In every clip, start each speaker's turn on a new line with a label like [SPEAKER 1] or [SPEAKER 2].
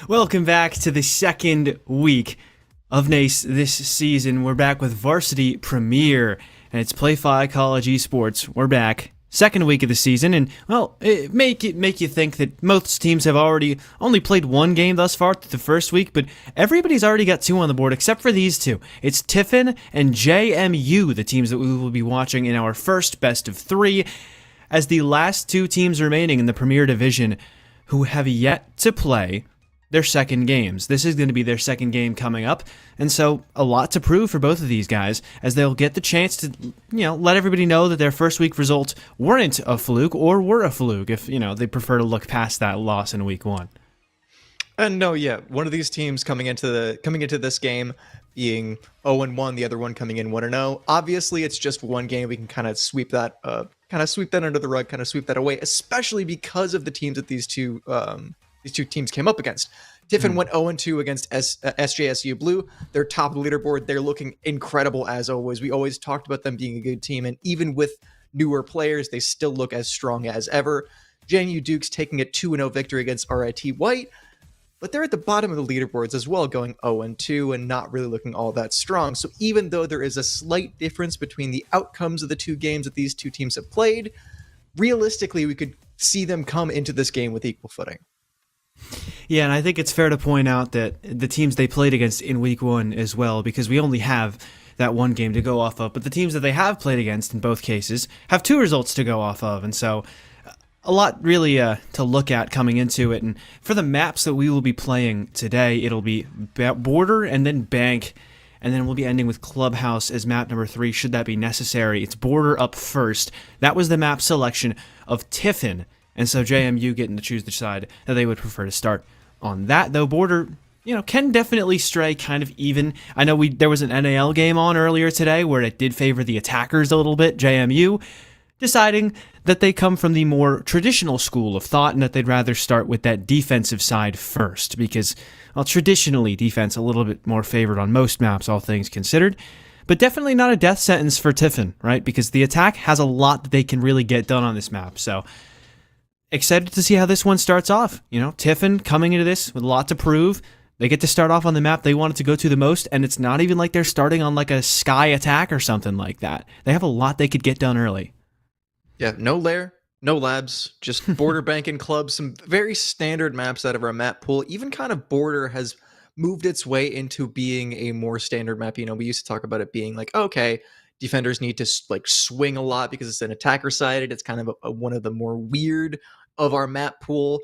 [SPEAKER 1] Welcome back to the second week of NACE this season. We're back with Varsity Premier, and it's Playfly College Esports. We're back. Second week of the season, and, well, it make you think that most teams have already only played one game thus far through the first week, but everybody's already got two on the board except for these two. It's Tiffin and JMU, the teams that we will be watching in our first best of three, as the last two teams remaining in the Premier Division who have yet to play their second games. This is going to be their second game coming up, and so a lot to prove for both of these guys, as they'll get the chance to, let everybody know that their first week results weren't a fluke or were a fluke if, they prefer to look past that loss in week one.
[SPEAKER 2] And no, yeah, one of these teams coming into this game being 0-1, the other one coming in 1-0. Obviously, it's just one game. We can kind of sweep that under the rug, kind of sweep that away, especially because of the teams that these two teams came up against. Tiffin went 0-2 against SJSU Blue. They're top of the leaderboard. They're looking incredible as always. We always talked about them being a good team, and even with newer players, they still look as strong as ever. JNU Dukes taking a 2-0 victory against RIT White, but they're at the bottom of the leaderboards as well, going 0-2 and not really looking all that strong. So even though there is a slight difference between the outcomes of the two games that these two teams have played, realistically, we could see them come into this game with equal footing.
[SPEAKER 1] Yeah, and I think it's fair to point out that the teams they played against in week one as well, because we only have that one game to go off of, but the teams that they have played against in both cases have two results to go off of, and so a lot really to look at coming into it. And for the maps that we will be playing today, it'll be Border and then Bank, and then we'll be ending with Clubhouse as map number 3 should that be necessary. It's Border up first. That was the map selection of Tiffin, and so JMU getting to choose the side that they would prefer to start on that, though Border, can definitely stray kind of even. I know there was an NAL game on earlier today where it did favor the attackers a little bit, JMU deciding that they come from the more traditional school of thought and that they'd rather start with that defensive side first because, well, traditionally defense a little bit more favored on most maps, all things considered. But definitely not a death sentence for Tiffin, right? Because the attack has a lot that they can really get done on this map, so excited to see how this one starts off. Tiffin coming into this with a lot to prove. They get to start off on the map they wanted to go to the most, and it's not even like they're starting on like a sky attack or something like that. They have a lot they could get done early.
[SPEAKER 2] Yeah, no lair, no labs, just Border Bank and Club, some very standard maps out of our map pool. Even kind of Border has moved its way into being a more standard map. We used to talk about it being like, okay, defenders need to like swing a lot because it's an attacker sided. It's kind of one of the more weird of our map pool.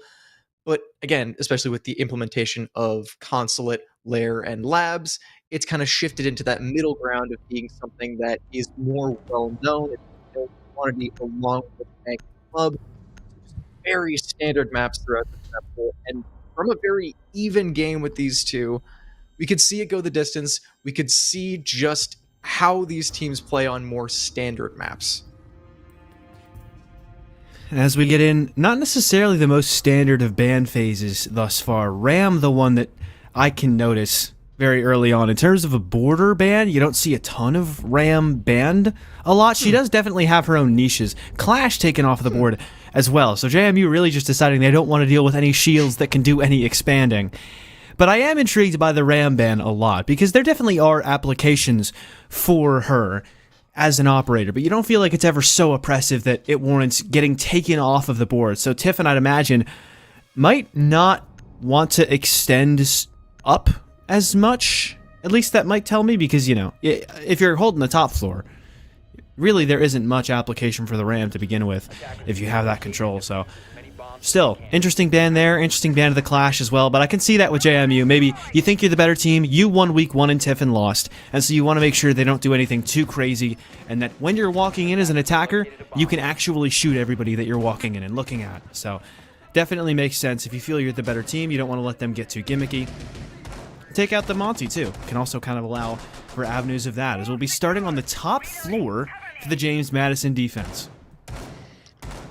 [SPEAKER 2] But again, especially with the implementation of Consulate, Lair, and Labs, it's kind of shifted into that middle ground of being something that is more well known. It's quantity along with Bank Club. Very standard maps throughout the map pool. And from a very even game with these two, we could see it go the distance. We could see just how these teams play on more standard maps.
[SPEAKER 1] As we get in, not necessarily the most standard of ban phases thus far. Ram, the one that I can notice very early on. In terms of a Border ban, you don't see a ton of Ram banned a lot. She does definitely have her own niches. Clash taken off the board as well. So JMU really just deciding they don't want to deal with any shields that can do any expanding. But I am intrigued by the Ram ban a lot, because there definitely are applications for her as an operator, but you don't feel like it's ever so oppressive that it warrants getting taken off of the board. So Tiffin, I'd imagine, might not want to extend up as much. At least that might tell me, because, if you're holding the top floor, really there isn't much application for the Ram to begin with if you have that control. So still, interesting ban there, interesting ban of the Clash as well, but I can see that with JMU. Maybe you think you're the better team, you won week 1 and Tiffin lost, and so you want to make sure they don't do anything too crazy, and that when you're walking in as an attacker, you can actually shoot everybody that you're walking in and looking at. So definitely makes sense. If you feel you're the better team, you don't want to let them get too gimmicky. Take out the Monty too. Can also kind of allow for avenues of that, as we'll be starting on the top floor for the James Madison defense.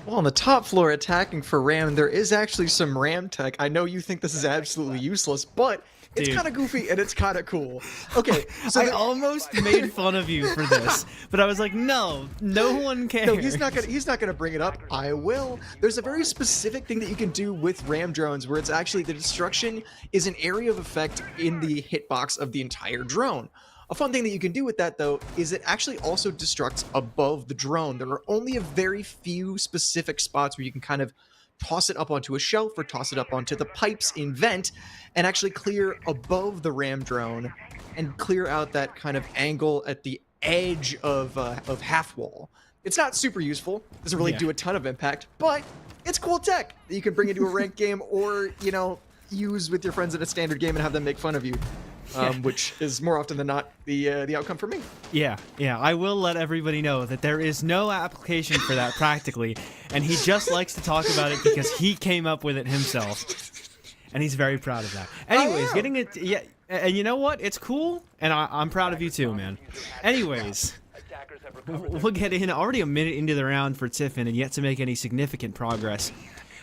[SPEAKER 2] Well, on the top floor attacking for Ram, there is actually some Ram tech. I know you think this is absolutely useless, but It's
[SPEAKER 1] Dude.
[SPEAKER 2] kind of goofy and it's kind of cool. Okay, so
[SPEAKER 1] I almost made fun of you for this, but I was like, no one cares.
[SPEAKER 2] no, he's not gonna bring it up. I will. There's a very specific thing that you can do with ram drones where it's actually the destruction is an area of effect in the hitbox of the entire drone. A fun thing that you can do with that, though, is it actually also destructs above the drone. There are only a very few specific spots where you can kind of toss it up onto a shelf or toss it up onto the pipes in vent and actually clear above the ram drone and clear out that kind of angle at the edge of half wall. It's not super useful. Doesn't really do a ton of impact, but it's cool tech that you can bring into a ranked game or, you know, use with your friends in a standard game and have them make fun of you. Which is more often than not the outcome for me.
[SPEAKER 1] Yeah, I will let everybody know that there is no application for that practically, and he just likes to talk about it because he came up with it himself, and he's very proud of that. Anyways, getting it, and you know what? It's cool, and I'm proud of you too, man. Anyways, we'll get in. Already a minute into the round for Tiffin, and yet to make any significant progress.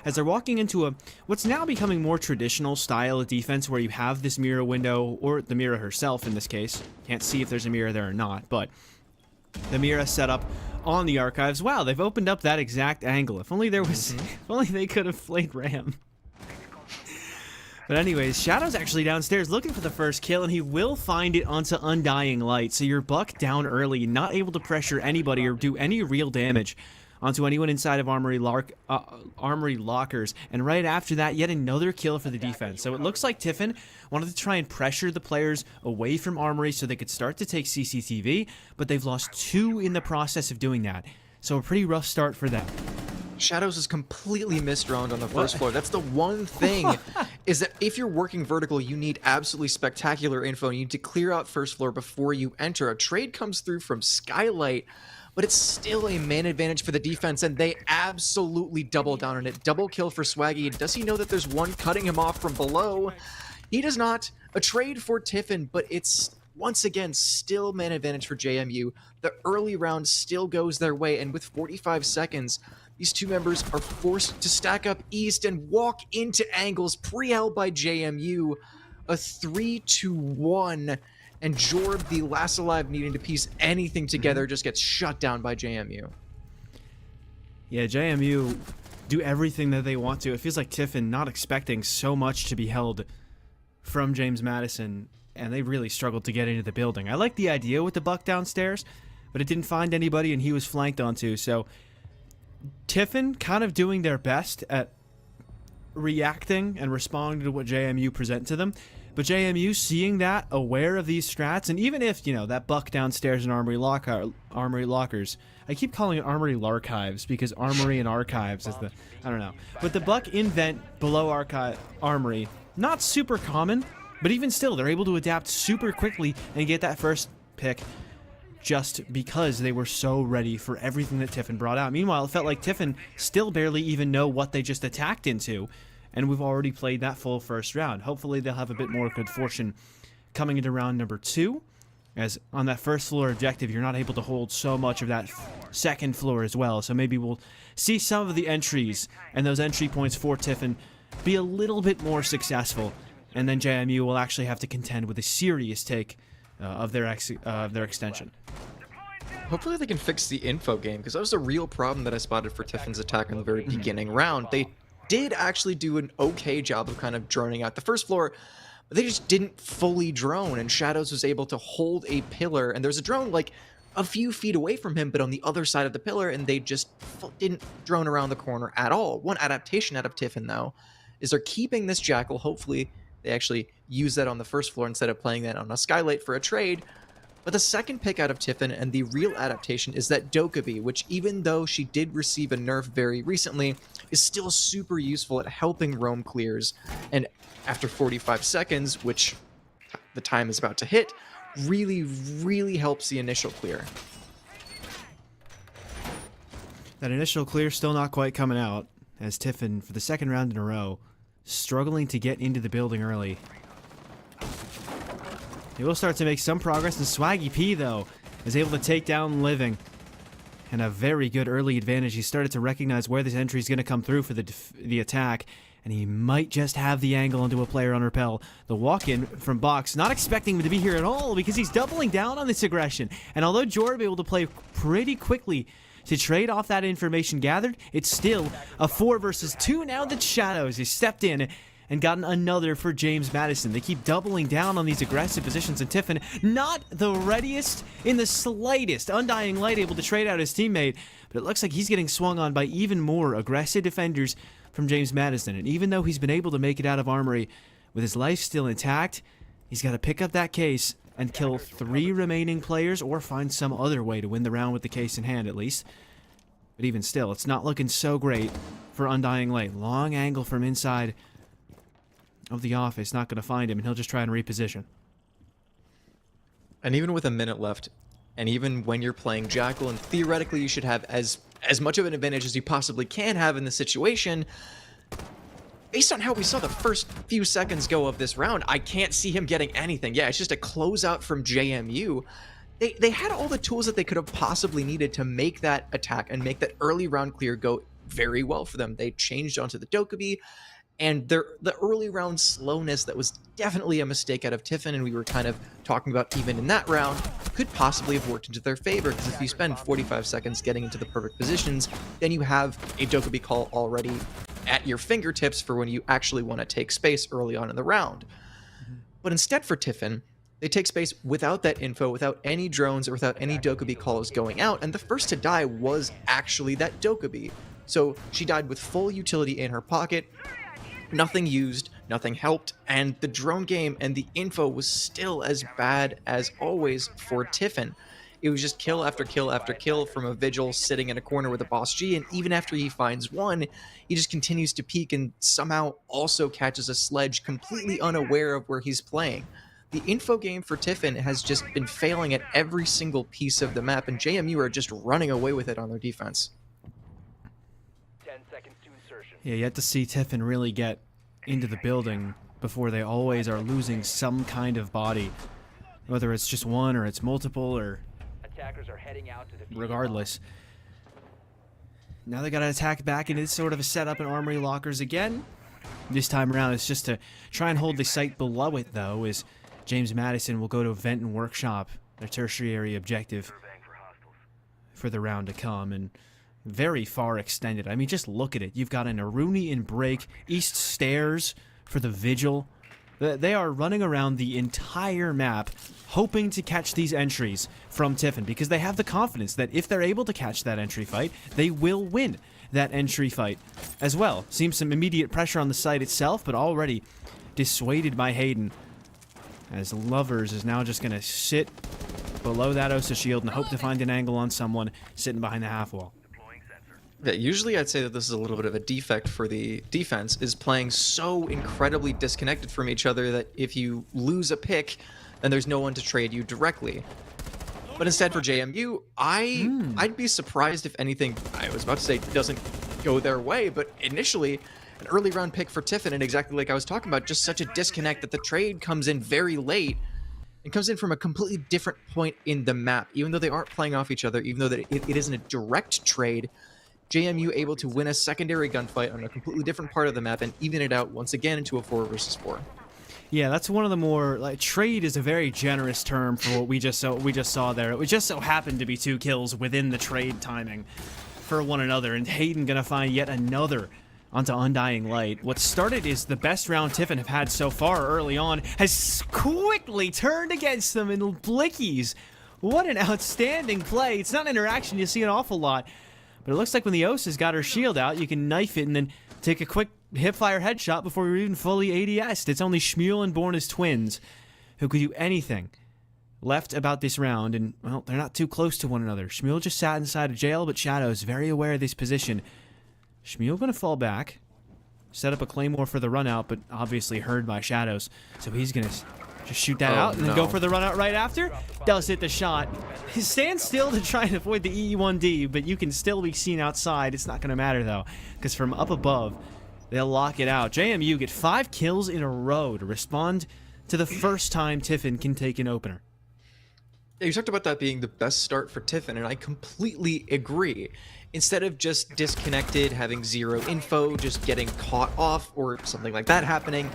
[SPEAKER 1] As they're walking into what's now becoming more traditional style of defense where you have this mirror window, or the mirror herself in this case. Can't see if there's a mirror there or not, but the mirror set up on the archives. Wow, they've opened up that exact angle. If only there was, if only they could have played Ram. But anyways, Shadow's actually downstairs looking for the first kill, and he will find it onto Undying Light. So you're buck down early, not able to pressure anybody or do any real damage onto anyone inside of Armory Lockers, and right after that, yet another kill for the defense. So it looks like Tiffin wanted to try and pressure the players away from Armory so they could start to take CCTV, but they've lost 2 in the process of doing that. So a pretty rough start for them.
[SPEAKER 2] Shadows is completely misdroned on the first floor. That's the one thing, is that if you're working vertical, you need absolutely spectacular info. You need to clear out first floor before you enter. A trade comes through from Skylight, but it's still a man advantage for the defense, and they absolutely double down on it. Double kill for Swaggy. Does he know that there's one cutting him off from below? He does not. A trade for Tiffin, but it's, once again, still man advantage for JMU. The early round still goes their way, and with 45 seconds, these two members are forced to stack up east and walk into angles pre-held by JMU. A 3-1. And Jorb, the last alive needing to piece anything together, just gets shut down by JMU.
[SPEAKER 1] Yeah, JMU do everything that they want to. It feels like Tiffin not expecting so much to be held from James Madison, and they really struggled to get into the building. I like the idea with the buck downstairs, but it didn't find anybody, and he was flanked onto. So Tiffin kind of doing their best at reacting and responding to what JMU present to them. But JMU seeing that, aware of these strats, and even if, you know, that buck downstairs in Armory Lockers, I keep calling it Armory Larchives because Armory and Archives is the, I don't know. But the buck in vent below Armory, not super common, but even still, they're able to adapt super quickly and get that first pick just because they were so ready for everything that Tiffin brought out. Meanwhile, it felt like Tiffin still barely even know what they just attacked into. And we've already played that full first round. Hopefully they'll have a bit more good fortune coming into round number 2. As on that first floor objective, you're not able to hold so much of that second floor as well. So maybe we'll see some of the entries and those entry points for Tiffin be a little bit more successful. And then JMU will actually have to contend with a serious take of their extension.
[SPEAKER 2] Hopefully they can fix the info game, because that was a real problem that I spotted for Tiffin's attack in the very beginning round. They did actually do an okay job of kind of droning out the first floor, but they just didn't fully drone, and Shadows was able to hold a pillar, and there's a drone like a few feet away from him, but on the other side of the pillar, and they just didn't drone around the corner at all. One adaptation out of Tiffin, though, is they're keeping this Jackal. Hopefully they actually use that on the first floor instead of playing that on a Skylight for a trade. But the second pick out of Tiffin, and the real adaptation, is that Dokkaebi, which, even though she did receive a nerf very recently, is still super useful at helping roam clears. And after 45 seconds, which the time is about to hit, really, really helps the initial clear.
[SPEAKER 1] That initial clear still not quite coming out, as Tiffin, for the second round in a row, struggling to get into the building early. He will start to make some progress, and Swaggy P, though, is able to take down Living. And a very good early advantage. He started to recognize where this entry is going to come through for the attack, and he might just have the angle onto a player on Repel. The walk-in from Box, not expecting him to be here at all because he's doubling down on this aggression. And although Jordan able to play pretty quickly to trade off that information gathered, it's still a 4 versus 2 now that Shadows has stepped in and gotten another for James Madison. They keep doubling down on these aggressive positions, and Tiffin, not the readiest in the slightest. Undying Light able to trade out his teammate, but it looks like he's getting swung on by even more aggressive defenders from James Madison. And even though he's been able to make it out of Armory with his life still intact, he's got to pick up that case and kill 3 remaining players or find some other way to win the round with the case in hand at least. But even still, it's not looking so great for Undying Light. Long angle from inside of the office, not going to find him, and he'll just try and reposition.
[SPEAKER 2] And even with a minute left, and even when you're playing Jackal, and theoretically you should have as much of an advantage as you possibly can have in this situation, based on how we saw the first few seconds go of this round, I can't see him getting anything. Yeah, it's just a closeout from JMU. They had all the tools that they could have possibly needed to make that attack and make that early round clear go very well for them. They changed onto the Dokkaebi, and the early round slowness that was definitely a mistake out of Tiffin, and we were kind of talking about even in that round, could possibly have worked into their favor, because if you spend 45 seconds getting into the perfect positions, then you have a Dokkaebi call already at your fingertips for when you actually want to take space early on in the round. But instead for Tiffin, they take space without that info, without any drones, or without any Dokkaebi calls going out, and the first to die was actually that Dokkaebi. So she died with full utility in her pocket, nothing used, nothing helped, and the drone game and the info was still as bad as always for Tiffin. It was just kill after kill after kill from a Vigil sitting in a corner with a Boss G, and even after he finds one, he just continues to peek and somehow also catches a sledge completely unaware of where he's playing. The info game for Tiffin has just been failing at every single piece of the map, and JMU are just running away with it on their defense.
[SPEAKER 3] 10 seconds to insertion.
[SPEAKER 1] Yeah, you have to see Tiffin really get into the building before they always are losing some kind of body. Whether it's just one or it's multiple or
[SPEAKER 3] Attackers are heading out to the
[SPEAKER 1] regardless. Now they got to attack back into sort of a setup in Armory Lockers again. This time around it's just to try and hold the site below it, though, as James Madison will go to Vent and Workshop, their tertiary objective for the round to come, and very far extended. I mean, just look at it. You've got an Aruni in break, East Stairs for the Vigil. They are running around the entire map hoping to catch these entries from Tiffin, because they have the confidence that if they're able to catch that entry fight, they will win that entry fight as well. Seems some immediate pressure on the site itself, but already dissuaded by Hayden, as Lovers is now just going to sit below that Osa shield and hope to find an angle on someone sitting behind the half wall.
[SPEAKER 2] Yeah, usually I'd say that this is a little bit of a defect for the defense, is playing so incredibly disconnected from each other that if you lose a pick, then there's no one to trade you directly. But instead for JMU, I'd be surprised if anything, I was about to say, doesn't go their way, but initially, an early round pick for Tiffin, and exactly like I was talking about, just such a disconnect that the trade comes in very late, and comes in from a completely different point in the map. Even though they aren't playing off each other, even though that it isn't a direct trade, JMU able to win a secondary gunfight on a completely different part of the map and even it out once again into a 4 versus 4.
[SPEAKER 1] Yeah, that's one of the more, like, trade is a very generous term for what we just saw there. It just so happened to be 2 kills within the trade timing for one another, and Hayden gonna find yet another onto Undying Light. What started is the best round Tiffin have had so far early on has quickly turned against them in blickies. What an outstanding play. It's not an interaction you see an awful lot, but it looks like when the Osa's got her shield out, you can knife it and then take a quick hipfire headshot before you're even fully ADS'd. It's only Shmuel and Born as twins who could do anything left about this round, and, well, they're not too close to one another. Shmuel just sat inside a jail, but Shadow's very aware of this position. Shmuel gonna fall back, set up a claymore for the run out, but obviously heard by Shadows, so he's gonna just shoot that out and then go for the run out right after. Does hit the shot. He stands still to try and avoid the EE1D, but you can still be seen outside. It's not gonna matter though, because from up above, they'll lock it out. JMU get 5 kills in a row to respond to the first time Tiffin can take an opener.
[SPEAKER 2] Yeah, you talked about that being the best start for Tiffin, and I completely agree. Instead of just disconnected, having zero info, just getting caught off, or something like that happening,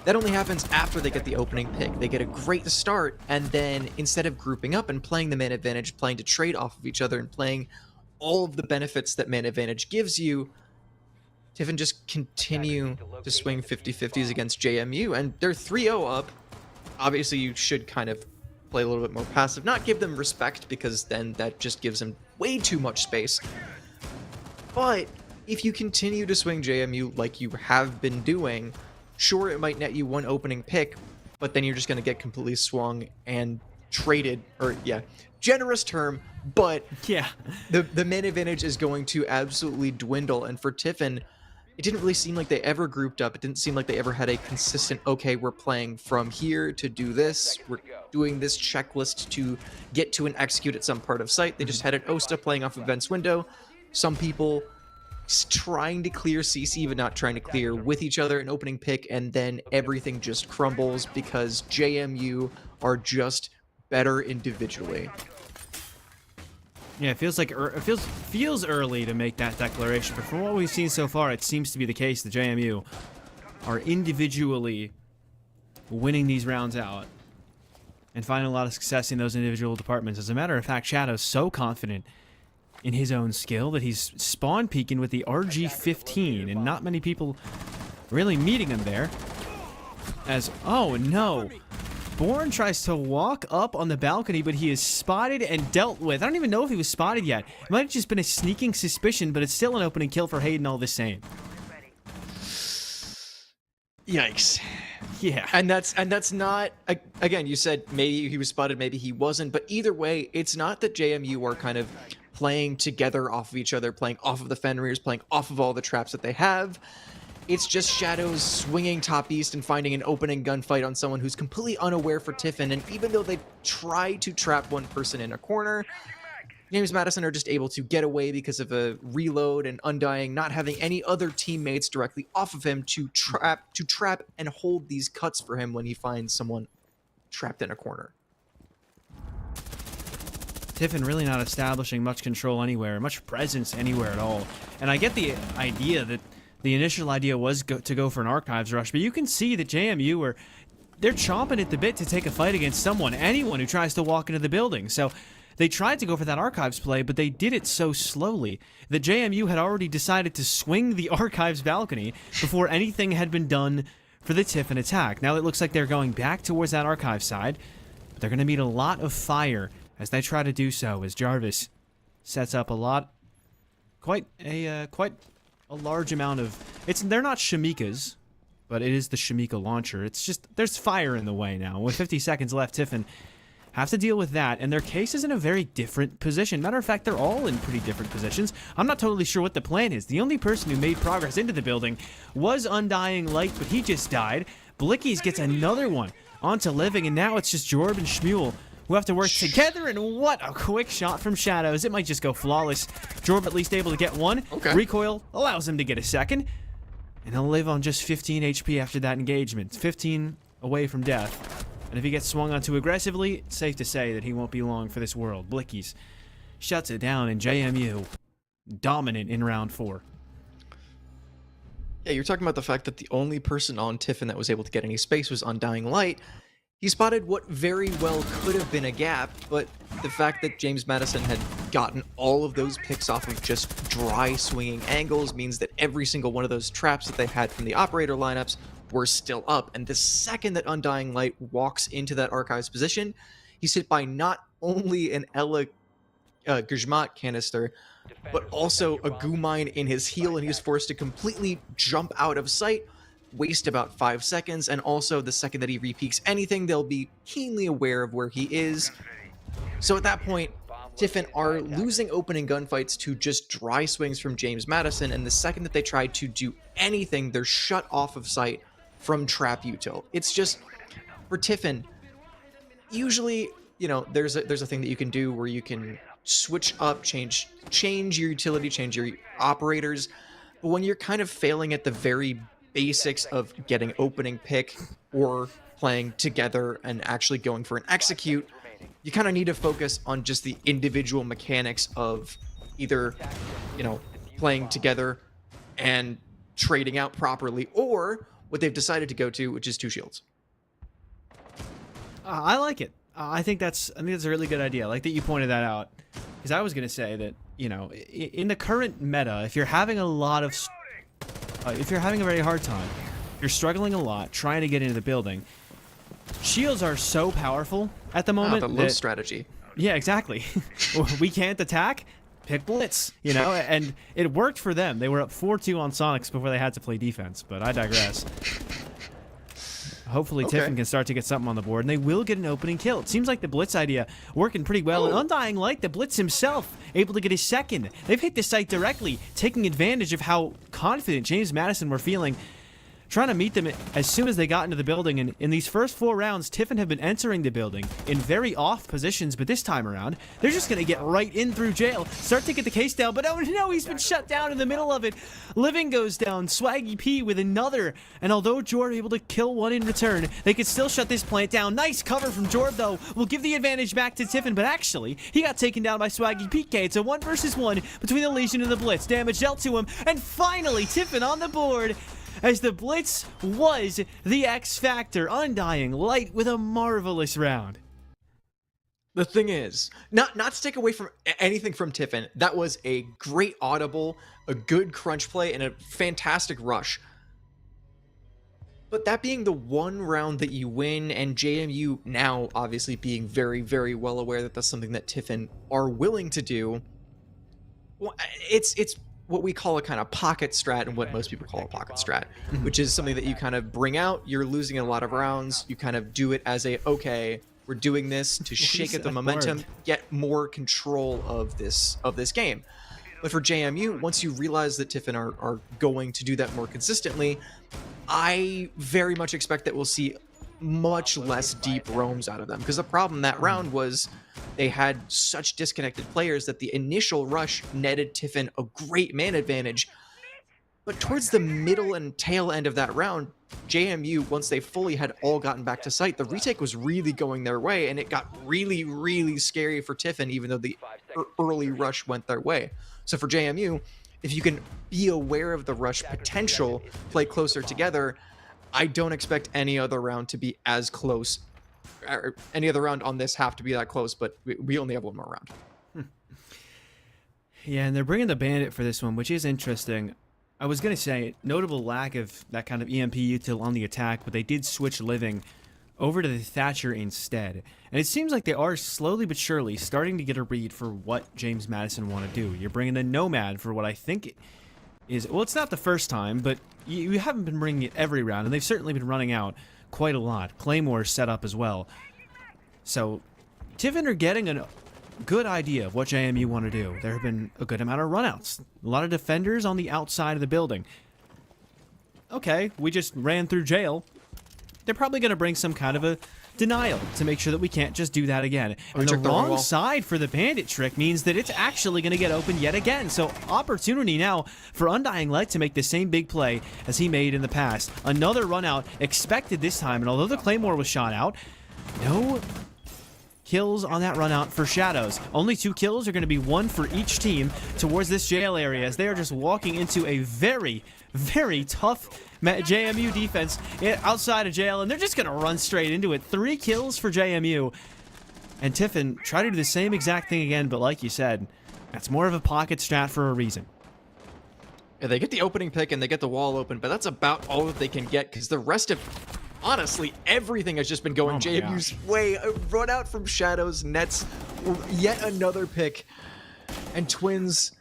[SPEAKER 2] that only happens after they get the opening pick. They get a great start, and then instead of grouping up and playing the man advantage, playing to trade off of each other, and playing all of the benefits that man advantage gives you, Tiffin just continue to swing 50-50s against JMU, and they're 3-0 up. Obviously, you should kind of play a little bit more passive, not give them respect, because then that just gives them way too much space. But if you continue to swing JMU like you have been doing, sure, it might net you one opening pick, but then you're just going to get completely swung and traded, or yeah, generous term, but
[SPEAKER 1] Yeah.
[SPEAKER 2] the man advantage is going to absolutely dwindle. And for Tiffin, it didn't really seem like they ever grouped up. It didn't seem like they ever had a consistent, okay, we're playing from here to do this. We're doing this checklist to get to an execute at some part of site. They just had an Osta playing off events window. Some people trying to clear CC, but not trying to clear with each other, an opening pick, and then everything just crumbles because JMU are just better individually.
[SPEAKER 1] Yeah, it feels like it feels early to make that declaration, but from what we've seen so far, it seems to be the case that JMU are individually winning these rounds out and finding a lot of success in those individual departments. As a matter of fact, Shadow's so confident in his own skill that he's spawn peeking with the RG-15, and not many people really meeting him there. As, oh no, Bourne tries to walk up on the balcony, but he is spotted and dealt with. I don't even know if he was spotted yet. It might have just been a sneaking suspicion, but it's still an opening kill for Hayden all the same.
[SPEAKER 2] Yikes.
[SPEAKER 1] Yeah.
[SPEAKER 2] And that's not, again, you said maybe he was spotted, maybe he wasn't, but either way, it's not that JMU are kind of playing together off of each other, playing off of the Fenrir's, playing off of all the traps that they have. It's just Shadows swinging top east and finding an opening gunfight on someone who's completely unaware for Tiffin, and even though they try to trap one person in a corner, James Madison are just able to get away because of a reload and Undying not having any other teammates directly off of him to trap and hold these cuts for him when he finds someone trapped in a corner.
[SPEAKER 1] Tiffin really not establishing much control anywhere, much presence anywhere at all. And I get the idea that the initial idea was to go for an archives rush, but you can see that JMU they're chomping at the bit to take a fight against anyone who tries to walk into the building. So they tried to go for that archives play, but they did it so slowly that JMU had already decided to swing the archives balcony before anything had been done for the Tiffin attack. Now it looks like they're going back towards that archive side, but they're going to meet a lot of fire as they try to do so, as Jarvis sets up quite a large amount of, they're not Shamikas, but it is the Shamika launcher. It's just, there's fire in the way now. With 50 seconds left, Tiffin have to deal with that, and their case is in a very different position. Matter of fact, they're all in pretty different positions. I'm not totally sure what the plan is. The only person who made progress into the building was Undying Light, but he just died. Blickies gets another one onto Living, and now it's just Jorb and Shmuel who have to work together, and what a quick shot from Shadows. It might just go flawless. Jorb at least able to get one.
[SPEAKER 2] Okay.
[SPEAKER 1] Recoil allows him to get a second, and he'll live on just 15 HP after that engagement. 15 away from death. And if he gets swung on too aggressively, it's safe to say that he won't be long for this world. Blickies shuts it down, and JMU dominant in round 4.
[SPEAKER 2] Yeah, you're talking about the fact that the only person on Tiffin that was able to get any space was Undying Light. He spotted what very well could have been a gap, but the fact that James Madison had gotten all of those picks off of just dry swinging angles means that every single one of those traps that they had from the operator lineups were still up. And the second that Undying Light walks into that archives position, he's hit by not only an Ella Guzmat canister, but also a goo mine in his heel, and he's forced to completely jump out of sight, waste about 5 seconds, and also the second that he repeaks anything, they'll be keenly aware of where he is. So at that point, Tiffin are losing opening gunfights to just dry swings from James Madison, and the second that they try to do anything, they're shut off of sight from trap util. It's just, for Tiffin, usually, you know, there's a thing that you can do where you can switch up, change your utility, change your operators, but when you're kind of failing at the very basics of getting opening pick or playing together and actually going for an execute, you kind of need to focus on just the individual mechanics of either, playing together and trading out properly, or what they've decided to go to, which is 2 shields.
[SPEAKER 1] I like it. I think that's a really good idea. I like that you pointed that out, because I was going to say that, in the current meta, if you're having if you're having a very hard time, you're struggling a lot trying to get into the building, shields are so powerful at the moment.
[SPEAKER 2] The low strategy.
[SPEAKER 1] Yeah, exactly. We can't attack. Pick Blitz, and it worked for them. They were up 4-2 on Sonics before they had to play defense, but I digress. Hopefully Tiffin can start to get something on the board, and they will get an opening kill. It seems like the Blitz idea working pretty well. And Undying Light, the Blitz himself, able to get his second. They've hit the site directly, taking advantage of how confident James Madison were feeling, trying to meet them as soon as they got into the building. And in these first 4 rounds, Tiffin have been entering the building in very off positions, but this time around, they're just going to get right in through jail, start to get the case down, but oh no, he's been shut down in the middle of it. Living goes down, Swaggy P with another, and although Jorb able to kill one in return, they could still shut this plant down. Nice cover from Jorb, though, will give the advantage back to Tiffin, but actually, he got taken down by Swaggy PK. It's a 1 versus 1 between the Legion and the Blitz. Damage dealt to him, and finally, Tiffin on the board, as the Blitz was the X Factor. Undying Light with a marvelous round.
[SPEAKER 2] The thing is, not to take away from anything from Tiffin, that was a great audible, a good crunch play, and a fantastic rush. But that being the one round that you win, and JMU now obviously being very, very well aware that that's something that Tiffin are willing to do, well, it's what we call a kind of pocket strat, and what most people call a pocket strat, which is something that you kind of bring out. You're losing a lot of rounds. You kind of do it as okay, we're doing this to shake at the momentum, get more control of this game. But for JMU, once you realize that Tiffin are going to do that more consistently, I very much expect that we'll see much less deep roams out of them. Because the problem that round was they had such disconnected players that the initial rush netted Tiffin a great man advantage. But towards the middle and tail end of that round, JMU, once they fully had all gotten back to site, the retake was really going their way, and it got really, really scary for Tiffin, even though the early rush went their way. So for JMU, if you can be aware of the rush potential, play closer together, I don't expect any other round to be as close, or any other round on this have to be that close, but we only have 1 more round.
[SPEAKER 1] Yeah, and they're bringing the Bandit for this one, which is interesting. I was going to say, notable lack of that kind of EMP util on the attack, but they did switch Living over to the Thatcher instead. And it seems like they are slowly but surely starting to get a read for what James Madison want to do. You're bringing the Nomad for what I think is, well, it's not the first time, but you haven't been bringing it every round, and they've certainly been running out quite a lot. Claymore's set up as well. So, Tiffin are getting a good idea of what JMU want to do. There have been a good amount of runouts. A lot of defenders on the outside of the building. Okay, we just ran through jail. They're probably going to bring some kind of a denial to make sure that we can't just do that again. And the wrong side for the Bandit trick means that it's actually going to get open yet again. So opportunity now for Undying Light to make the same big play as he made in the past. Another run out expected this time, and although the Claymore was shot out, no kills on that run out for Shadows. Only 2 kills are going to be 1 for each team towards this jail area, as they are just walking into a very, very tough JMU defense outside of jail, and they're just going to run straight into it. 3 kills for JMU. And Tiffin try to do the same exact thing again, but like you said, that's more of a pocket strat for a reason.
[SPEAKER 2] Yeah, they get the opening pick and they get the wall open, but that's about all that they can get, because the rest of, honestly, everything has just been going JMU's way. A run out from Shadows, nets yet another pick, and Twins,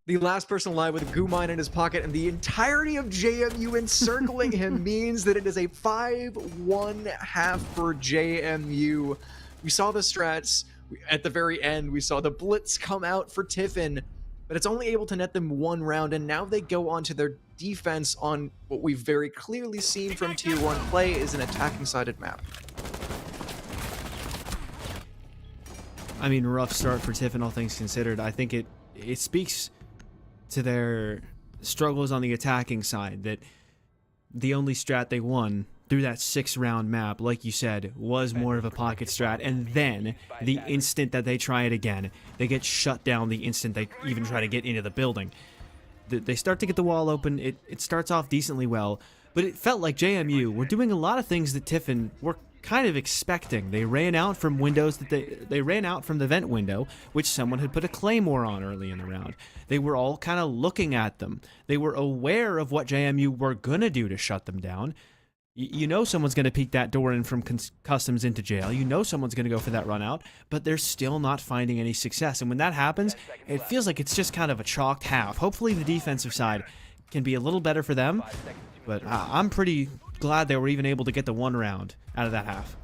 [SPEAKER 2] the last person alive with a goo mine in his pocket, and the entirety of JMU encircling him means that it is a 5-1 for JMU. We saw the strats at the very end. We saw the blitz come out for Tiffin, but it's only able to net them 1 round, and now they go on to their defense on what we've very clearly seen from Tier 1 play is an attacking-sided map.
[SPEAKER 1] I mean, rough start for Tiffin, all things considered. I think it speaks to their struggles on the attacking side, that the only strat they won through that 6-round map, like you said, was more of a pocket strat. And then the instant that they try it again, they get shut down the instant they even try to get into the building. They start to get the wall open. It starts off decently well, but it felt like JMU were doing a lot of things that Tiffin were kind of expecting. They ran out from windows that they ran out from the vent window, which someone had put a claymore on early in the round. They were all kind of looking at them. They were aware of what JMU were gonna do to shut them down. You know someone's going to peek that door in from customs into jail. You know someone's going to go for that run out, but they're still not finding any success. And when that happens, it feels like it's just kind of a chalked half. Hopefully the defensive side can be a little better for them, but I'm pretty glad they were even able to get the 1 round out of that half.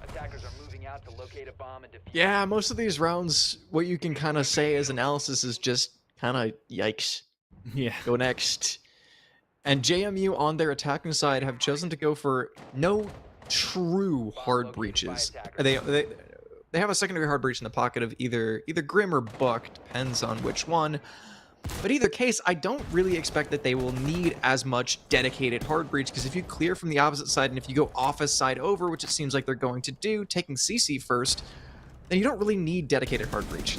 [SPEAKER 3] Attackers are moving out to locate a bomb and defuse.
[SPEAKER 2] Yeah, most of these rounds, what you can kind of say as analysis is just kind of yikes.
[SPEAKER 1] Yeah.
[SPEAKER 2] Go next. And JMU on their attacking side have chosen to go for no true hard breaches. They have a secondary hard breach in the pocket of either Grim or Buck, depends on which one. But either case, I don't really expect that they will need as much dedicated hard breach, because if you clear from the opposite side and if you go office side over, which it seems like they're going to do, taking CC first, then you don't really need dedicated hard breach.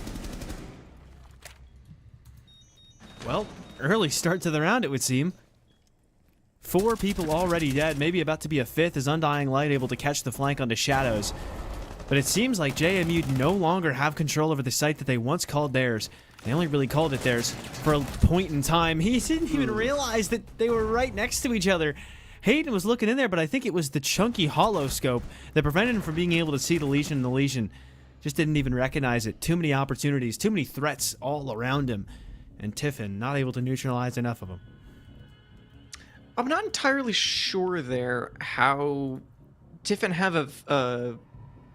[SPEAKER 1] Well, early start to the round, it would seem. 4 people already dead, maybe about to be a 5th, as Undying Light able to catch the flank onto Shadows. But it seems like JMU no longer have control over the site that they once called theirs. They only really called it theirs for a point in time. He didn't even realize that they were right next to each other. Hayden was looking in there, but I think it was the chunky hollow scope that prevented him from being able to see the Legion, and the Legion just didn't even recognize it. Too many opportunities, too many threats all around him, and Tiffin not able to neutralize enough of them.
[SPEAKER 2] I'm not entirely sure there how Tiffin have a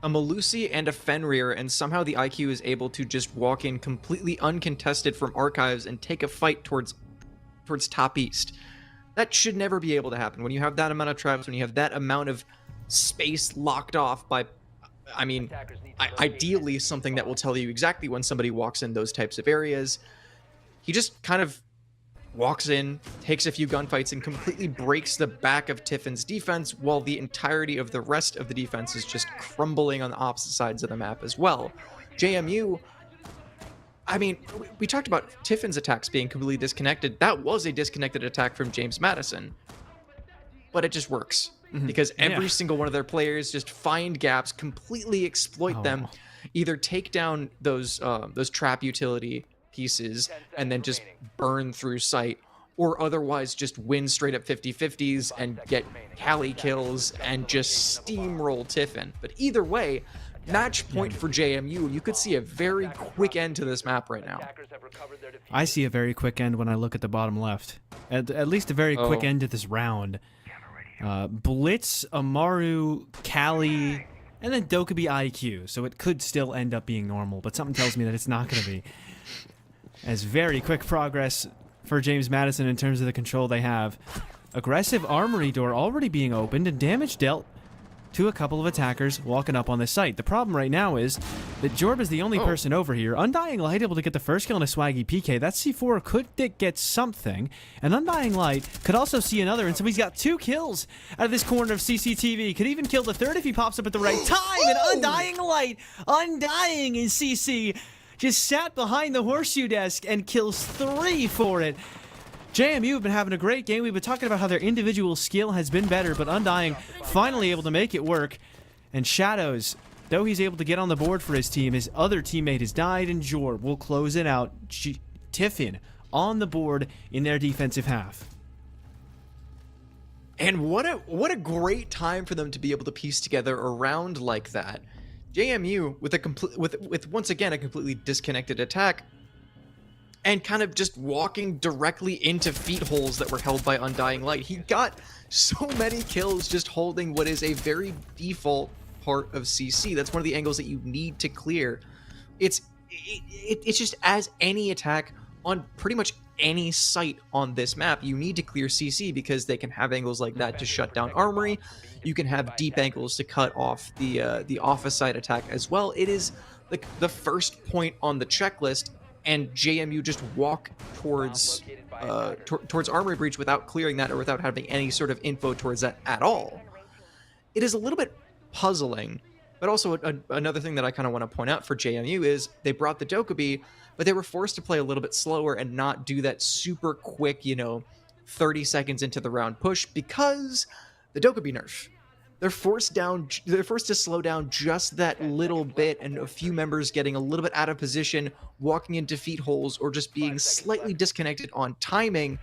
[SPEAKER 2] Malusi and a Fenrir, and somehow the IQ is able to just walk in completely uncontested from archives and take a fight towards top east. That should never be able to happen. When you have that amount of tribes, when you have that amount of space locked off by, I mean, ideally something that will tell you exactly when somebody walks in those types of areas. He just kind of walks in, takes a few gunfights, and completely breaks the back of Tiffin's defense, while the entirety of the rest of the defense is just crumbling on the opposite sides of the map as well. JMU, I mean, we talked about Tiffin's attacks being completely disconnected. That was a disconnected attack from James Madison, but it just works because every single one of their players just find gaps, completely exploit them, either take down those trap utility pieces and then just burn through sight, or otherwise just win straight up 50-50s and get Cali kills and just steamroll Tiffin. But either way, match point for JMU. You could see a very quick end to this map right now.
[SPEAKER 1] I see a very quick end when I look at the bottom left. At least a very quick end to this round. Blitz, Amaru, Cali, and then Dokkaebi IQ. So it could still end up being normal, but something tells me that it's not going to be. As very quick progress for James Madison in terms of the control they have. Aggressive armory door already being opened and damage dealt to a couple of attackers walking up on this site. The problem right now is that Jorb is the only person over here. Undying Light able to get the first kill on a swaggy PK. That C4 could get something, and Undying Light could also see another, and so he's got 2 kills out of this corner of CCTV. Could even kill the 3rd if he pops up at the right time, and Undying Light, Undying in CC, just sat behind the horseshoe desk and kills 3 for it. JMU have been having a great game. We've been talking about how their individual skill has been better, but Undying finally able to make it work. And Shadows, though he's able to get on the board for his team, his other teammate has died, and Jorb will close it out. Tiffin on the board in their defensive half.
[SPEAKER 2] And what a great time for them to be able to piece together a round like that. JMU with once again a completely disconnected attack, and kind of just walking directly into feet holes that were held by Undying Light. He got so many kills just holding what is a very default part of CC. That's one of the angles that you need to clear. It's just as any attack on pretty much any site on this map, you need to clear CC because they can have angles like that to shut down armory. You can have deep angles to cut off the office side attack as well. It is like the first point on the checklist, and JMU just walk towards towards armory breach without clearing that or without having any sort of info towards that at all. it is a little bit puzzling. But also another thing that I kind of want to point out for JMU is they brought the Dokkaebi, but they were forced to play a little bit slower and not do that super quick, 30 seconds into the round push because the Dokkaebi nerf. They're forced to slow down just that little bit, and a few members getting a little bit out of position, walking into feet holes, or just being slightly disconnected on timing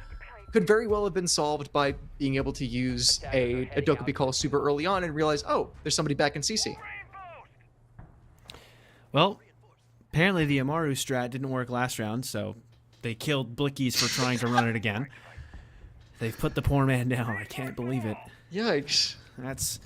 [SPEAKER 2] could very well have been solved by being able to use a Dokkaebi call super early on and realize, oh, there's somebody back in CC.
[SPEAKER 1] Well, apparently the Amaru strat didn't work last round, so they killed Blickies for trying to run it again. They've put the poor man down. I can't believe it.
[SPEAKER 2] Yikes.
[SPEAKER 1] That's,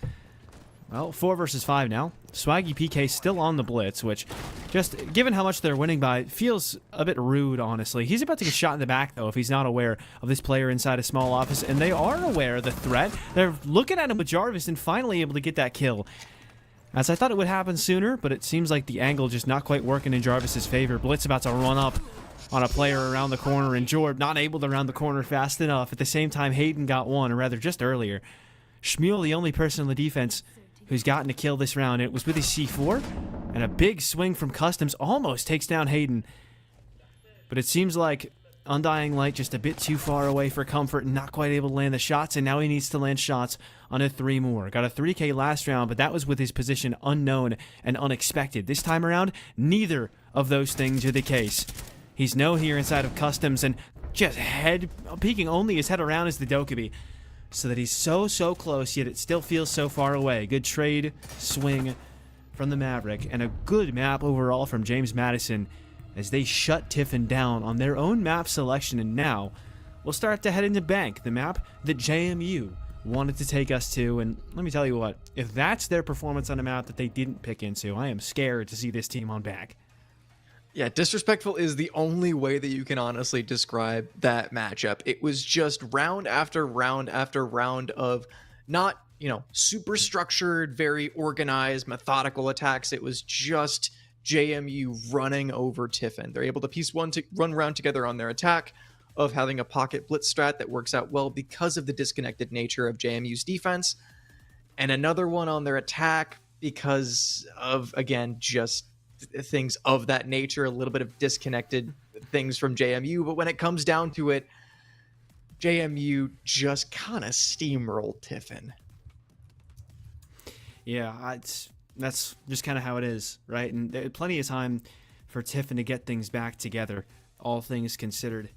[SPEAKER 1] well, 4 versus 5 now. Swaggy PK still on the blitz, which, just given how much they're winning by, feels a bit rude, honestly. He's about to get shot in the back, though, if he's not aware of this player inside a small office, and they are aware of the threat. They're looking at him with Jarvis and finally able to get that kill. As I thought it would happen sooner, but it seems like the angle just not quite working in Jarvis's favor. Blitz about to run up on a player around the corner, and Jorb not able to round the corner fast enough. At the same time, Hayden got one, or rather just earlier. Shmuel, the only person on the defense who's gotten a kill this round. It was with his C4, and a big swing from Customs almost takes down Hayden. But it seems like Undying Light just a bit too far away for comfort and not quite able to land the shots, and now he needs to land shots on a 3 more. Got a 3K last round, but that was with his position unknown and unexpected. This time around, neither of those things are the case. He's no here inside of Customs and just peeking only his head around as the Dokkaebi, so that he's so close, yet it still feels so far away. Good trade, swing from the Maverick, and a good map overall from James Madison as they shut Tiffin down on their own map selection. And now we'll start to head into Bank, the map that JMU wanted to take us to. And let me tell you what, if that's their performance on a map that they didn't pick into, I am scared to see this team on Bank.
[SPEAKER 2] Yeah, disrespectful is the only way that you can honestly describe that matchup. It was just round after round after round of not, super structured, very organized, methodical attacks. It was just JMU running over Tiffin. They're able to piece run around together on their attack, of having a pocket blitz strat that works out well because of the disconnected nature of JMU's defense, and another one on their attack because of, again, just things of that nature, a little bit of disconnected things from JMU. But when it comes down to it, JMU just kind of steamrolled Tiffin.
[SPEAKER 1] Yeah, that's just kind of how it is, right? And there's plenty of time for Tiffin to get things back together, all things considered,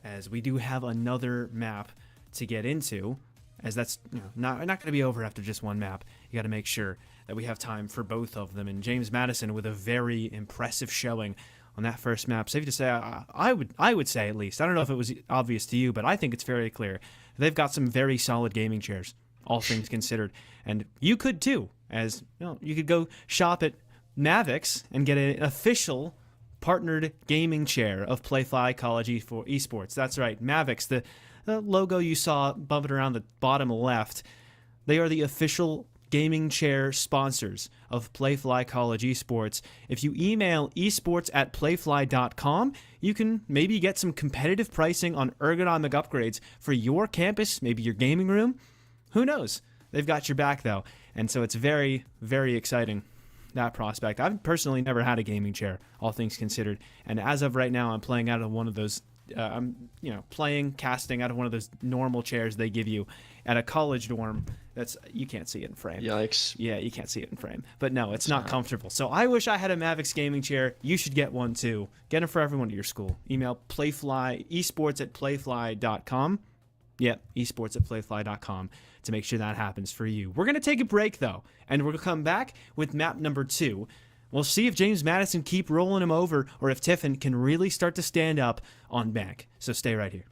[SPEAKER 1] as we do have another map to get into, as that's not going to be over after just one map. You got to make sure that we have time for both of them. And James Madison with a very impressive showing on that first map. Safe to say, I would say, at least, I don't know if it was obvious to you, but I think it's very clear. They've got some very solid gaming chairs, all things considered. And you could too, as you could go shop at Mavix and get an official partnered gaming chair of Playfly College Esports. That's right, Mavix, the logo you saw bumping around the bottom left. They are the official gaming chair sponsors of Playfly College Esports. If you email esports@playfly.com, you can maybe get some competitive pricing on ergonomic upgrades for your campus, maybe your gaming room. Who knows? They've got your back, though. And so it's very, very exciting, that prospect. I've personally never had a gaming chair, all things considered. And as of right now, I'm playing out of one of those, casting out of one of those normal chairs they give you at a college dorm. You can't see it in frame.
[SPEAKER 2] Yikes.
[SPEAKER 1] Yeah, you can't see it in frame. But no, it's not comfortable. So I wish I had a Mavix gaming chair. You should get one too. Get them for everyone at your school. Email esports@playfly.com. Yep, esports@playfly.com to make sure that happens for you. We're going to take a break, though, and we're going to come back with map number 2. We'll see if James Madison keep rolling him over or if Tiffin can really start to stand up on Bank. So stay right here.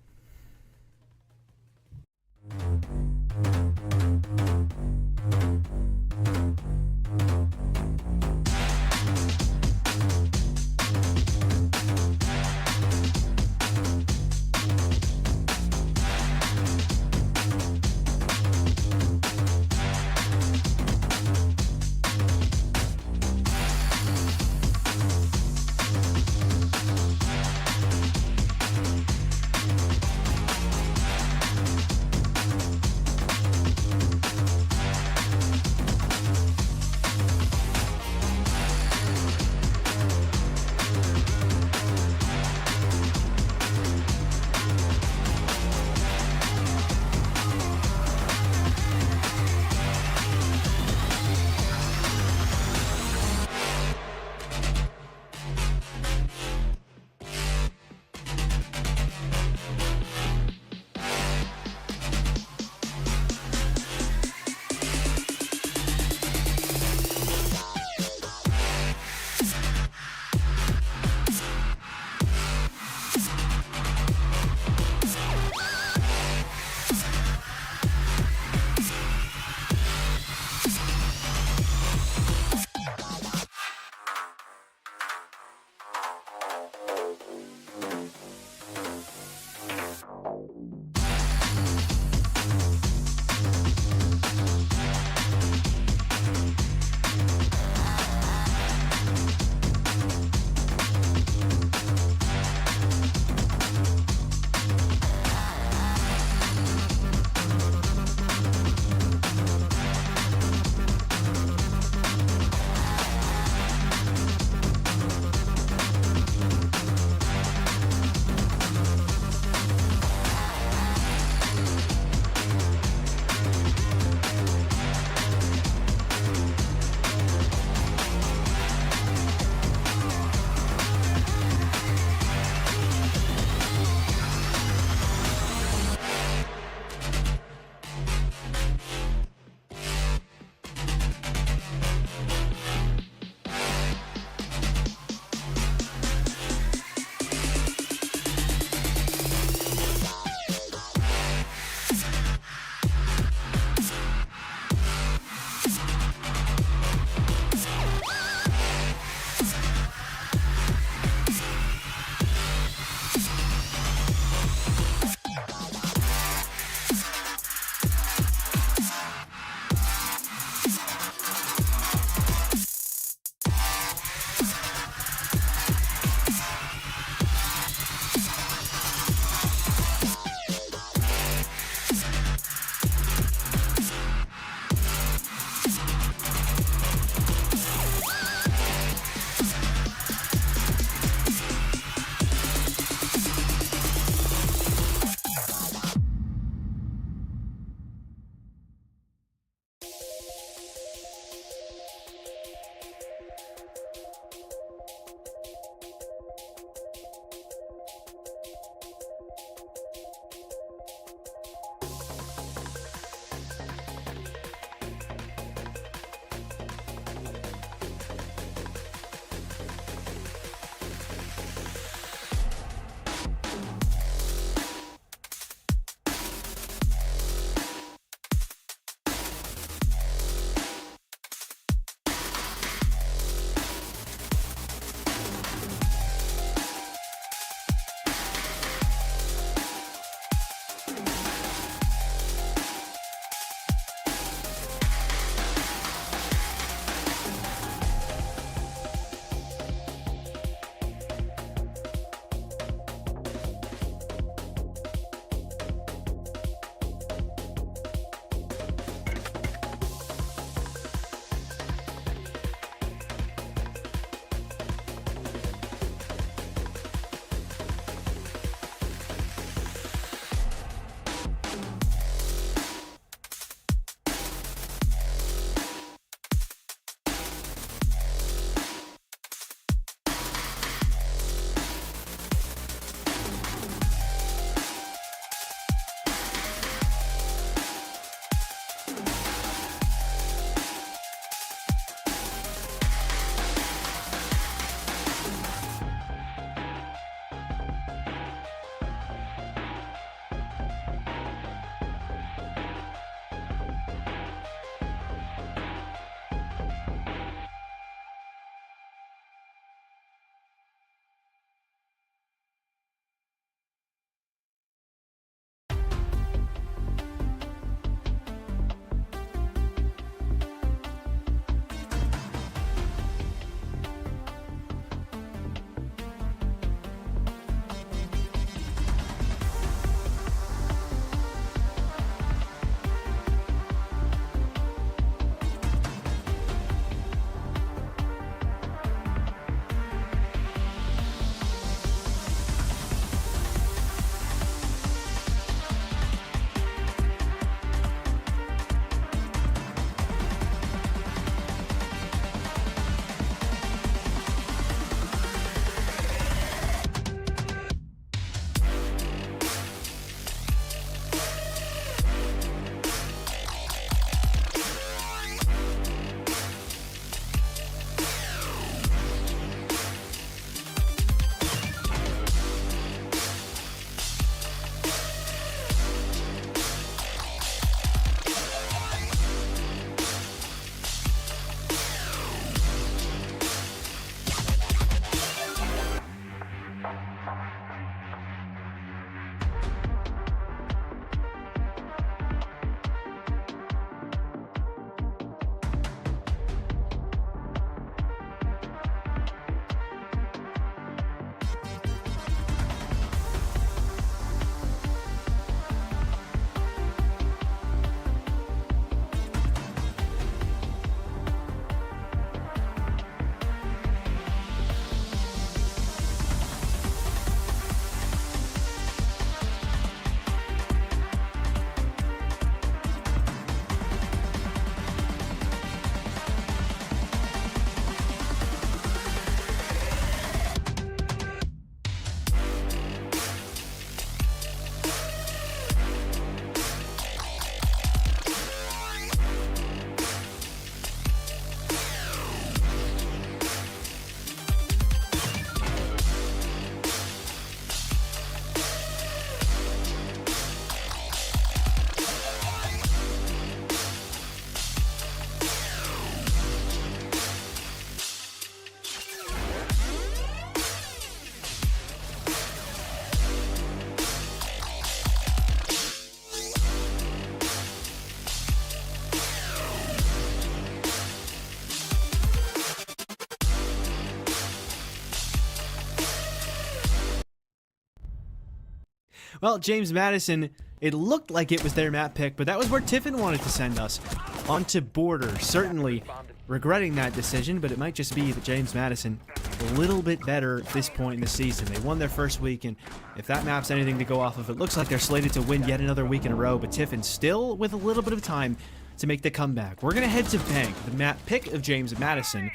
[SPEAKER 1] Well, James Madison, it looked like it was their map pick, but that was where Tiffin wanted to send us. Onto Border. Certainly regretting that decision, but it might just be that James Madison a little bit better at this point in the season. They won their first week, and if that map's anything to go off of, it looks like they're slated to win yet another week in a row, but Tiffin still with a little bit of time to make the comeback. We're going to head to Bank, the map pick of James Madison,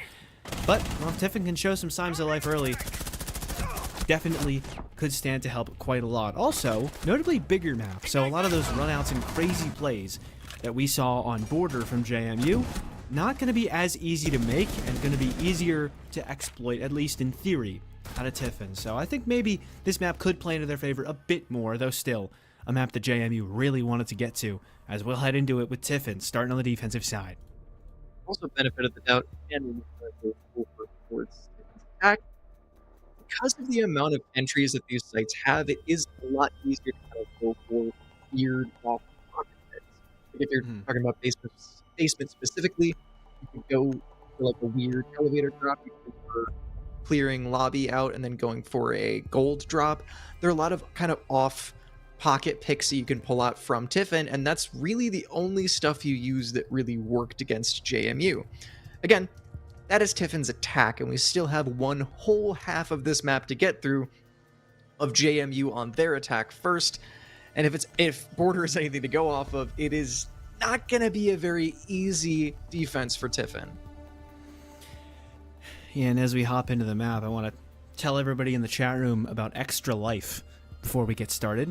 [SPEAKER 1] but well, if Tiffin can show some signs of life early, definitely could stand to help quite a lot. Also, notably bigger map, so a lot of those runouts and crazy plays that we saw on Border from JMU, not going to be as easy to make and going to be easier to exploit, at least in theory, out of Tiffin. So I think maybe this map could play into their favor a bit more, though still a map that JMU really wanted to get to, as we'll head into it with Tiffin starting on the defensive side.
[SPEAKER 2] Also, benefit of the doubt, and towards Tiffin's attack. Because of the amount of entries that these sites have, it is a lot easier to kind of go for weird off pocket pits. Like if you're talking about basement specifically, you could go for like a weird elevator drop. You could go for clearing lobby out and then going for a gold drop. There are a lot of kind of off pocket picks that you can pull out from Tiffin, and that's really the only stuff you use that really worked against JMU. Again, that is Tiffin's attack, and we still have one whole half of this map to get through of JMU on their attack first. And if Border is anything to go off of, it is not going to be a very easy defense for Tiffin.
[SPEAKER 1] Yeah, and as we hop into the map, I want to tell everybody in the chat room about Extra Life before we get started.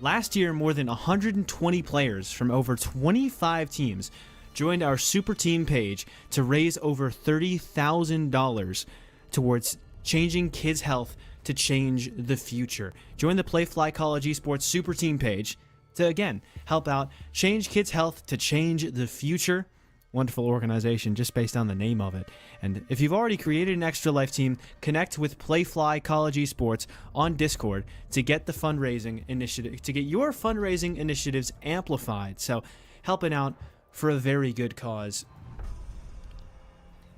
[SPEAKER 1] Last year, more than 120 players from over 25 teams joined our super team page to raise over $30,000 towards changing kids' health to change the future. Join the Playfly College Esports super team page to, again, help out change kids' health to change the future. Wonderful organization just based on the name of it. And if you've already created an Extra Life team, connect with Playfly College Esports on Discord to get the fundraising initiative, to get your fundraising initiatives amplified. So helping out for a very good cause.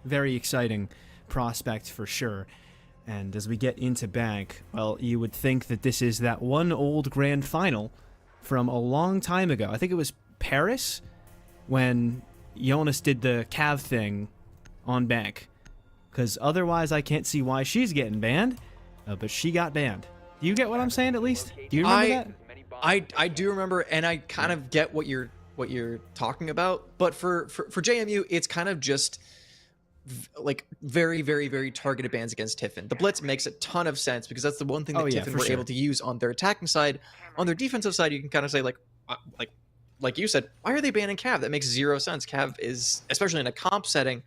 [SPEAKER 1] Very exciting prospect for sure. And as we get into Bank, well, you would think that this is that one old grand final from a long time ago. I think it was Paris when Jonas did the Cav thing on Bank. Because otherwise I can't see why she's getting banned. But she got banned. Do you get what I'm saying at least? Do you remember that?
[SPEAKER 2] I do remember, and I kind of get what you're talking about, but for JMU, it's kind of just like very, very, very targeted bans against Tiffin. The Blitz makes a ton of sense because that's the one thing that Tiffin were able to use on their attacking side. On their defensive side, you can kind of say like you said, why are they banning Cav? That makes zero sense. Cav is, especially in a comp setting,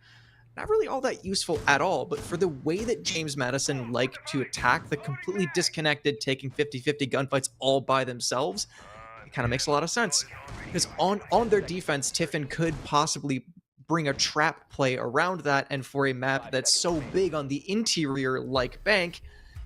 [SPEAKER 2] not really all that useful at all, but for the way that James Madison liked to attack the completely disconnected, taking 50-50 gunfights all by themselves, it kind of makes a lot of sense. Because on their defense, Tiffin could possibly bring a trap play around that, and for a map that's so big on the interior like Bank,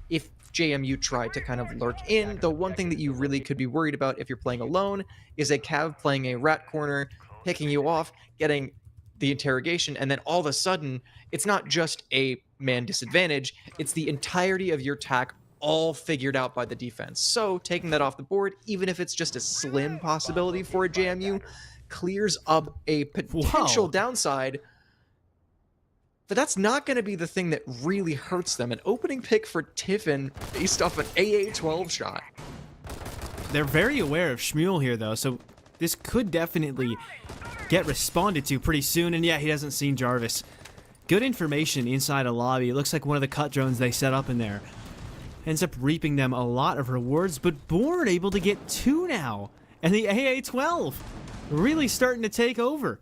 [SPEAKER 2] if JMU tried to kind of lurk in, the one thing that you really could be worried about if you're playing alone is a Cav playing a rat corner, picking you off, getting the interrogation, and then all of a sudden, it's not just a man disadvantage, it's the entirety of your attack all figured out by the defense. So taking that off the board, even if it's just a slim possibility for a JMU, clears up a potential downside. But that's not going to be the thing that really hurts them. An opening pick for Tiffin based off an AA-12 shot.
[SPEAKER 1] They're very aware of Shmuel here, though, so this could definitely get responded to pretty soon. And yeah, he hasn't seen Jarvis. Good information inside a lobby. It looks like one of the cut drones they set up in there ends up reaping them a lot of rewards, but Born able to get 2 now. And the AA-12 really starting to take over.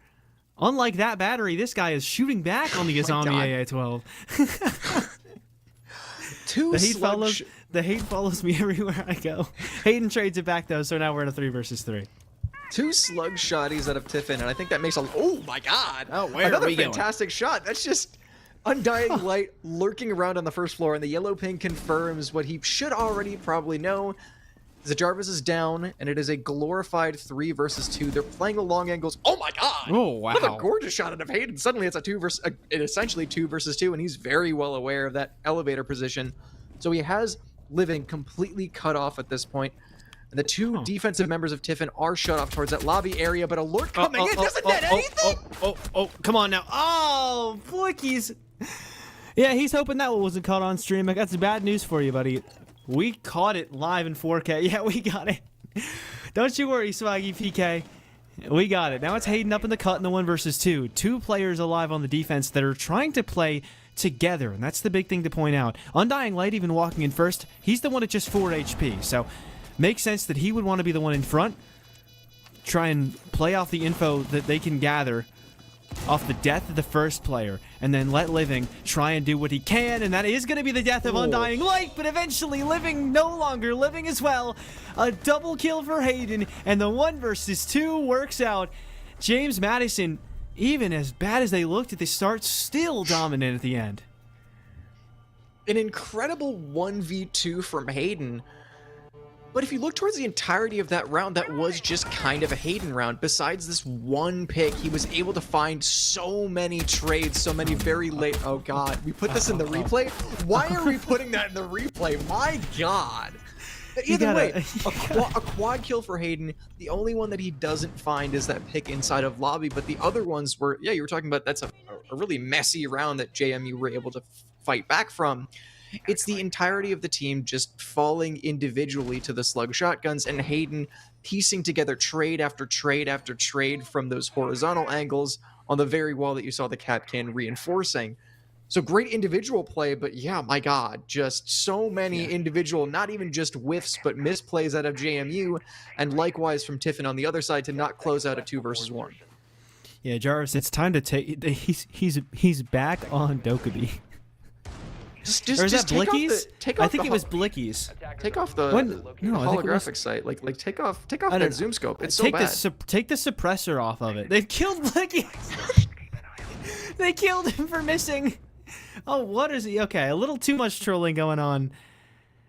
[SPEAKER 1] Unlike that battery, this guy is shooting back on the Azami AA-12. The hate follows me everywhere I go. Hayden trades it back, though, so now we're in a 3 versus 3.
[SPEAKER 2] 2 slug shotties out of Tiffin, and I think that makes a... Oh, my God!
[SPEAKER 1] Oh, where
[SPEAKER 2] Another
[SPEAKER 1] are we
[SPEAKER 2] fantastic shot. That's just Undying Light lurking around on the first floor, and the yellow ping confirms what he should already probably know. The Jarvis is down, and it is a glorified 3 versus 2. They're playing the long angles. Oh my God!
[SPEAKER 1] Oh wow!
[SPEAKER 2] What a gorgeous shot out of Hayden. Suddenly, it's essentially 2 versus 2, and he's very well aware of that elevator position. So he has Living completely cut off at this point. And the two defensive members of Tiffin are shut off towards that lobby area, but Alert coming in doesn't net anything!
[SPEAKER 1] Come on now. Oh, Flickies. Yeah, he's hoping that one wasn't caught on stream. I got some bad news for you, buddy. We caught it live in 4K. Yeah, we got it. Don't you worry, Swaggy PK. We got it. Now it's Hayden up in the cut in the 1 versus 2. 2 players alive on the defense that are trying to play together, and that's the big thing to point out. Undying Light even walking in first. He's the one at just 4 HP, so makes sense that he would want to be the one in front. Try and play off the info that they can gather off the death of the first player, and then let Living try and do what he can, and that is going to be the death of Undying Light, but eventually Living no longer living as well. A double kill for Hayden, and the 1 versus 2 works out. James Madison, even as bad as they looked at the start, still dominant at the end.
[SPEAKER 2] An incredible 1v2 from Hayden. But if you look towards the entirety of that round, that was just kind of a Hayden round. Besides this one pick, he was able to find so many trades, so many very late... Oh, God. We put this in the replay? Why are we putting that in the replay? My God. Either way, a quad kill for Hayden. The only one that he doesn't find is that pick inside of lobby, but the other ones were... Yeah, you were talking about that's a really messy round that JMU were able to fight back from. It's the entirety of the team just falling individually to the slug shotguns, and Hayden piecing together trade after trade after trade from those horizontal angles on the very wall that you saw the Capcan reinforcing. So great individual play, but yeah, my God, just so many individual, not even just whiffs, but misplays out of JMU, and likewise from Tiffin on the other side to not close out a 2 versus 1.
[SPEAKER 1] Yeah, Jarvis, it's time to take... He's back on Dokkaebi.
[SPEAKER 2] Just
[SPEAKER 1] or is that Blickies? I think
[SPEAKER 2] it
[SPEAKER 1] was Blickies.
[SPEAKER 2] Take off the holographic sight. Like take off that zoom scope. It's so bad.
[SPEAKER 1] Take the suppressor off of it. They've killed Blickies. They killed him for missing. Oh, what is he? Okay, a little too much trolling going on.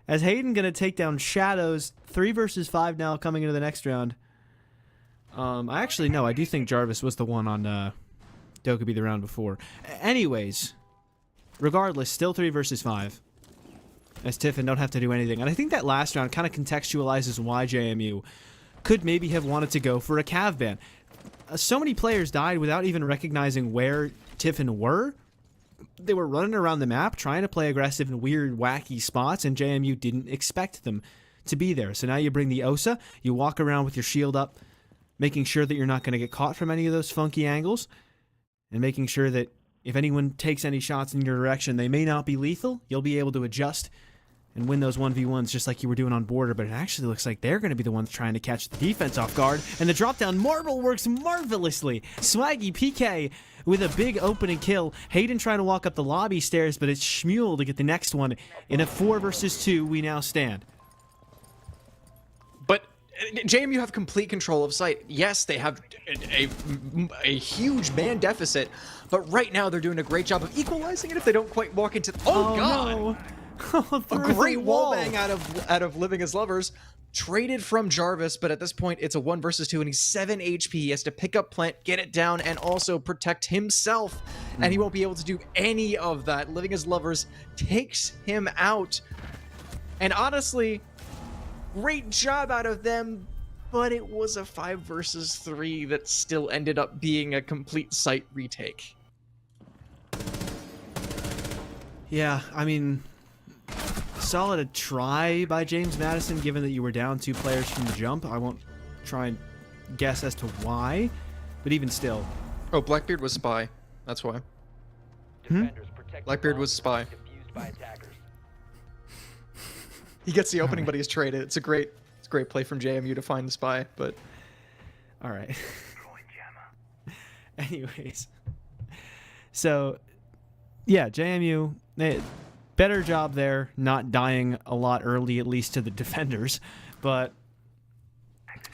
[SPEAKER 1] As Hayden gonna take down Shadows, 3 versus 5 now coming into the next round. Actually, no, I do think Jarvis was the one on Dokkaebi the round before. Anyways. Regardless, still 3 versus 5. As Tiffin don't have to do anything. And I think that last round kind of contextualizes why JMU could maybe have wanted to go for a Cav ban. So many players died without even recognizing where Tiffin were. They were running around the map trying to play aggressive in weird, wacky spots, and JMU didn't expect them to be there. So now you bring the OSA, you walk around with your shield up, making sure that you're not going to get caught from any of those funky angles, and making sure that if anyone takes any shots in your direction, they may not be lethal. You'll be able to adjust and win those 1v1s just like you were doing on border, but it actually looks like they're going to be the ones trying to catch the defense off guard, and the drop-down marble works marvelously. Swaggy PK with a big opening kill. Hayden trying to walk up the lobby stairs, but it's Shmuel to get the next one. In a 4 versus 2, we now stand.
[SPEAKER 2] But JMU have complete control of site. Yes, they have a huge man deficit, but right now they're doing a great job of equalizing it if they don't quite walk into... Oh, God!
[SPEAKER 1] No.
[SPEAKER 2] A great wallbang out of Living as Lovers. Traded from Jarvis, but at this point it's a 1 versus 2, and he's 7 HP. He has to pick up plant, get it down, and also protect himself, and he won't be able to do any of that. Living as Lovers takes him out, and honestly, great job out of them, but it was a 5 versus 3 that still ended up being a complete site retake.
[SPEAKER 1] Yeah, I mean, solid try by James Madison, given that you were down 2 players from the jump. I won't try and guess as to why, but even still.
[SPEAKER 2] Oh, Blackbeard was spy. That's why. Blackbeard was spy. He gets the opening, but he's traded. It's a great play from JMU to find the spy, but...
[SPEAKER 1] Alright. Anyways. So, yeah, JMU, better job there, not dying a lot early, at least to the defenders, but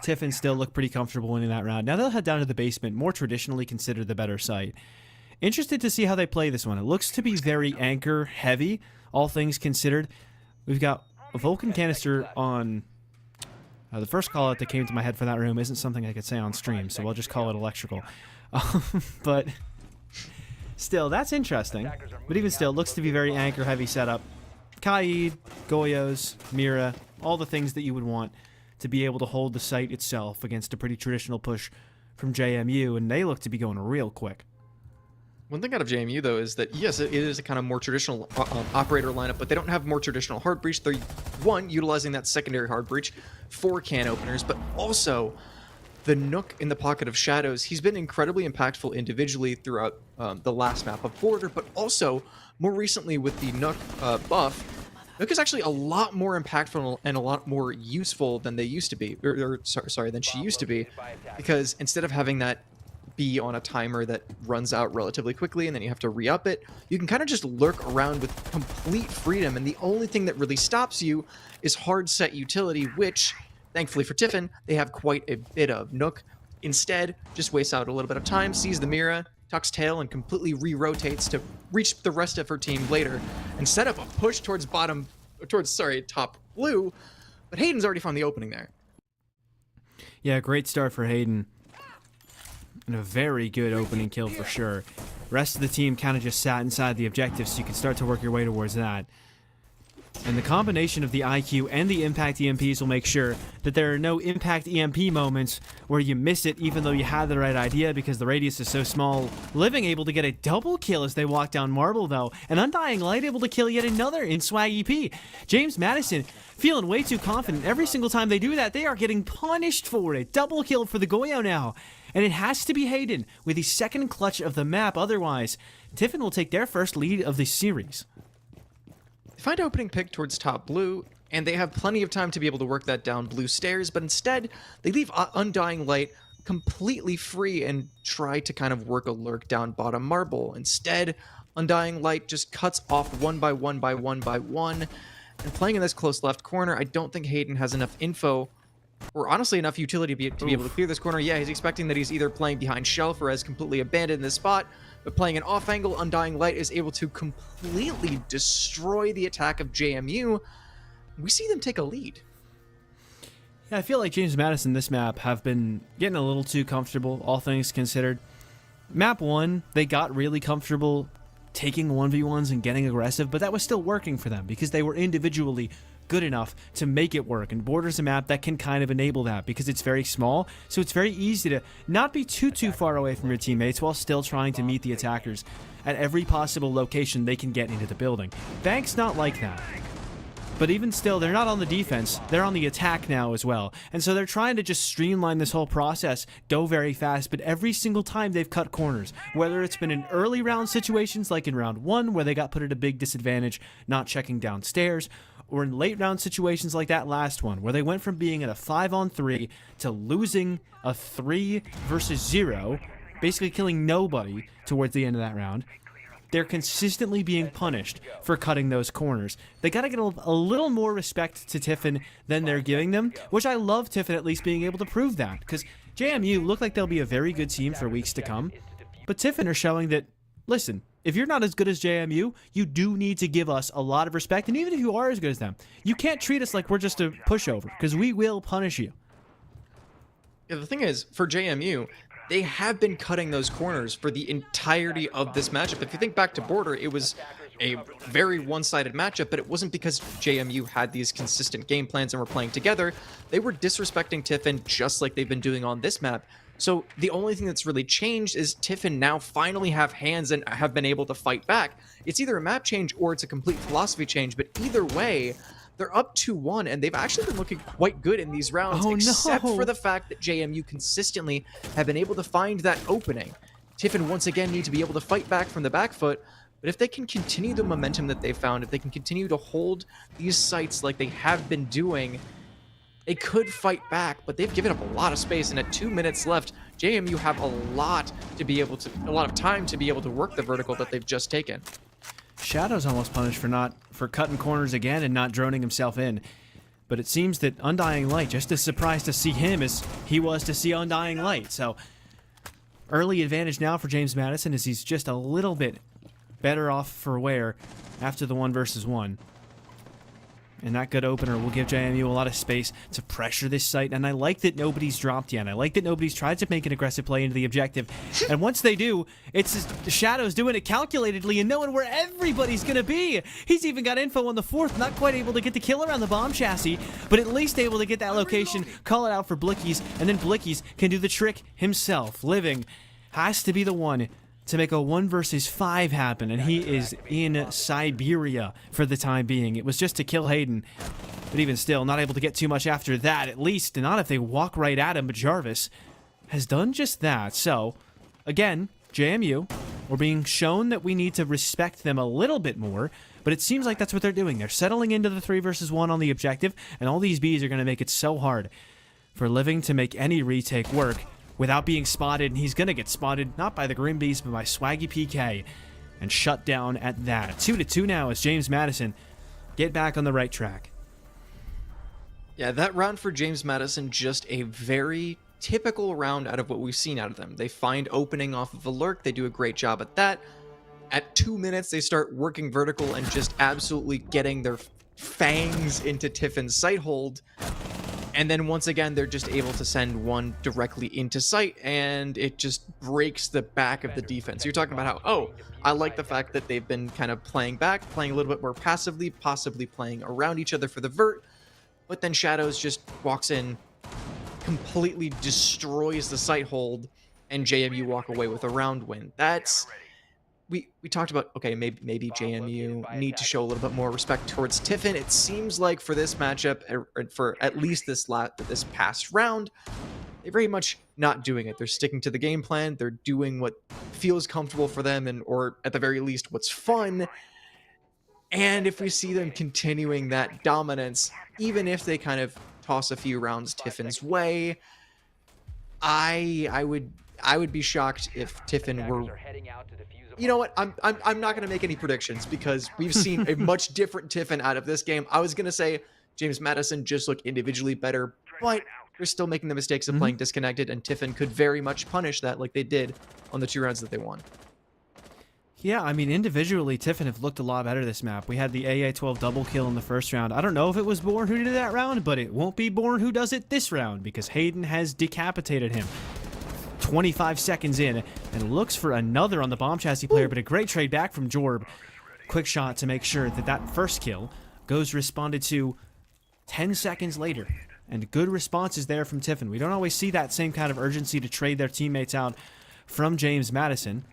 [SPEAKER 1] Tiffin still looked pretty comfortable winning that round. Now they'll head down to the basement, more traditionally considered the better site. Interested to see how they play this one. It looks to be very anchor heavy, all things considered. We've got a Vulcan canister on... the first call out that came to my head for that room isn't something I could say on stream, so I'll just call it electrical. But still, that's interesting. But even still, it looks to be very anchor-heavy setup. Kaid, Goyos, Mira, all the things that you would want to be able to hold the site itself against a pretty traditional push from JMU, and they look to be going real quick.
[SPEAKER 2] One thing out of JMU, though, is that, yes, it is a kind of more traditional operator lineup, but they don't have more traditional hard breach. They're, one, utilizing that secondary hard breach for can openers, but also the Nook in the Pocket of Shadows. He's been incredibly impactful individually throughout the last map of Border, but also more recently with the Nook buff. Nook is actually a lot more impactful and a lot more useful than they used to be, than she used to be, because instead of having that be on a timer that runs out relatively quickly and then you have to re-up it, you can kind of just lurk around with complete freedom, and the only thing that really stops you is hard set utility, which, thankfully for Tiffin, they have quite a bit of. Nook instead just wastes out a little bit of time, sees the Mira, tucks tail, and completely re-rotates to reach the rest of her team later and set up a push towards top blue, but Hayden's already found the opening there.
[SPEAKER 1] Yeah, great start for Hayden. And a very good opening kill for sure. Rest of the team kind of just sat inside the objective, so you can start to work your way towards that. And the combination of the IQ and the impact EMPs will make sure that there are no impact EMP moments where you miss it even though you had the right idea because the radius is so small. Living able to get a double kill as they walk down Marble though, and Undying Light able to kill yet another in Swag EP. James Madison feeling way too confident. Every single time they do that, they are getting punished for it. Double kill for the Goyo now. And it has to be Hayden with the second clutch of the map, otherwise Tiffin will take their first lead of the series.
[SPEAKER 2] They find opening pick towards top blue, and they have plenty of time to be able to work that down blue stairs, but instead, they leave Undying Light completely free and try to kind of work a lurk down bottom Marble. Instead, Undying Light just cuts off one by one by one by one, and playing in this close left corner, I don't think Hayden has enough info, or honestly enough utility to be able to clear this corner. Yeah, he's expecting that he's either playing behind Shelf or has completely abandoned this spot, but playing an off angle, Undying Light is able to completely destroy the attack of JMU. We see them take a lead.
[SPEAKER 1] Yeah, I feel like James Madison this map have been getting a little too comfortable, all things considered. Map 1, they got really comfortable taking 1v1s and getting aggressive, but that was still working for them because they were individually good enough to make it work, and Border's a map that can kind of enable that because it's very small, so it's very easy to not be too far away from your teammates while still trying to meet the attackers at every possible location they can get into the building. Bank's not like that. But even still, they're not on the defense, they're on the attack now as well. And so they're trying to just streamline this whole process, go very fast, but every single time they've cut corners, whether it's been in early round situations like in round 1 where they got put at a big disadvantage not checking downstairs, or in late round situations like that last one where they went from being at a 5-on-3 to losing a 3 versus 0, basically killing nobody towards the end of that round. They're consistently being punished for cutting those corners. They gotta get a little more respect to Tiffin than they're giving them, which I love Tiffin at least being able to prove that, because JMU look like they'll be a very good team for weeks to come, but Tiffin are showing that, listen, if you're not as good as JMU, you do need to give us a lot of respect, and even if you are as good as them, you can't treat us like we're just a pushover, because we will punish you.
[SPEAKER 2] Yeah, the thing is, for JMU, they have been cutting those corners for the entirety of this matchup. If you think back to Border, it was a very one-sided matchup, but it wasn't because JMU had these consistent game plans and were playing together. They were disrespecting Tiffin just like they've been doing on this map. So the only thing that's really changed is Tiffin now finally have hands and have been able to fight back. It's either a map change or it's a complete philosophy change, but either way, they're up 2-1, and they've actually been looking quite good in these rounds, except for the fact that JMU consistently have been able to find that opening. Tiffin once again need to be able to fight back from the back foot, but if they can continue the momentum that they found, if they can continue to hold these sites like they have been doing, they could fight back, but they've given up a lot of space, and at 2 minutes left, JMU have a lot of time to be able to work the vertical that they've just taken.
[SPEAKER 1] Shadow's almost punished for cutting corners again and not droning himself in. But it seems that Undying Light just as surprised to see him as he was to see Undying Light. So early advantage now for James Madison as he's just a little bit better off for wear after the 1 versus 1. And that good opener will give JMU a lot of space to pressure this site. And I like that nobody's dropped yet. I like that nobody's tried to make an aggressive play into the objective. And once they do, it's just Shadows doing it calculatedly and knowing where everybody's going to be. He's even got info on the fourth, not quite able to get the kill around the bomb chassis, but at least able to get that location, call it out for Blickies, and then Blickies can do the trick himself. Living has to be the one to make a 1 versus 5 happen, and he is in Siberia for the time being. It was just to kill Hayden, but even still, not able to get too much after that, at least not if they walk right at him, but Jarvis has done just that. So, again, JMU, we're being shown that we need to respect them a little bit more, but it seems like that's what they're doing. They're settling into the 3 versus 1 on the objective, and all these Bs are going to make it so hard for Living to make any retake work without being spotted, and he's going to get spotted, not by the Grim Beast, but by Swaggy PK, and shut down at that. 2-2 now as James Madison get back on the right track.
[SPEAKER 2] Yeah, that round for James Madison, just a very typical round out of what we've seen out of them. They find opening off of a lurk, they do a great job at that. At 2 minutes, they start working vertical and just absolutely getting their fangs into Tiffin's sight hold. And then once again, they're just able to send one directly into sight, and it just breaks the back of the defense. You're talking about how, oh, I like the fact that they've been kind of playing back, playing a little bit more passively, possibly playing around each other for the vert, but then Shadows just walks in, completely destroys the sight hold, and JMU walk away with a round win. That's... We talked about, okay, maybe JMU need to show a little bit more respect towards Tiffin. It seems like for this matchup, for at least this past round, they're very much not doing it. They're sticking to the game plan. They're doing what feels comfortable for them, and or at the very least, what's fun. And if we see them continuing that dominance, even if they kind of toss a few rounds Tiffin's way, I would be shocked if Tiffin were... You know what? I'm not going to make any predictions because we've seen a much different Tiffin out of this game. I was going to say James Madison just looked individually better, but they're still making the mistakes of playing disconnected, and Tiffin could very much punish that like they did on the 2 rounds that they won.
[SPEAKER 1] Yeah, I mean, individually, Tiffin have looked a lot better this map. We had the AA-12 double kill in the first round. I don't know if it was Bourne who did that round, but it won't be Bourne who does it this round because Hayden has decapitated him. 25 seconds in, and looks for another on the bomb chassis player, but a great trade back from Jorb. Quick shot to make sure that that first kill goes responded to 10 seconds later. And good responses there from Tiffin. We don't always see that same kind of urgency to trade their teammates out from James Madison,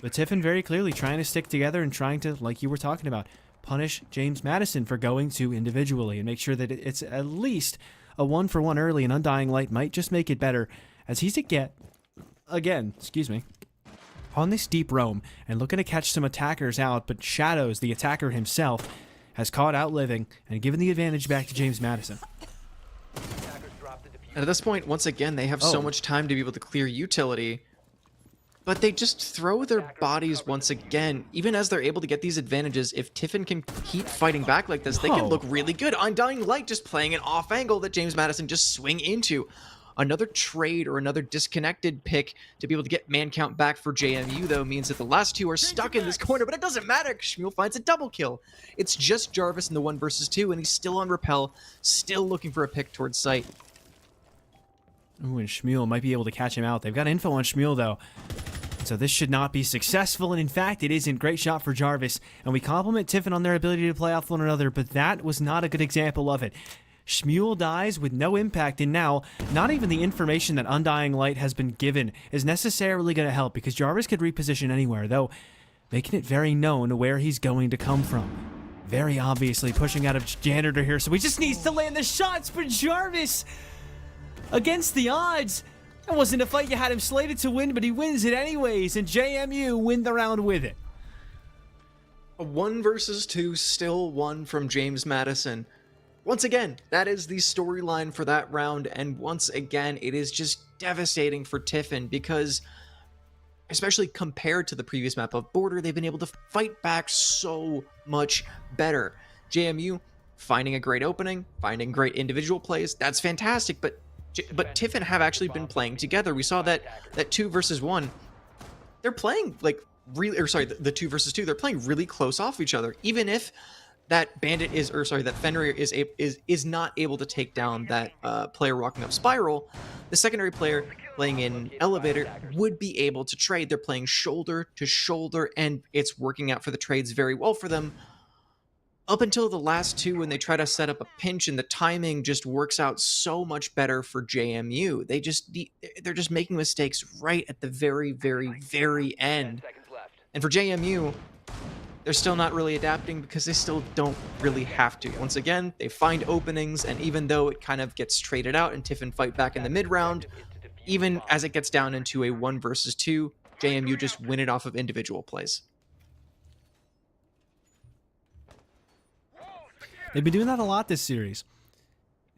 [SPEAKER 1] but Tiffin very clearly trying to stick together and trying to, like you were talking about, punish James Madison for going to individually and make sure that it's at least a 1-for-1 early, and Undying Light might just make it better as he's again, on this deep roam and looking to catch some attackers out, but Shadows, the attacker himself, has caught out Living and given the advantage back to James Madison.
[SPEAKER 2] And at this point, once again, they have so much time to be able to clear utility, but they just throw their bodies once again. Even as they're able to get these advantages, if Tiffin can keep fighting back like this, they can look really good. Undying Light just playing an off angle that James Madison just swing into. Another trade or another disconnected pick to be able to get man count back for JMU, though, means that the last two are stuck in this corner, but it doesn't matter because Shmuel finds a double kill. It's just Jarvis in the 1 versus 2, and he's still on rappel, still looking for a pick towards sight.
[SPEAKER 1] Ooh, and Shmuel might be able to catch him out. They've got info on Shmuel, though. So this should not be successful, and in fact, it isn't. Great shot for Jarvis, and we compliment Tiffin on their ability to play off one another, but that was not a good example of it. Shmuel dies with no impact, and now, not even the information that Undying Light has been given is necessarily going to help, because Jarvis could reposition anywhere, though making it very known where he's going to come from. Very obviously pushing out of Janitor here, so he just needs to land the shots for Jarvis! Against the odds! That wasn't a fight you had him slated to win, but he wins it anyways, and JMU win the round with it.
[SPEAKER 2] A 1 versus 2, still one from James Madison. Once again, that is the storyline for that round, and once again, it is just devastating for Tiffin because, especially compared to the previous map of Border, they've been able to fight back so much better. JMU finding a great opening, finding great individual plays, that's fantastic, but Tiffin have actually been playing together. We saw that 2 versus 1, they're playing like really, or sorry, the 2 versus 2, they're playing really close off each other, even if that Bandit is, or sorry, that Fenrir is not able to take down that player walking up Spiral, the secondary player playing in Elevator would be able to trade. They're playing shoulder to shoulder, and it's working out for the trades very well for them. Up until the last two, when they try to set up a pinch, and the timing just works out so much better for JMU. They're just making mistakes right at the very, very, very end. And for JMU, they're still not really adapting because they still don't really have to. Once again, they find openings, and even though it kind of gets traded out and Tiffin fight back in the mid-round, even as it gets down into a 1 versus 2, JMU just win it off of individual plays.
[SPEAKER 1] They've been doing that a lot this series.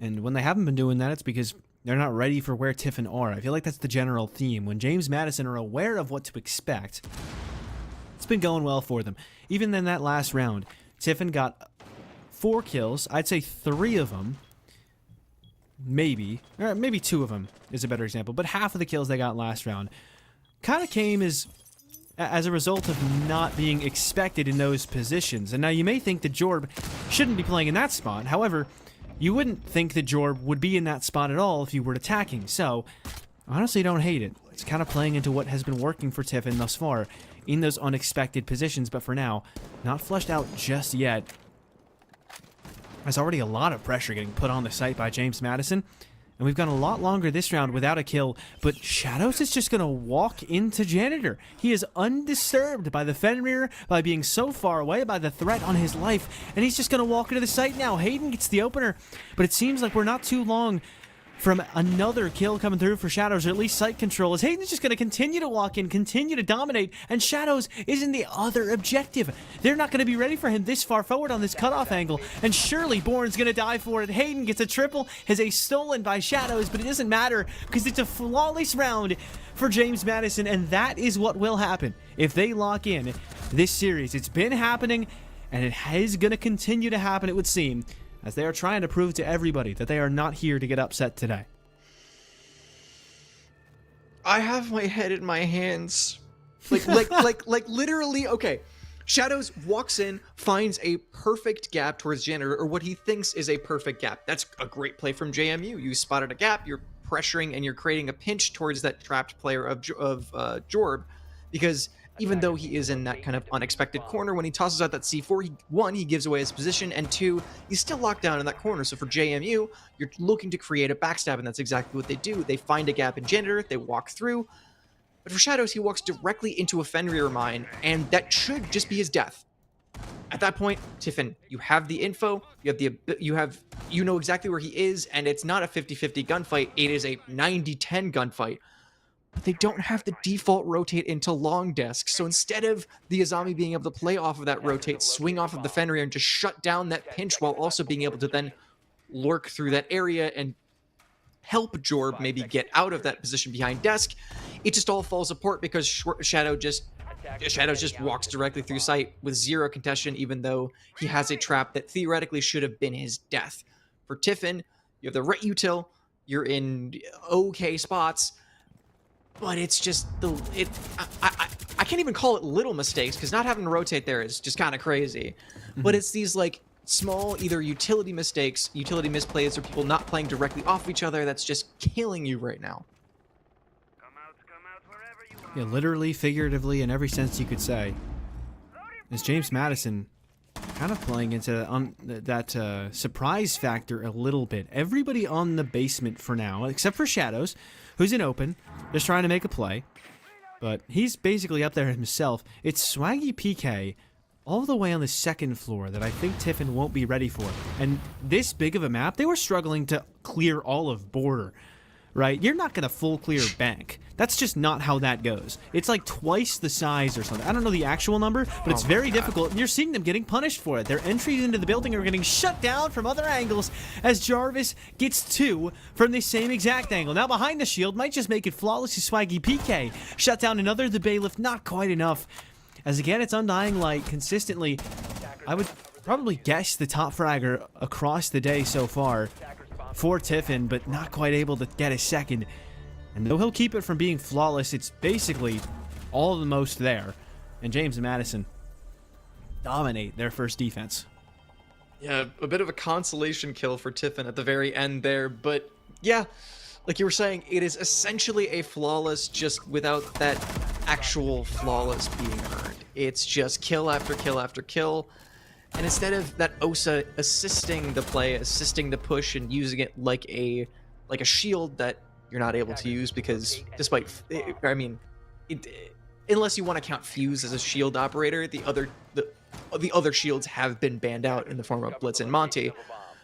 [SPEAKER 1] And when they haven't been doing that, it's because they're not ready for where Tiffin are. I feel like that's the general theme. When James Madison are aware of what to expect, it's been going well for them. Even in that last round, Tiffin got 4 kills. I'd say 3 of them, maybe 2 of them is a better example, but half of the kills they got last round kind of came as a result of not being expected in those positions. And now you may think that Jorb shouldn't be playing in that spot. However, you wouldn't think that Jorb would be in that spot at all if you were attacking. So, honestly, don't hate it. It's kind of playing into what has been working for Tiffin thus far in those unexpected positions, but for now, not fleshed out just yet. There's already a lot of pressure getting put on the site by James Madison, and we've gone a lot longer this round without a kill, but Shadows is just going to walk into Janitor. He is undisturbed by the Fenrir, by being so far away, by the threat on his life, and he's just going to walk into the site now. Hayden gets the opener, but it seems like we're not too long from another kill coming through for Shadows, or at least site control, as Hayden's just going to continue to walk in, continue to dominate, and Shadows is in the other objective. They're not going to be ready for him this far forward on this cutoff angle, and surely Bourne's going to die for it. Hayden gets a triple, has a stolen by Shadows, but it doesn't matter because it's a flawless round for James Madison, and that is what will happen if they lock in this series. It's been happening, and it is going to continue to happen, it would seem, as they are trying to prove to everybody that they are not here to get upset today.
[SPEAKER 2] I have my head in my hands. Like literally, okay. Shadows walks in, finds a perfect gap towards Janitor, or what he thinks is a perfect gap. That's a great play from JMU. You spotted a gap, you're pressuring, and you're creating a pinch towards that trapped player of Jorb, because even though he is in that kind of unexpected corner, when he tosses out that C4, he gives away his position, and 2, he's still locked down in that corner. So for JMU, you're looking to create a backstab, and that's exactly what they do. They find a gap in Janitor, they walk through, but for Shadows, he walks directly into a Fenrir mine, and that should just be his death. At that point, Tiffin, you have the info, you know exactly where he is, and it's not a 50-50 gunfight, it is a 90-10 gunfight. But they don't have the default rotate into long desks, so instead of the Azami being able to play off of that rotate, swing off of the Fenrir, and just shut down that pinch while also being able to then lurk through that area and help Jorb maybe get out of that position behind desk, it just all falls apart because Shadows just walks directly through sight with 0 contestation, even though he has a trap that theoretically should have been his death. For Tiffin, you have the right util, you're in okay spots, but it's just I can't even call it little mistakes, because not having to rotate there is just kind of crazy. But it's these like small either utility mistakes, utility misplays, or people not playing directly off each other that's just killing you right now.
[SPEAKER 1] Yeah, literally, figuratively, in every sense you could say. Is James Madison kind of playing into that surprise factor a little bit. Everybody on the basement for now, except for Shadows, who's in open, just trying to make a play. But he's basically up there himself. It's Swaggy PK all the way on the second floor that I think Tiffin won't be ready for. And this big of a map, they were struggling to clear all of border, right? You're not going to full clear bank. That's just not how that goes. It's like twice the size or something. I don't know the actual number, but it's very difficult. And you're seeing them getting punished for it. Their entries into the building are getting shut down from other angles as Jarvis gets 2 from the same exact angle. Now behind the shield might just make it flawless to Swaggy PK. Shut down another, the bailiff, not quite enough. As again, it's Undying Light consistently. I would probably guess the top fragger across the day so far for Tiffin, but not quite able to get a second. And though he'll keep it from being flawless, it's basically all the most there. And James and Madison dominate their first defense.
[SPEAKER 2] Yeah, a bit of a consolation kill for Tiffin at the very end there, but yeah, like you were saying, it is essentially a flawless just without that actual flawless being earned. It's just kill after kill after kill, and instead of that Osa assisting the play, assisting the push, and using it like a shield that you're not able to use because despite, I mean, unless you want to count Fuse as a shield operator, the other shields have been banned out in the form of Blitz and Monty.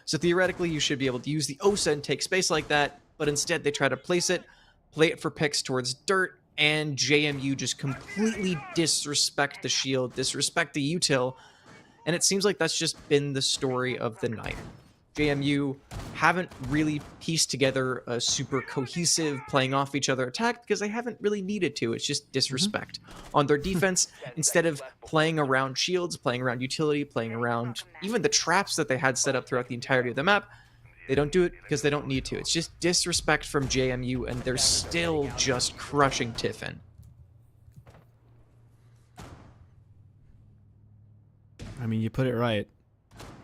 [SPEAKER 2] So theoretically, you should be able to use the Osa and take space like that, but instead they try to play it for picks towards dirt, and JMU just completely disrespect the shield, disrespect the util, and it seems like that's just been the story of the night. JMU haven't really pieced together a super cohesive playing off each other attack because they haven't really needed to. It's just disrespect. On their defense, instead of playing around shields, playing around utility, playing around even the traps that they had set up throughout the entirety of the map, they don't do it because they don't need to. It's just disrespect from JMU, and they're still just crushing Tiffin.
[SPEAKER 1] I mean, you put it right.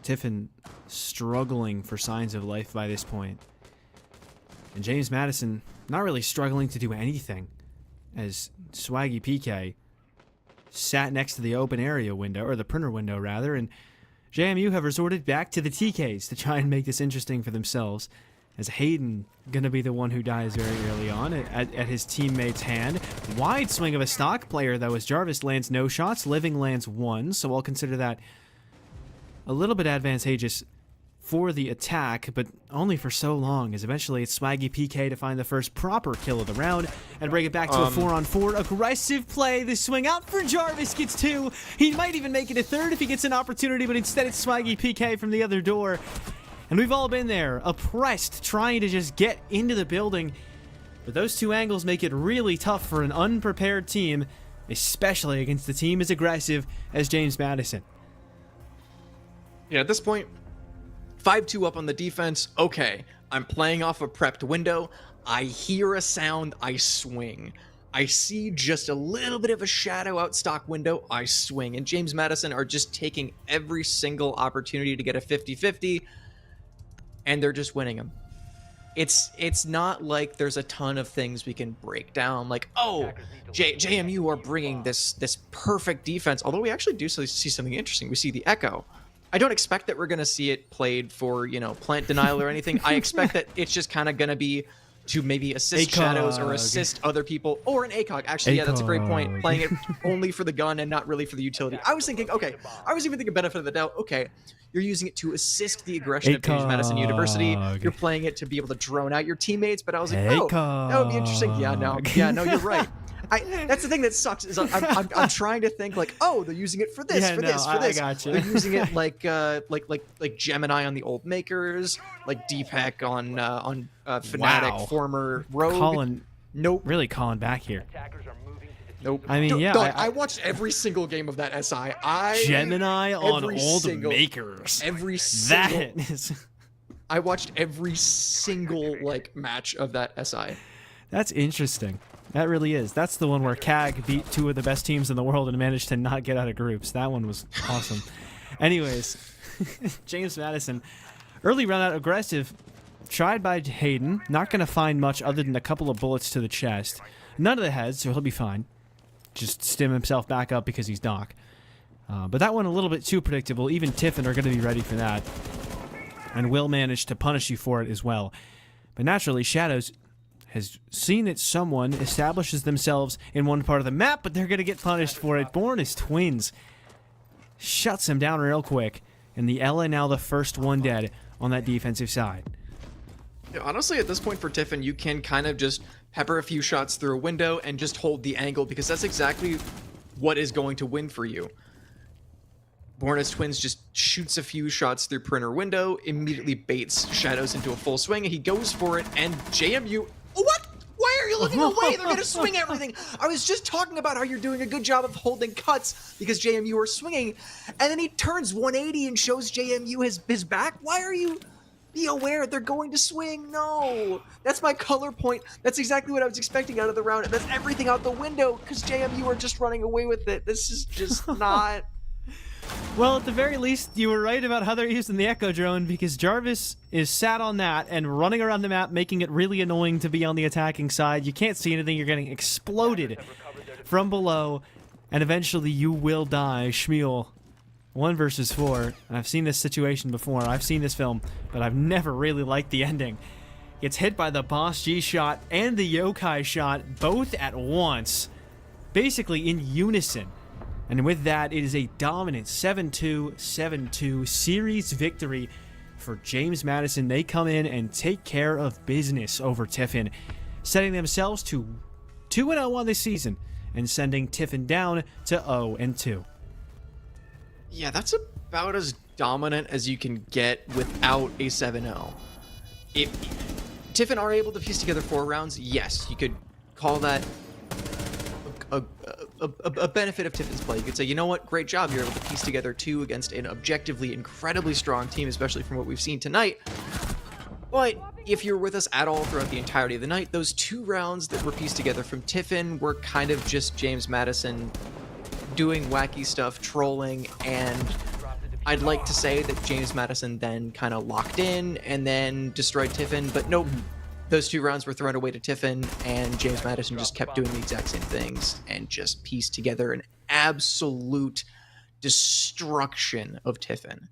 [SPEAKER 1] Tiffin struggling for signs of life by this point. And James Madison not really struggling to do anything, as Swaggy PK sat next to the open area window, or the printer window rather, and JMU have resorted back to the TKs to try and make this interesting for themselves, as Hayden gonna be the one who dies very early on at his teammate's hand. Wide swing of a stock player though, as Jarvis lands no shots, Living lands one, so I'll consider that a little bit advantageous for the attack, but only for so long, as eventually it's Swaggy PK to find the first proper kill of the round and bring it back to a 4-on-4 aggressive play. The swing out for Jarvis gets two. He might even make it a third if he gets an opportunity, but instead it's Swaggy PK from the other door. And we've all been there, oppressed, trying to just get into the building. But those two angles make it really tough for an unprepared team, especially against the team as aggressive as James Madison.
[SPEAKER 2] Yeah, at this point, 5-2 up on the defense. Okay, I'm playing off a prepped window. I hear a sound, I swing. I see just a little bit of a shadow out stock window, I swing. And James Madison are just taking every single opportunity to get a 50-50, and they're just winning them. It's not like there's a ton of things we can break down, like, oh, JMU are bringing this perfect defense, although we actually do see something interesting. We see the Echo. I don't expect that we're going to see it played for, plant denial or anything. I expect that it's just kind of going to be to maybe assist shadows or assist other people, or an ACOG. Actually, yeah, that's a great point. Playing it only for the gun and not really for the utility. I was thinking, okay, I was even thinking benefit of the doubt. Okay, you're using it to assist the aggression of James Madison University. You're playing it to be able to drone out your teammates, but I was like, oh, that would be interesting. Yeah, no, you're right. That's the thing that sucks is I'm trying to think like, oh, they're using it for this, for this.
[SPEAKER 1] I got you.
[SPEAKER 2] They're using it like Gemini on the old makers, like Deepak on Fnatic, former Rogue.
[SPEAKER 1] Really calling back here.
[SPEAKER 2] Nope.
[SPEAKER 1] I mean, yeah.
[SPEAKER 2] I watched every single game of that SI.
[SPEAKER 1] Gemini on old makers.
[SPEAKER 2] Every single.
[SPEAKER 1] That is.
[SPEAKER 2] I watched every single match of that SI.
[SPEAKER 1] That's interesting. That really is. That's the one where CAG beat two of the best teams in the world and managed to not get out of groups. That one was awesome. Anyways, James Madison, early run out aggressive, tried by Hayden. Not going to find much other than a couple of bullets to the chest. None of the heads, so he'll be fine. Just stim himself back up because he's Doc. But that one a little bit too predictable. Even Tiffin are going to be ready for that. And will manage to punish you for it as well. But naturally, Shadows has seen that someone establishes themselves in one part of the map, but they're going to get punished for it. Born as twins. Shuts him down real quick. And the Ella now the first one dead on that defensive side.
[SPEAKER 2] Yeah, honestly, at this point for Tiffin, you can kind of just pepper a few shots through a window and just hold the angle, because that's exactly what is going to win for you. Born as Twins just shoots a few shots through printer window, immediately baits Shadows into a full swing, and he goes for it, and JMU... What? Why are you looking away? They're going to swing everything. I was just talking about how you're doing a good job of holding cuts because JMU are swinging, and then he turns 180 and shows JMU his back. Why are you... Be aware, they're going to swing. No, that's my color point. That's exactly what I was expecting out of the round. And that's everything out the window because JMU are just running away with it. This is just not...
[SPEAKER 1] Well, at the very least, you were right about how they're using the Echo drone, because Jarvis is sat on that and running around the map, making it really annoying to be on the attacking side. You can't see anything. You're getting exploded from below, and eventually you will die. Shmuel, 1 versus 4. And I've seen this situation before. I've seen this film, but I've never really liked the ending. Gets hit by the Boss G shot and the Yokai shot, both at once, basically in unison. And with that, it is a dominant 7-2, 7-2 series victory for James Madison. They come in and take care of business over Tiffin, setting themselves to 2-0 on this season and sending Tiffin down to 0-2.
[SPEAKER 2] Yeah, that's about as dominant as you can get without a 7-0. If Tiffin are able to piece together 4 rounds, yes, you could call that a benefit of Tiffin's play. You could say, you know what, great job, you're able to piece together 2 against an objectively incredibly strong team, especially from what we've seen tonight. But if you're with us at all throughout the entirety of the night, those 2 rounds that were pieced together from Tiffin were kind of just James Madison doing wacky stuff, trolling, and I'd like to say that James Madison then kind of locked in and then destroyed Tiffin, but nope. Those 2 rounds were thrown away to Tiffin, and James Madison just kept doing the exact same things and just pieced together an absolute destruction of Tiffin.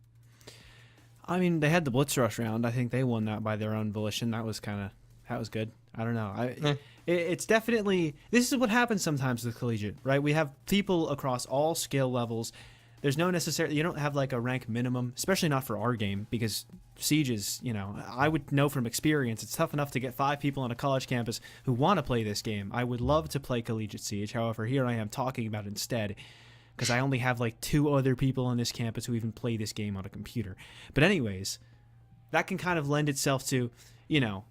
[SPEAKER 1] I mean, they had the Blitz Rush round. I think they won that by their own volition. That was good. I don't know. It's definitely, this is what happens sometimes with collegiate, right? We have people across all skill levels. There's no necessarily, you don't have like a rank minimum, especially not for our game, because Siege is, you know, I would know from experience, it's tough enough to get 5 people on a college campus who want to play this game. I would love to play collegiate Siege. However, here I am talking about it instead, because I only have like 2 other people on this campus who even play this game on a computer. But anyways, that can kind of lend itself to, you know,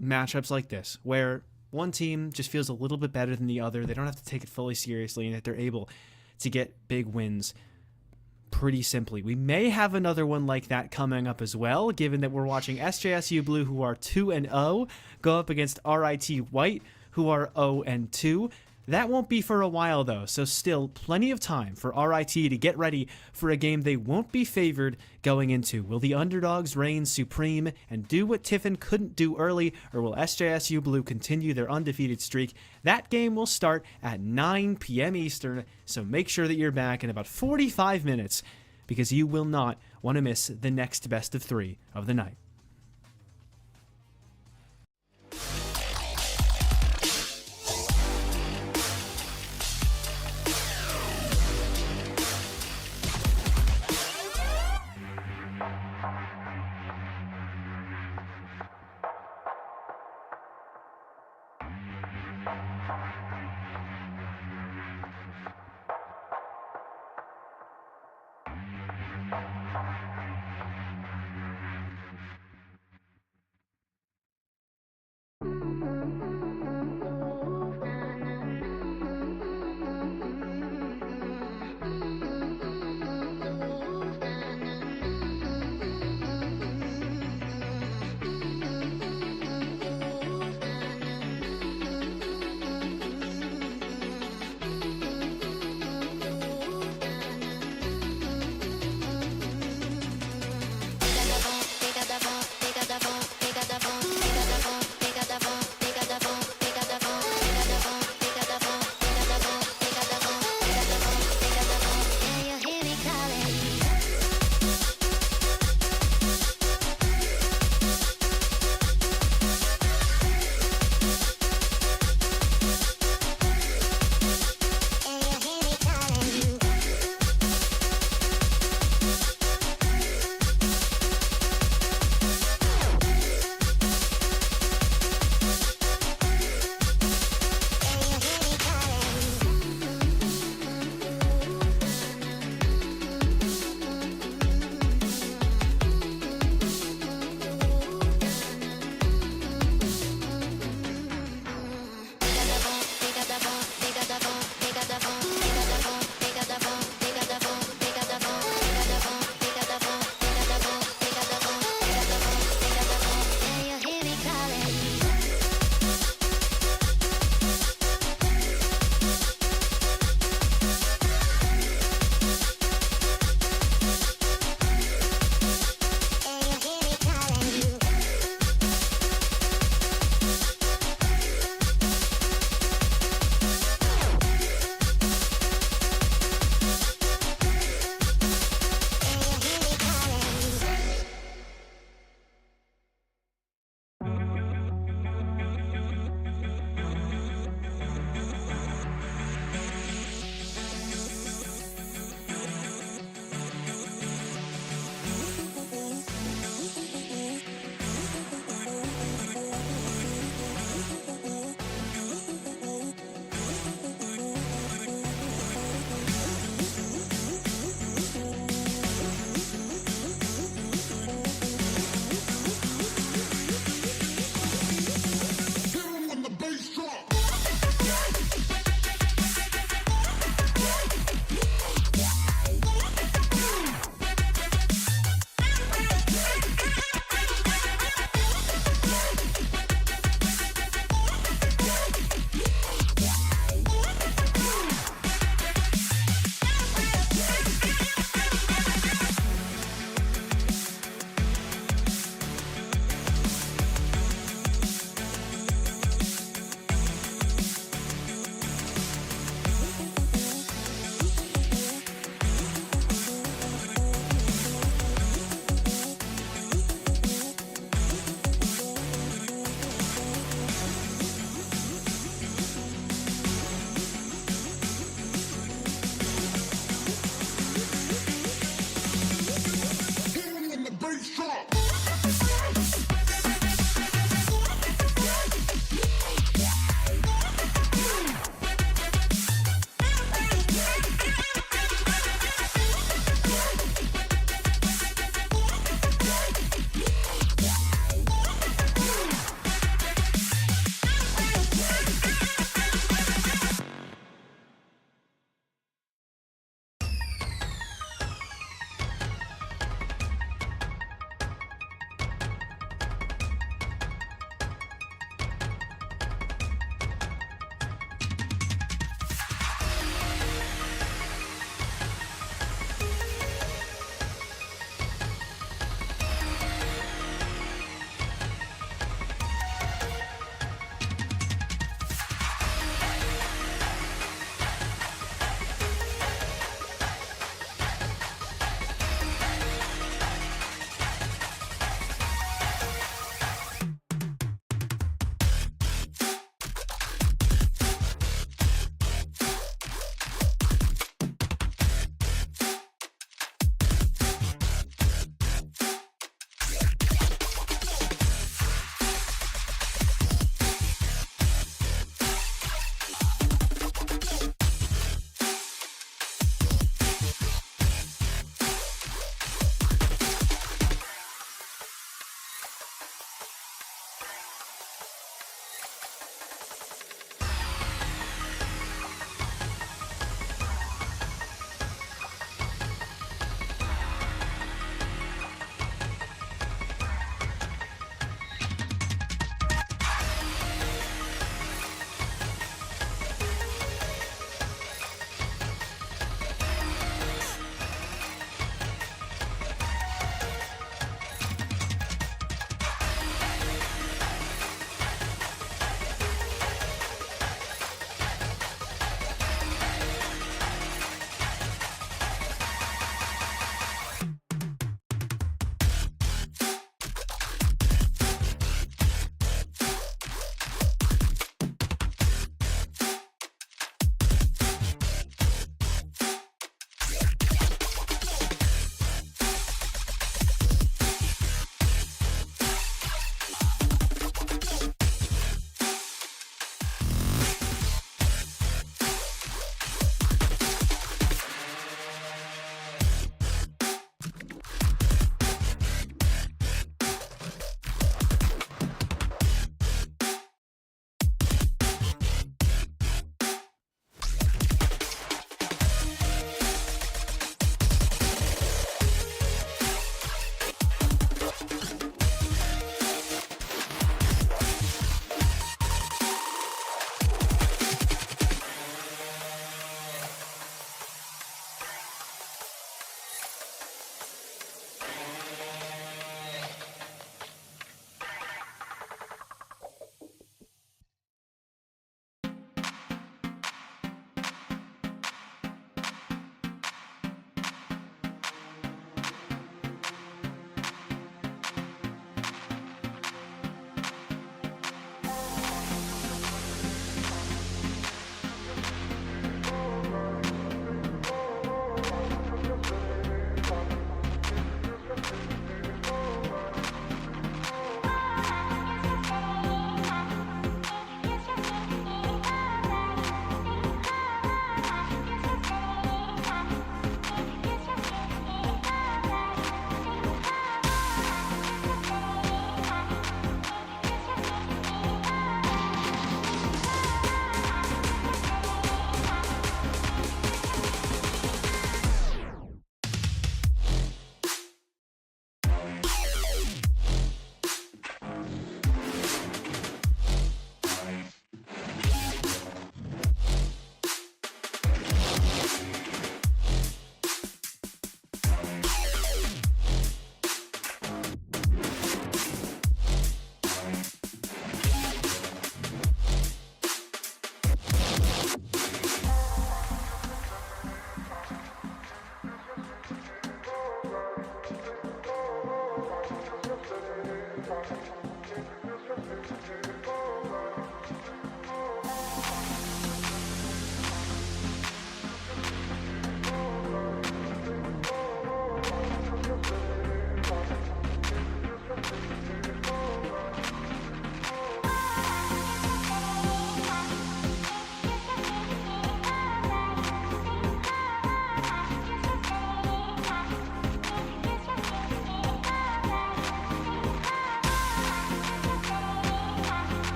[SPEAKER 1] matchups like this, where one team just feels a little bit better than the other. They don't have to take it fully seriously, and that they're able to get big wins pretty simply. We may have another one like that coming up as well, given that we're watching SJSU Blue, who are 2-0, go up against RIT White, who are 0-2. That won't be for a while, though, so still plenty of time for RIT to get ready for a game they won't be favored going into. Will the underdogs reign supreme and do what Tiffin couldn't do early, or will SJSU Blue continue their undefeated streak? That game will start at 9 p.m. Eastern, so make sure that you're back in about 45 minutes, because you will not want to miss the next best of 3 of the night.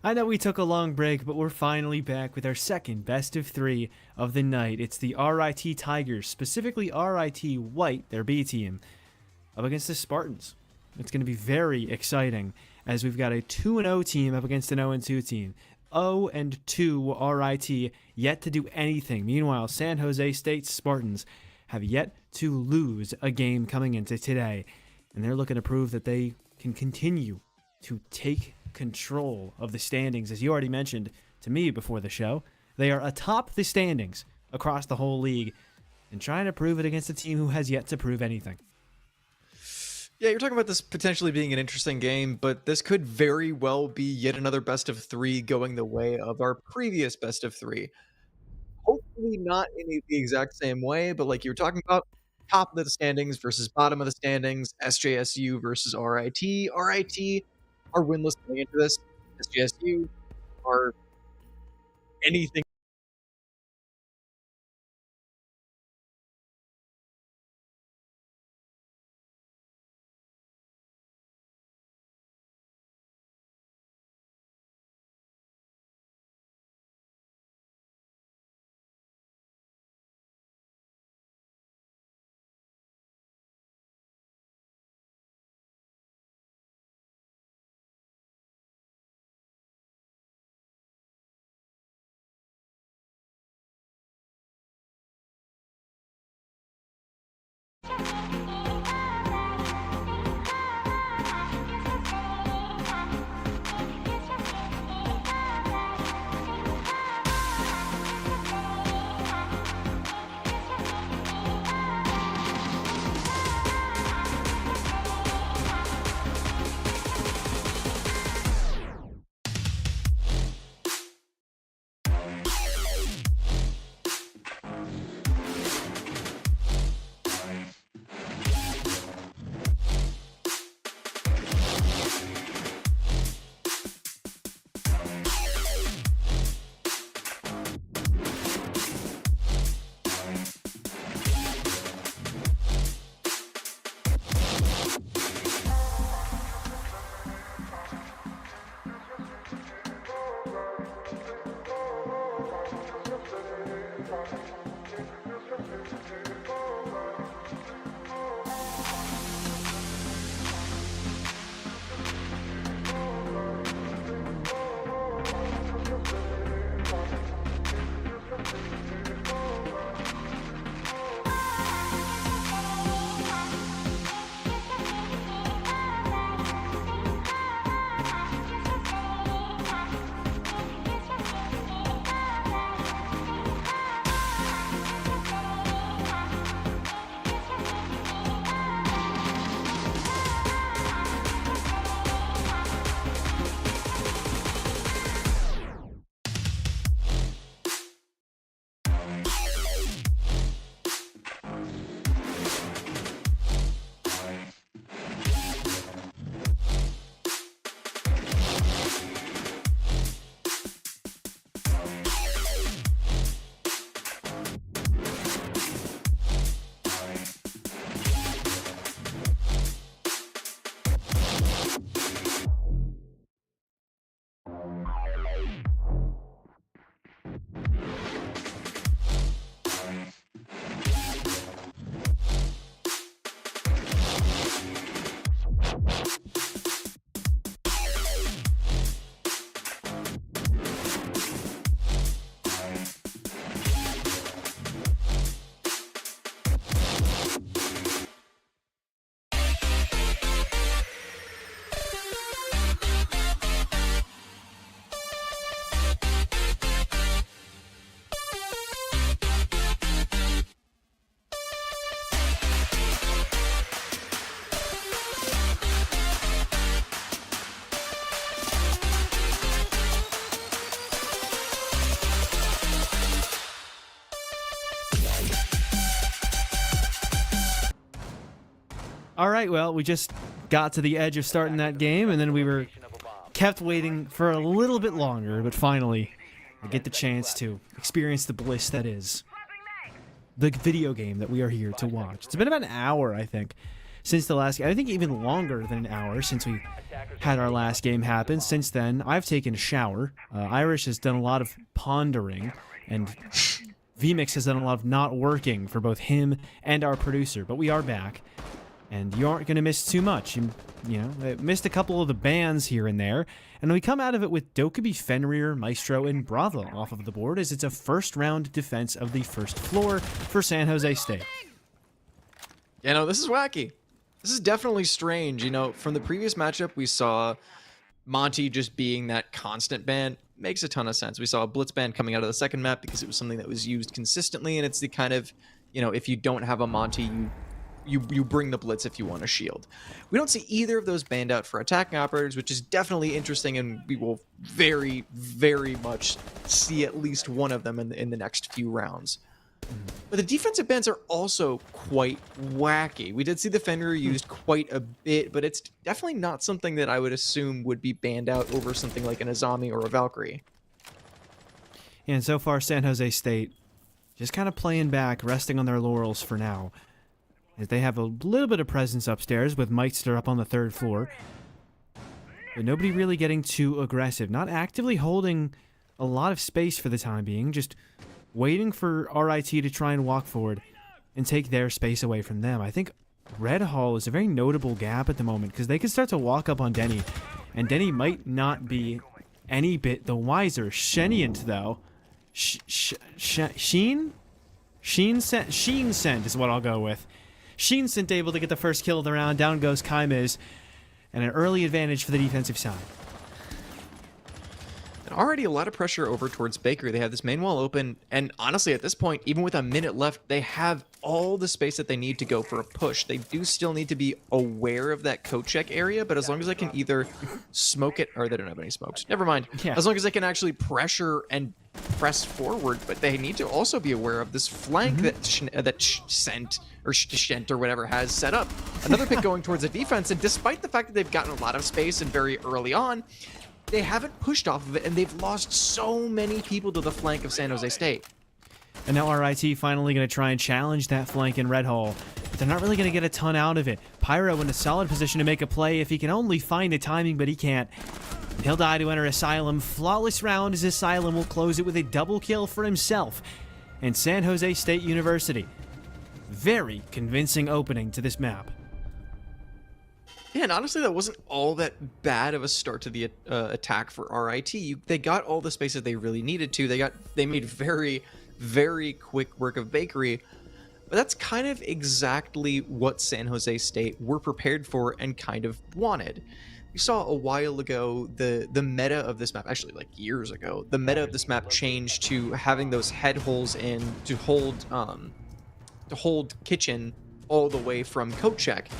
[SPEAKER 1] I know we took a long break, but we're finally back with our second best of 3 of the night. It's the RIT Tigers, specifically RIT White, their B team, up against the Spartans. It's going to be very exciting as we've got a 2-0 team up against an 0-2 team. 0-2 RIT yet to do anything. Meanwhile, San Jose State Spartans have yet to lose a game coming into today, and they're looking to prove that they can continue to take control of the standings. As you already mentioned to me before the show, they are atop the standings across the whole league and trying to prove it against a team who has yet to prove anything.
[SPEAKER 2] Yeah, you're talking about this potentially being an interesting game, but this could very well be yet another best of 3 going the way of our previous best of 3. Hopefully not in the exact same way, but like you were talking about, top of the standings versus bottom of the standings, SJSU versus RIT. RIT are winless going into this. SJSU are anything.
[SPEAKER 1] All right, well, we just got to the edge of starting that game, and then we were kept waiting for a little bit longer, but finally I get the chance to experience the bliss that is the video game that we are here to watch. It's been about an hour, I think, since the last game. I think even longer than an hour since we had our last game happen. Since then, I've taken a shower. Irish has done a lot of pondering, and VMix has done a lot of not working for both him and our producer. But we are back, and you aren't going to miss too much. You know, missed a couple of the bans here and there, and we come out of it with Dokkaebi, Fenrir, Maestro, and Bravo off of the board, as it's a first-round defense of the first floor for San Jose State.
[SPEAKER 2] You know, this is wacky. This is definitely strange. You know, from the previous matchup, we saw Monty just being that constant ban. Makes a ton of sense. We saw a blitz ban coming out of the second map because it was something that was used consistently, and it's the kind of, you know, if you don't have a Monty, you bring the blitz if you want a shield. We don't see either of those banned out for attacking operators, which is definitely interesting, and we will very, very much see at least one of them in the next few rounds. But the defensive bans are also quite wacky. We did see the Fenrir used quite a bit, but it's definitely not something that I would assume would be banned out over something like an Azami or a Valkyrie.
[SPEAKER 1] And so far, San Jose State just kind of playing back, resting on their laurels for now. As they have a little bit of presence upstairs with Meister up on the third floor. But nobody really getting too aggressive. Not actively holding a lot of space for the time being. Just waiting for RIT to try and walk forward and take their space away from them. I think Red Hall is a very notable gap at the moment because they can start to walk up on Denny. And Denny might not be any bit the wiser. Shenient, though. Sheen Sent is what I'll go with. Sheen Sent able to get the first kill of the round. Down goes Kaimiz. And an early advantage for the defensive side.
[SPEAKER 2] And already a lot of pressure over towards Bakery. They have this main wall open. And honestly, at this point, even with a minute left, they have all the space that they need to go for a push. They do still need to be aware of that coat check area. But as long as they can either smoke it, or they don't have any smokes. Never mind.
[SPEAKER 1] Yeah.
[SPEAKER 2] As long as they can actually pressure and press forward, but they need to also be aware of this flank that Shent or whatever has set up. Another pick going towards the defense, and despite the fact that they've gotten a lot of space and very early on, they haven't pushed off of it, and they've lost so many people to the flank of San Jose State.
[SPEAKER 1] And now RIT finally going to try and challenge that flank in Red Hall. But they're not really going to get a ton out of it. Pyro in a solid position to make a play if he can only find the timing, but he can't. He'll die to enter Asylum. Flawless round as Asylum will close it with a double kill for himself. And San Jose State University. Very convincing opening to this map.
[SPEAKER 2] Yeah, and honestly, that wasn't all that bad of a start to the attack for RIT. They got all the spaces they really needed to. They made very, very quick work of Bakery. But that's kind of exactly what San Jose State were prepared for and kind of wanted. We saw a while ago the meta of this map, actually like years ago, the meta of this map changed to having those head holes in to hold kitchen all the way from coat check.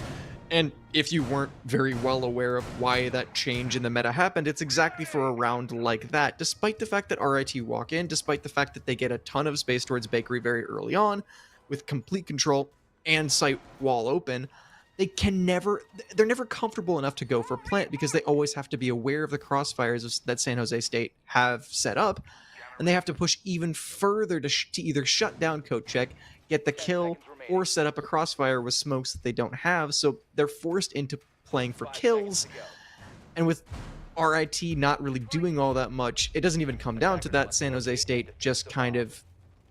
[SPEAKER 2] And if you weren't very well aware of why that change in the meta happened, it's exactly for a round like that. Despite the fact that RIT walk in, despite the fact that they get a ton of space towards Bakery very early on, with complete control and sight wall open, they're never comfortable enough to go for plant because they always have to be aware of the crossfires that San Jose State have set up, and they have to push even further to either shut down coat check, get the kill, or set up a crossfire with smokes that they don't have, so they're forced into playing for kills. And with RIT not really doing all that much, it doesn't even come down to that. San Jose State just kind of,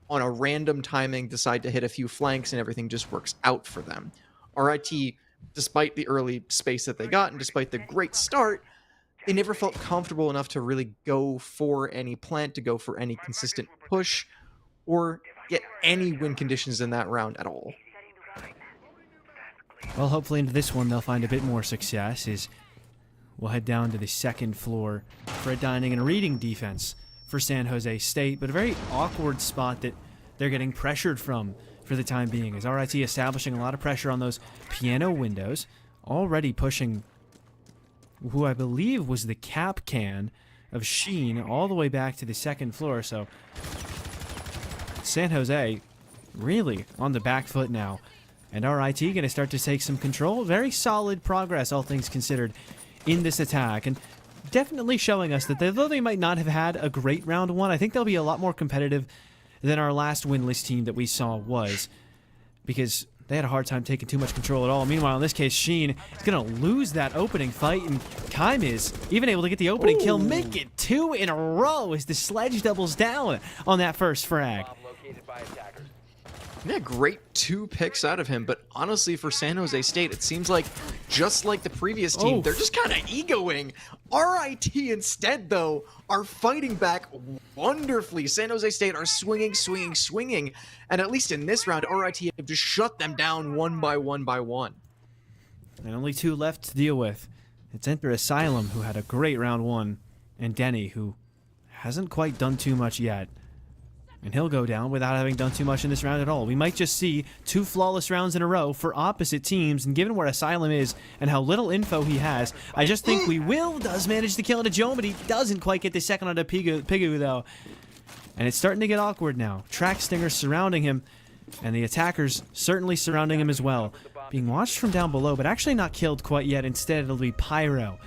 [SPEAKER 2] on a random timing, decide to hit a few flanks and everything just works out for them. RIT, despite the early space that they got and despite the great start, they never felt comfortable enough to really go for any plant, to go for any consistent push, or get any win conditions in that round at all.
[SPEAKER 1] Well, hopefully into this one they'll find a bit more success, as we'll head down to the second floor for a dining and reading defense for San Jose State, but a very awkward spot that they're getting pressured from for the time being, as RIT establishing a lot of pressure on those piano windows, already pushing who I believe was the cap can of Sheen all the way back to the second floor. So San Jose really on the back foot now, and RIT going to start to take some control. Very solid progress, all things considered, in this attack, and definitely showing us that though they might not have had a great round one, I think they'll be a lot more competitive than our last winless team that we saw was, because they had a hard time taking too much control at all. Meanwhile, in this case, Sheen is going to lose that opening fight, and Keim is even able to get the opening kill, make it 2 in a row as the Sledge doubles down on that first frag.
[SPEAKER 3] Bomb located by attackers.
[SPEAKER 2] Yeah, great 2 picks out of him, but honestly for San Jose State, it seems like just like the previous team,
[SPEAKER 1] Oof.
[SPEAKER 2] they're just kind of egoing. RIT instead, though, are fighting back wonderfully. San Jose State are swinging, and at least in this round, RIT have just shut them down one by one.
[SPEAKER 1] And only 2 left to deal with. It's Enter Asylum, who had a great round 1, and Denny, who hasn't quite done too much yet. And he'll go down without having done too much in this round at all. We might just see 2 flawless rounds in a row for opposite teams, and given where Asylum is and how little info he has, I just think Will does manage to kill into Joe, but he doesn't quite get the second on a Pigu though. And it's starting to get awkward now. Track Stingers surrounding him, and the attackers certainly surrounding him as well. Being watched from down below, but actually not killed quite yet. Instead, it'll be Pyro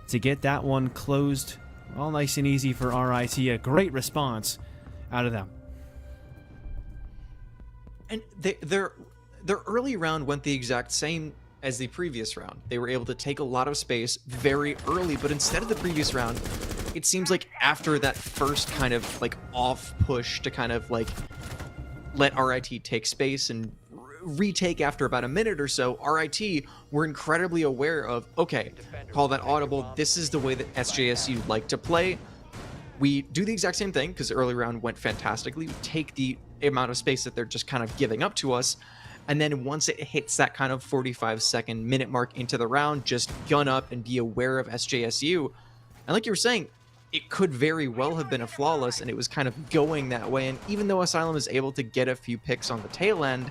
[SPEAKER 1] to get that one closed. All nice and easy for RIT. A great response out of them.
[SPEAKER 2] And their early round went the exact same as the previous round. They were able to take a lot of space very early, but instead of the previous round, it seems like after that first kind of like off push to kind of like let RIT take space and retake after about a minute or so, RIT were incredibly aware of, okay, call that audible, this is the way that SJSU like to play. We do the exact same thing because the early round went fantastically. We take the amount of space that they're just kind of giving up to us, and then once it hits that kind of 45-second minute mark into the round, just gun up and be aware of SJSU. And like you were saying, it could very well have been a flawless, and it was kind of going that way. And even though Asylum is able to get a few picks on the tail end,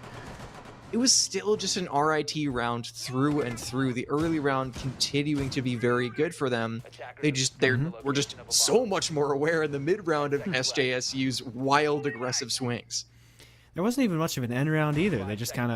[SPEAKER 2] it was still just an RIT round through and through. The early round continuing to be very good for them. They were just so much more aware in the mid round of SJSU's wild aggressive swings.
[SPEAKER 1] There wasn't even much of an end round either. They just kind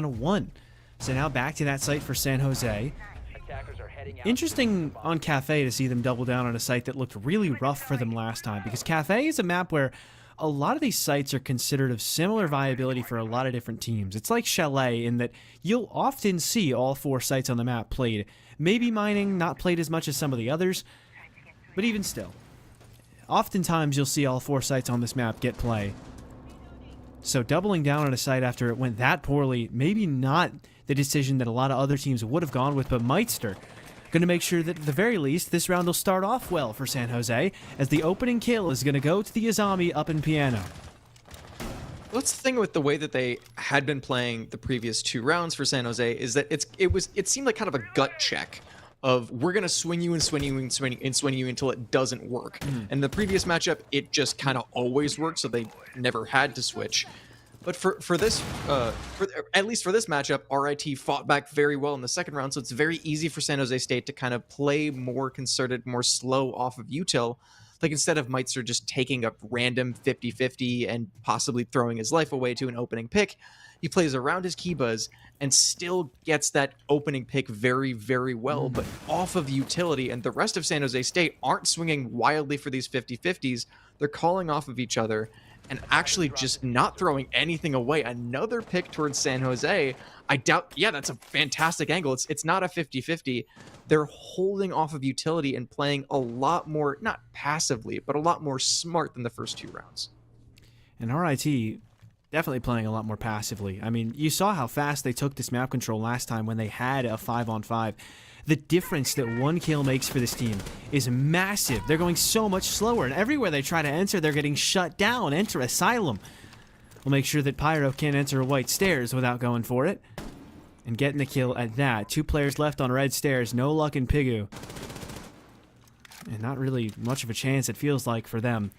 [SPEAKER 1] of won. So now back to that site for San Jose.
[SPEAKER 3] Attackers are heading out.
[SPEAKER 1] Interesting on Cafe to see them double down on a site that looked really rough for them last time, because Cafe is a map where a lot of these sites are considered of similar viability for a lot of different teams. It's like Chalet in that you'll often see all 4 sites on the map played. Maybe Mining not played as much as some of the others, but even still. Oftentimes you'll see all 4 sites on this map get play. So doubling down on a site after it went that poorly, maybe not the decision that a lot of other teams would have gone with, but Meitster going to make sure that at the very least this round will start off well for San Jose, as the opening kill is going to go to the Azami up in Piano.
[SPEAKER 2] What's the thing with the way that they had been playing the previous 2 rounds for San Jose is that it seemed like kind of a gut check of we're going to swing you until it doesn't work. And the previous matchup, it just kind of always worked, so they never had to switch. But for this, at least for this matchup, RIT fought back very well in the second round, so it's very easy for San Jose State to kind of play more concerted, more slow off of util. Like instead of Meitzer just taking a random 50-50 and possibly throwing his life away to an opening pick, he plays around his Kibas and still gets that opening pick very, very well, but off of utility. And the rest of San Jose State aren't swinging wildly for these 50-50s. They're calling off of each other and actually just not throwing anything away. Another pick towards San Jose. I doubt, yeah, that's a fantastic angle. It's not a 50-50. They're holding off of utility and playing a lot more, not passively, but a lot more smart than the first 2 rounds.
[SPEAKER 1] And RIT definitely playing a lot more passively. I mean, you saw how fast they took this map control last time when they had a 5-on-5. The difference that 1 kill makes for this team is massive. They're going so much slower, and everywhere they try to enter, they're getting shut down. Enter Asylum. We'll make sure that Pyro can't enter White Stairs without going for it. And getting the kill at that. 2 players left on Red Stairs. No luck in Pigu. And not really much of a chance, it feels like, for them,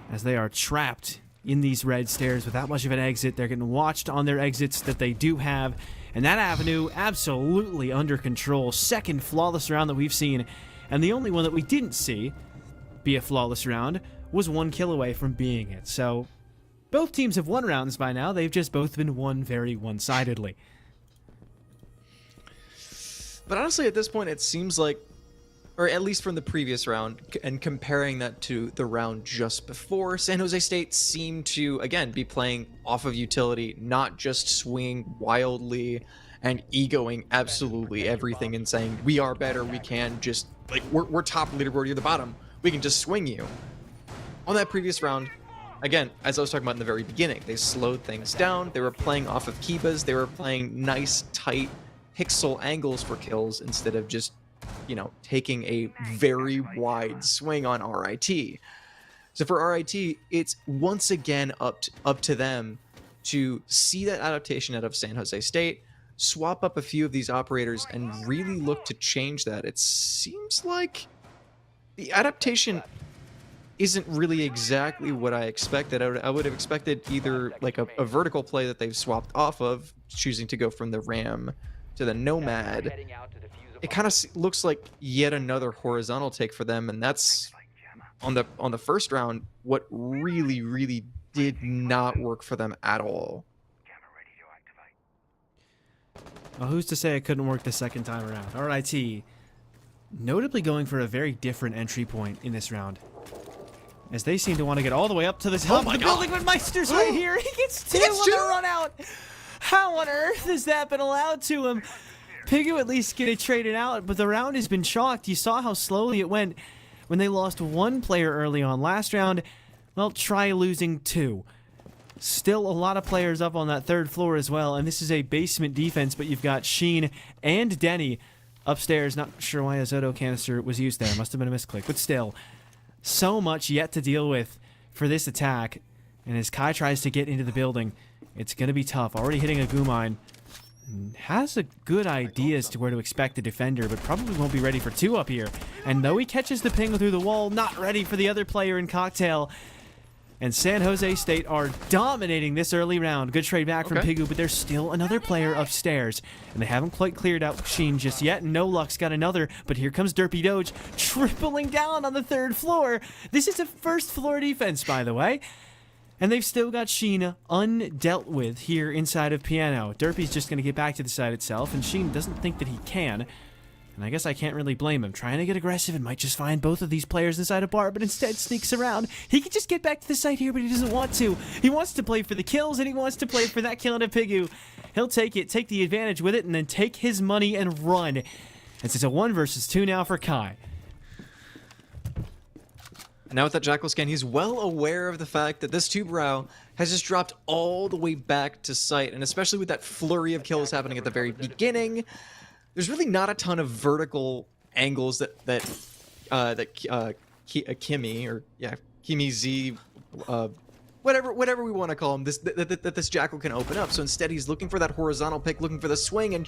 [SPEAKER 1] as they are trapped in these Red Stairs without much of an exit. They're getting watched on their exits that they do have. And that avenue absolutely under control. Second flawless round that we've seen. And the only one that we didn't see be a flawless round was 1 kill away from being it. So both teams have won rounds by now. They've just both been won very one-sidedly.
[SPEAKER 2] But honestly, at this point, it seems like or at least from the previous round, and comparing that to the round just before, San Jose State seemed to, again, be playing off of utility, not just swinging wildly and egoing absolutely everything and saying, we are better, we can just, like, we're top leaderboard, you're the bottom, we can just swing you. On that previous round, again, as I was talking about in the very beginning, they slowed things down, they were playing off of Kibas, they were playing nice, tight pixel angles for kills instead of just, you know, taking a very wide swing on RIT. So for RIT, it's once again up to them to see that adaptation out of San Jose State, swap up a few of these operators, and really look to change that. It seems like the adaptation isn't really exactly what I expected. I would have expected either like a vertical play that they've swapped off of, choosing to go from the Ram to the Nomad. It kind of looks like yet another horizontal take for them, and that's on the first round what really did not work for them at all.
[SPEAKER 1] Well, who's to say it couldn't work the second time around? RIT notably going for a very different entry point in this round, as they seem to want to get all the way up to the top of the building, but Meister's right here. He gets two on the run out. How on earth has that been allowed to him? Pigu at least get it traded out, but the round has been chalked. You saw how slowly it went when they lost one player early on. Last round, well, try losing two. Still a lot of players up on that third floor as well, and this is a basement defense, but you've got Sheen and Denny upstairs. Not sure why a Zoto canister was used there. Must have been a misclick, but still, so much yet to deal with for this attack. And as Kai tries to get into the building, it's going to be tough. Already hitting a goo mine. Has a good idea as to where to expect the defender, but probably won't be ready for two up here. And though he catches the ping through the wall, not ready for the other player in Cocktail. And San Jose State are dominating this early round. Good trade back from Pigu, but there's still another player upstairs. And they haven't quite cleared out Sheen just yet. No Luck's got another, but here comes Derpy Doge tripling down on the third floor. This is a first floor defense, by the way. And they've still got Sheen undealt with here inside of Piano. Derpy's just going to get back to the side itself, and Sheen doesn't think that he can. And I guess I can't really blame him. Trying to get aggressive and might just find both of these players inside a bar, but instead sneaks around. He could just get back to the site here, but he doesn't want to. He wants to play for the kills, and he wants to play for that kill into Pigu. He'll take it, take the advantage with it, and then take his money and run. It's a 1 versus 2 now for Kai.
[SPEAKER 2] Now with that Jackal scan, he's well aware of the fact that this Two-Brow has just dropped all the way back to site, and especially with that flurry of kills happening at the very beginning, there's really not a ton of vertical angles that Kimmy, or yeah, Kimmy Z, whatever we want to call him, this Jackal can open up. So instead, he's looking for that horizontal pick, looking for the swing, and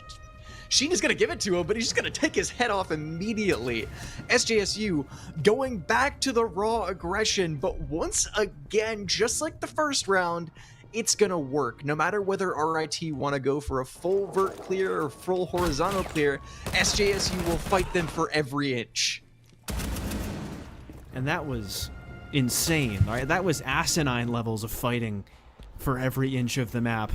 [SPEAKER 2] Sheen is going to give it to him, but he's just going to take his head off immediately. SJSU going back to the raw aggression, but once again, just like the first round, it's going to work. No matter whether RIT want to go for a full vert clear or full horizontal clear, SJSU will fight them for every inch.
[SPEAKER 1] And that was insane, right? That was asinine levels of fighting for every inch of the map,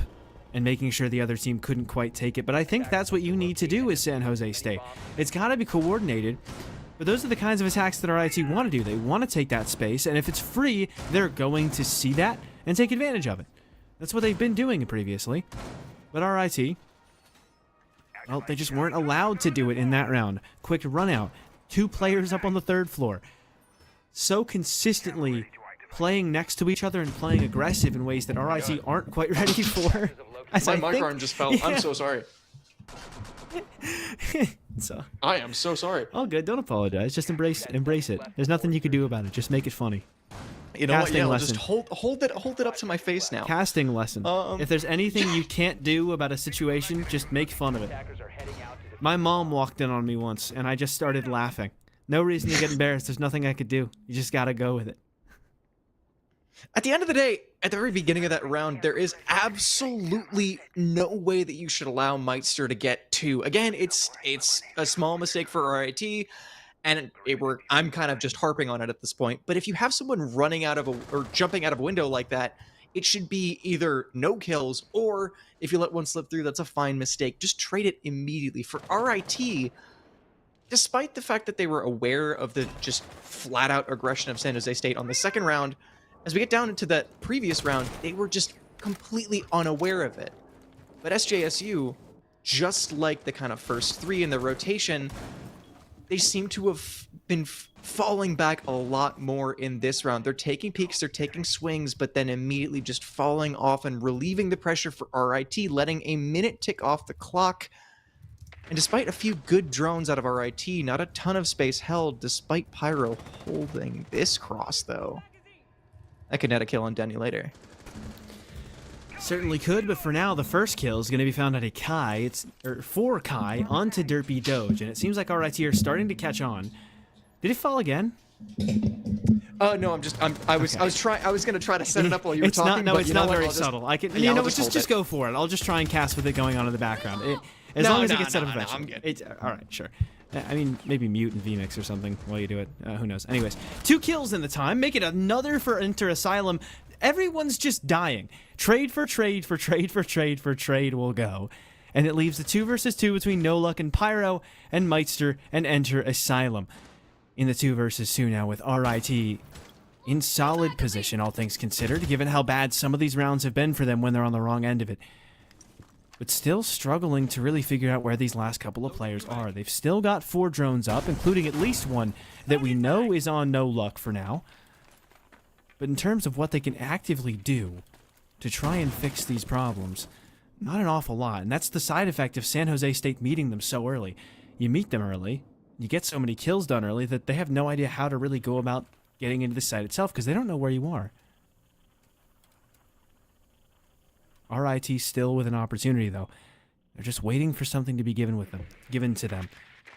[SPEAKER 1] and making sure the other team couldn't quite take it. But I think that's what you need to do with San Jose State. It's got to be coordinated, but those are the kinds of attacks that RIT want to do. They want to take that space, and if it's free, they're going to see that and take advantage of it. That's what they've been doing previously. But RIT, well, they just weren't allowed to do it in that round. Quick run out. 2 players up on the third floor. So consistently playing next to each other and playing aggressive in ways that RIT aren't quite ready for.
[SPEAKER 2] My microphone just fell. Yeah. I'm so sorry.
[SPEAKER 1] So,
[SPEAKER 2] I am so sorry.
[SPEAKER 1] All good. Don't apologize. Just embrace it. There's nothing you can do about it. Just make it funny.
[SPEAKER 2] You know what? Yeah, I'll just hold it up to my face now.
[SPEAKER 1] Casting lesson. If there's anything you can't do about a situation, just make fun of it. My mom walked in on me once, and I just started laughing. No reason to get embarrassed. There's nothing I could do. You just gotta go with it.
[SPEAKER 2] At the end of the day, at the very beginning of that round, there is absolutely no way that you should allow Meister to get 2. Again, it's a small mistake for RIT, and I'm kind of just harping on it at this point. But if you have someone running out of or jumping out of a window like that, it should be either no kills, or if you let one slip through, that's a fine mistake. Just trade it immediately. For RIT, despite the fact that they were aware of the just flat-out aggression of San Jose State on the second round, as we get down into that previous round, they were just completely unaware of it. But SJSU, just like the kind of first three in the rotation, they seem to have been falling back a lot more in this round. They're taking peeks, they're taking swings, but then immediately just falling off and relieving the pressure for RIT, letting a minute tick off the clock. And despite a few good drones out of RIT, not a ton of space held, despite Pyro holding this cross, though. That could net a kill on Denny later.
[SPEAKER 1] Certainly could, but for now, the first kill is going to be found at a Kai. For Kai onto Derpy Doge, and it seems like RIT are starting to catch on. Did it fall again?
[SPEAKER 2] No, I was gonna try to set it up while you were talking.
[SPEAKER 1] No,
[SPEAKER 2] but
[SPEAKER 1] it's
[SPEAKER 2] you know
[SPEAKER 1] not
[SPEAKER 2] what?
[SPEAKER 1] very
[SPEAKER 2] I'll just-
[SPEAKER 1] subtle. I can,
[SPEAKER 2] yeah, I'll
[SPEAKER 1] just go for it. I'll just try and cast with it going on in the background. As
[SPEAKER 2] No,
[SPEAKER 1] long as
[SPEAKER 2] no,
[SPEAKER 1] it gets set
[SPEAKER 2] no,
[SPEAKER 1] up
[SPEAKER 2] no,
[SPEAKER 1] eventually.
[SPEAKER 2] I'm good.
[SPEAKER 1] All right, sure. I mean, maybe mute and vmix or something while you do it. Who knows? Anyways, 2 kills in the time. Make it another for Inter Asylum. Everyone's just dying. Trade for trade for trade for trade for trade will go. And it leaves the 2 versus 2 between No Luck and Pyro and Meitster and Enter Asylum. In the 2 versus 2 now with RIT in solid position, all things considered, given how bad some of these rounds have been for them when they're on the wrong end of it. But still struggling to really figure out where these last couple of players are. They've still got 4 drones up, including at least one that we know is on No Luck for now. But in terms of what they can actively do to try and fix these problems, not an awful lot. And that's the side effect of San Jose State meeting them so early. You meet them early, you get so many kills done early that they have no idea how to really go about getting into the site itself because they don't know where you are. RIT still with an opportunity, though. They're just waiting for something to be given to them.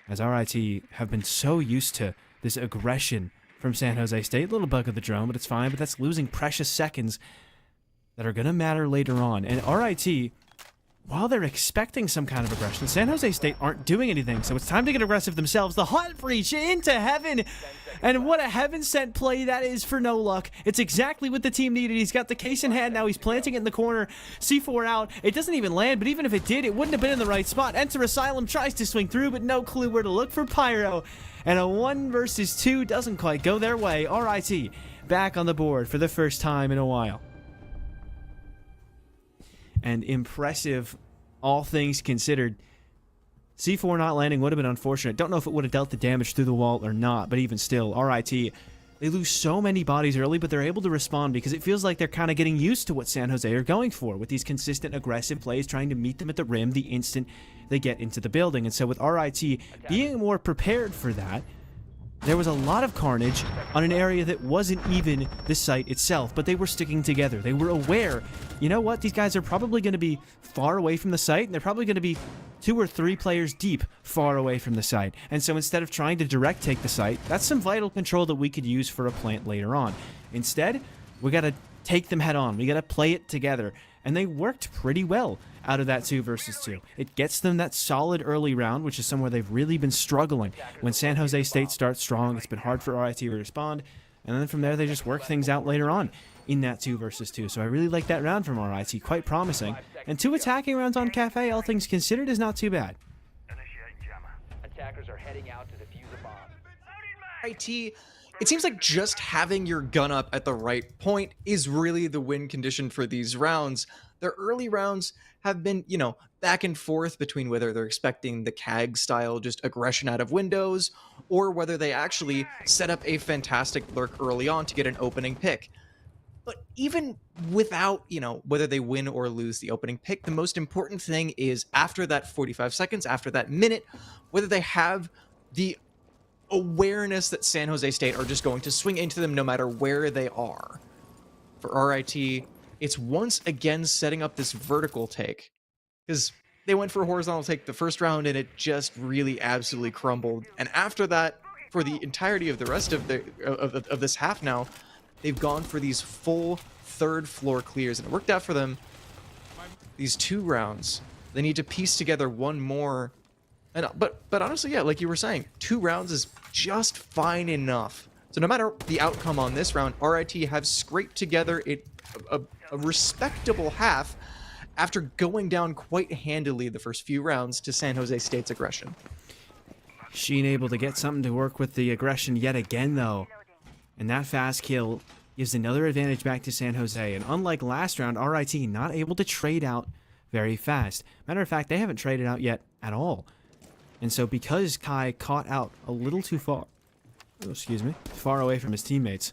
[SPEAKER 1] As RIT have been so used to this aggression from San Jose State. Little bug of the drone, but it's fine. But that's losing precious seconds that are going to matter later on. And RIT, while they're expecting some kind of aggression, San Jose State aren't doing anything. So it's time to get aggressive themselves. The hot breach into heaven. And what a heaven-sent play that is for No Luck. It's exactly what the team needed. He's got the case in hand now. He's planting it in the corner. C4 out. It doesn't even land, but even if it did, it wouldn't have been in the right spot. Enter Asylum tries to swing through, but no clue where to look for Pyro. And a 1 versus 2 doesn't quite go their way. RIT back on the board for the first time in a while. And impressive, all things considered. C4 not landing would have been unfortunate. Don't know if it would have dealt the damage through the wall or not, but even still, RIT, they lose so many bodies early, but they're able to respond because it feels like they're kind of getting used to what San Jose are going for with these consistent aggressive plays, trying to meet them at the rim the instant they get into the building. And so with RIT being more prepared for that, there was a lot of carnage on an area that wasn't even the site itself, but they were sticking together. They were aware, you know what, these guys are probably going to be far away from the site, and they're probably going to be 2 or 3 players deep far away from the site. And so instead of trying to direct take the site, that's some vital control that we could use for a plant later on. Instead, we got to take them head on. We got to play it together. And they worked pretty well out of that 2 versus 2. It gets them that solid early round, which is somewhere they've really been struggling. When San Jose State starts strong, it's been hard for RIT to respond. And then from there, they just work things out later on in that 2 versus 2. So I really like that round from RIT, quite promising. And 2 attacking rounds on Cafe, all things considered, is not too bad.
[SPEAKER 3] Attackers are heading out to defuse a bomb.
[SPEAKER 2] RIT, it seems like just having your gun up at the right point is really the win condition for these rounds. Their early rounds have been, back and forth between whether they're expecting the CAG style just aggression out of windows or whether they actually set up a fantastic lurk early on to get an opening pick. But even without, whether they win or lose the opening pick, the most important thing is after that 45 seconds, after that minute, whether they have the awareness that San Jose State are just going to swing into them no matter where they are. For RIT, it's once again setting up this vertical take, because they went for a horizontal take the first round and it just really absolutely crumbled. And after that, for the entirety of the rest of this half now, they've gone for these full 3rd floor clears, and it worked out for them. These 2 rounds, they need to piece together one more. And but honestly, yeah, like you were saying, 2 rounds is just fine enough. So no matter the outcome on this round, RIT have scraped together a respectable half after going down quite handily the first few rounds to San Jose State's aggression.
[SPEAKER 1] Sheen able to get something to work with the aggression yet again, though. And that fast kill gives another advantage back to San Jose. And unlike last round, RIT not able to trade out very fast. Matter of fact, they haven't traded out yet at all. And so because Kai caught out a little too far, far away from his teammates,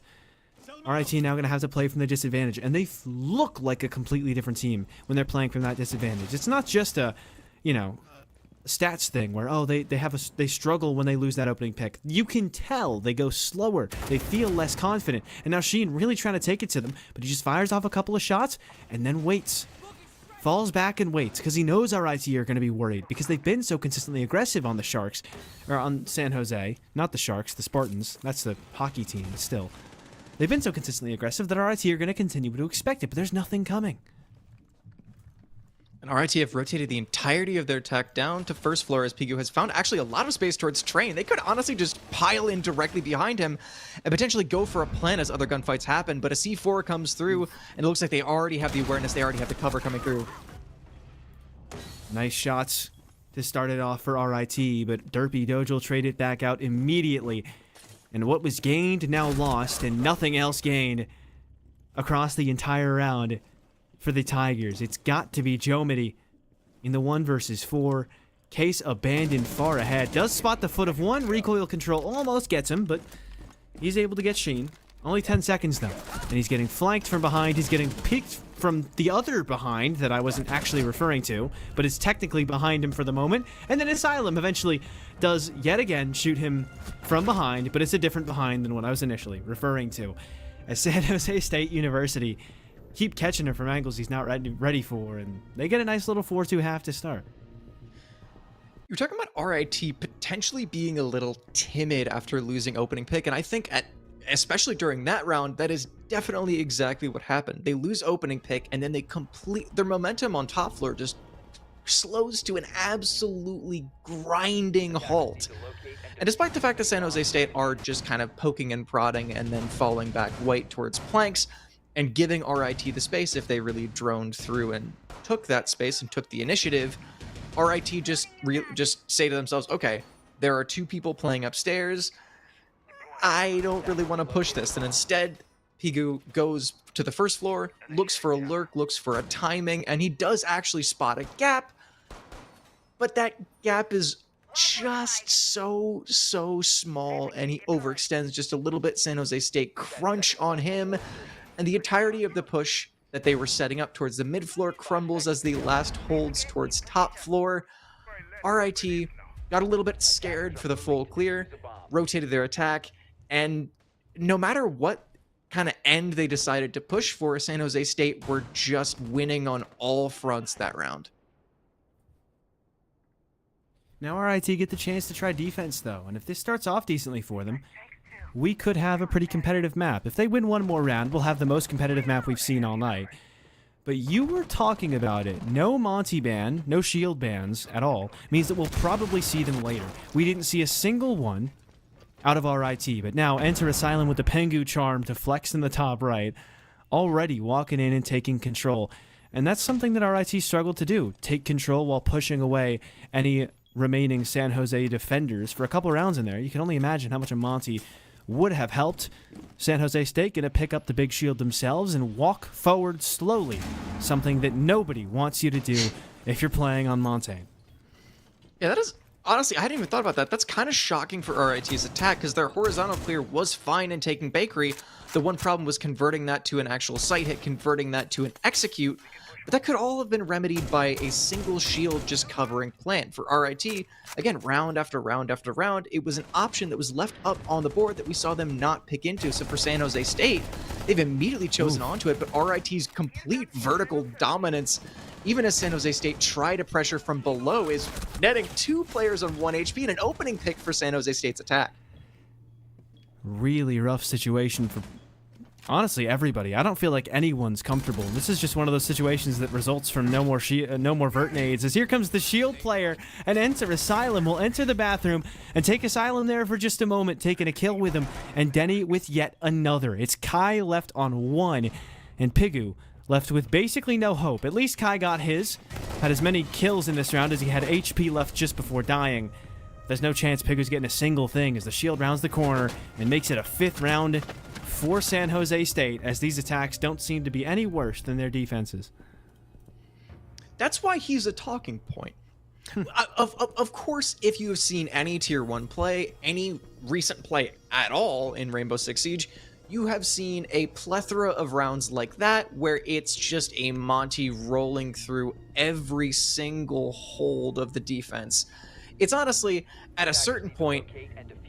[SPEAKER 1] RIT now going to have to play from the disadvantage. And they look like a completely different team when they're playing from that disadvantage. It's not just a, stats thing where they struggle when they lose that opening pick. You can tell they go slower, they feel less confident, and now Sheen really trying to take it to them, but he just fires off a couple of shots and then waits, falls back and waits because he knows RIT are going to be worried because they've been so consistently aggressive on the Sharks, or on San Jose, not the Sharks, the Spartans. That's the hockey team. Still, they've been so consistently aggressive that RIT are going to continue to expect it, but there's nothing coming.
[SPEAKER 2] And RIT have rotated the entirety of their tech down to first floor as Pigu has found actually a lot of space towards Train. They could honestly just pile in directly behind him and potentially go for a plan as other gunfights happen, but a C4 comes through and it looks like they already have the awareness, they already have the cover coming through.
[SPEAKER 1] Nice shots to start it off for RIT, but Derpy Dojo traded back out immediately. And what was gained now lost, and nothing else gained across the entire round. For the Tigers, it's got to be Jomity in the 1 versus 4. Case abandoned far ahead. Does spot the foot of one. Recoil control almost gets him, but he's able to get Sheen. Only 10 seconds though. And he's getting flanked from behind. He's getting peeked from the other behind that I wasn't actually referring to, but it's technically behind him for the moment. And then Asylum eventually does yet again shoot him from behind, but it's a different behind than what I was initially referring to. As San Jose State University keep catching him from angles he's not ready for, and they get a nice little 4-2 half to start.
[SPEAKER 2] You're talking about RIT potentially being a little timid after losing opening pick, and I think especially during that round, that is definitely exactly what happened. They lose opening pick, and then they their momentum on top floor just slows to an absolutely grinding halt. And despite the fact that San Jose State are just kind of poking and prodding and then falling back white towards planks, and giving RIT the space if they really droned through and took that space and took the initiative, RIT just say to themselves, okay, there are 2 people playing upstairs. I don't really want to push this. And instead, Pigu goes to the first floor, looks for a lurk, looks for a timing, and he does actually spot a gap. But that gap is just so small, and he overextends just a little bit. San Jose State crunch on him. And the entirety of the push that they were setting up towards the mid-floor crumbles as the last holds towards top floor. RIT got a little bit scared for the full clear, rotated their attack, and no matter what kind of end they decided to push for, San Jose State were just winning on all fronts that round.
[SPEAKER 1] Now RIT get the chance to try defense, though, and if this starts off decently for them, we could have a pretty competitive map. If they win one more round, we'll have the most competitive map we've seen all night. But you were talking about it. No Monty ban, no shield bans at all, means that we'll probably see them later. We didn't see a single one out of RIT, but now enter Asylum with the Pengu charm to flex in the top right, already walking in and taking control. And that's something that RIT struggled to do, take control while pushing away any remaining San Jose defenders for a couple rounds in there. You can only imagine how much a Monty would have helped. San Jose State gonna pick up the big shield themselves and walk forward slowly, something that nobody wants you to do if you're playing on Montaigne.
[SPEAKER 2] Yeah, that is, honestly, I hadn't even thought about that. That's kind of shocking for RIT's attack, because their horizontal clear was fine in taking Bakery. The one problem was converting that to an actual sight hit, converting that to an execute. But that could all have been remedied by a single shield just covering plant. For RIT, again, round after round after round, it was an option that was left up on the board that we saw them not pick into. So for San Jose State, they've immediately chosen onto it, but RIT's complete vertical dominance, even as San Jose State try to pressure from below, is netting 2 players on 1 HP and an opening pick for San Jose State's attack.
[SPEAKER 1] Really rough situation for honestly everybody. I don't feel like anyone's comfortable. This is just one of those situations that results from no more vert nades, as here comes the shield player and enter Asylum. Will enter the bathroom and take Asylum there for just a moment, taking a kill with him, and Denny with yet another. It's Kai left on 1 and Pigu left with basically no hope. At least Kai got his, had as many kills in this round as he had HP left just before dying. There's no chance Pigu's getting a single thing as the shield rounds the corner and makes it a 5th round for San Jose State, as these attacks don't seem to be any worse than their defenses.
[SPEAKER 2] That's why he's a talking point. Of course, if you have seen any Tier 1 play, any recent play at all in Rainbow Six Siege, you have seen a plethora of rounds like that where it's just a Monty rolling through every single hold of the defense. It's honestly, at a certain point,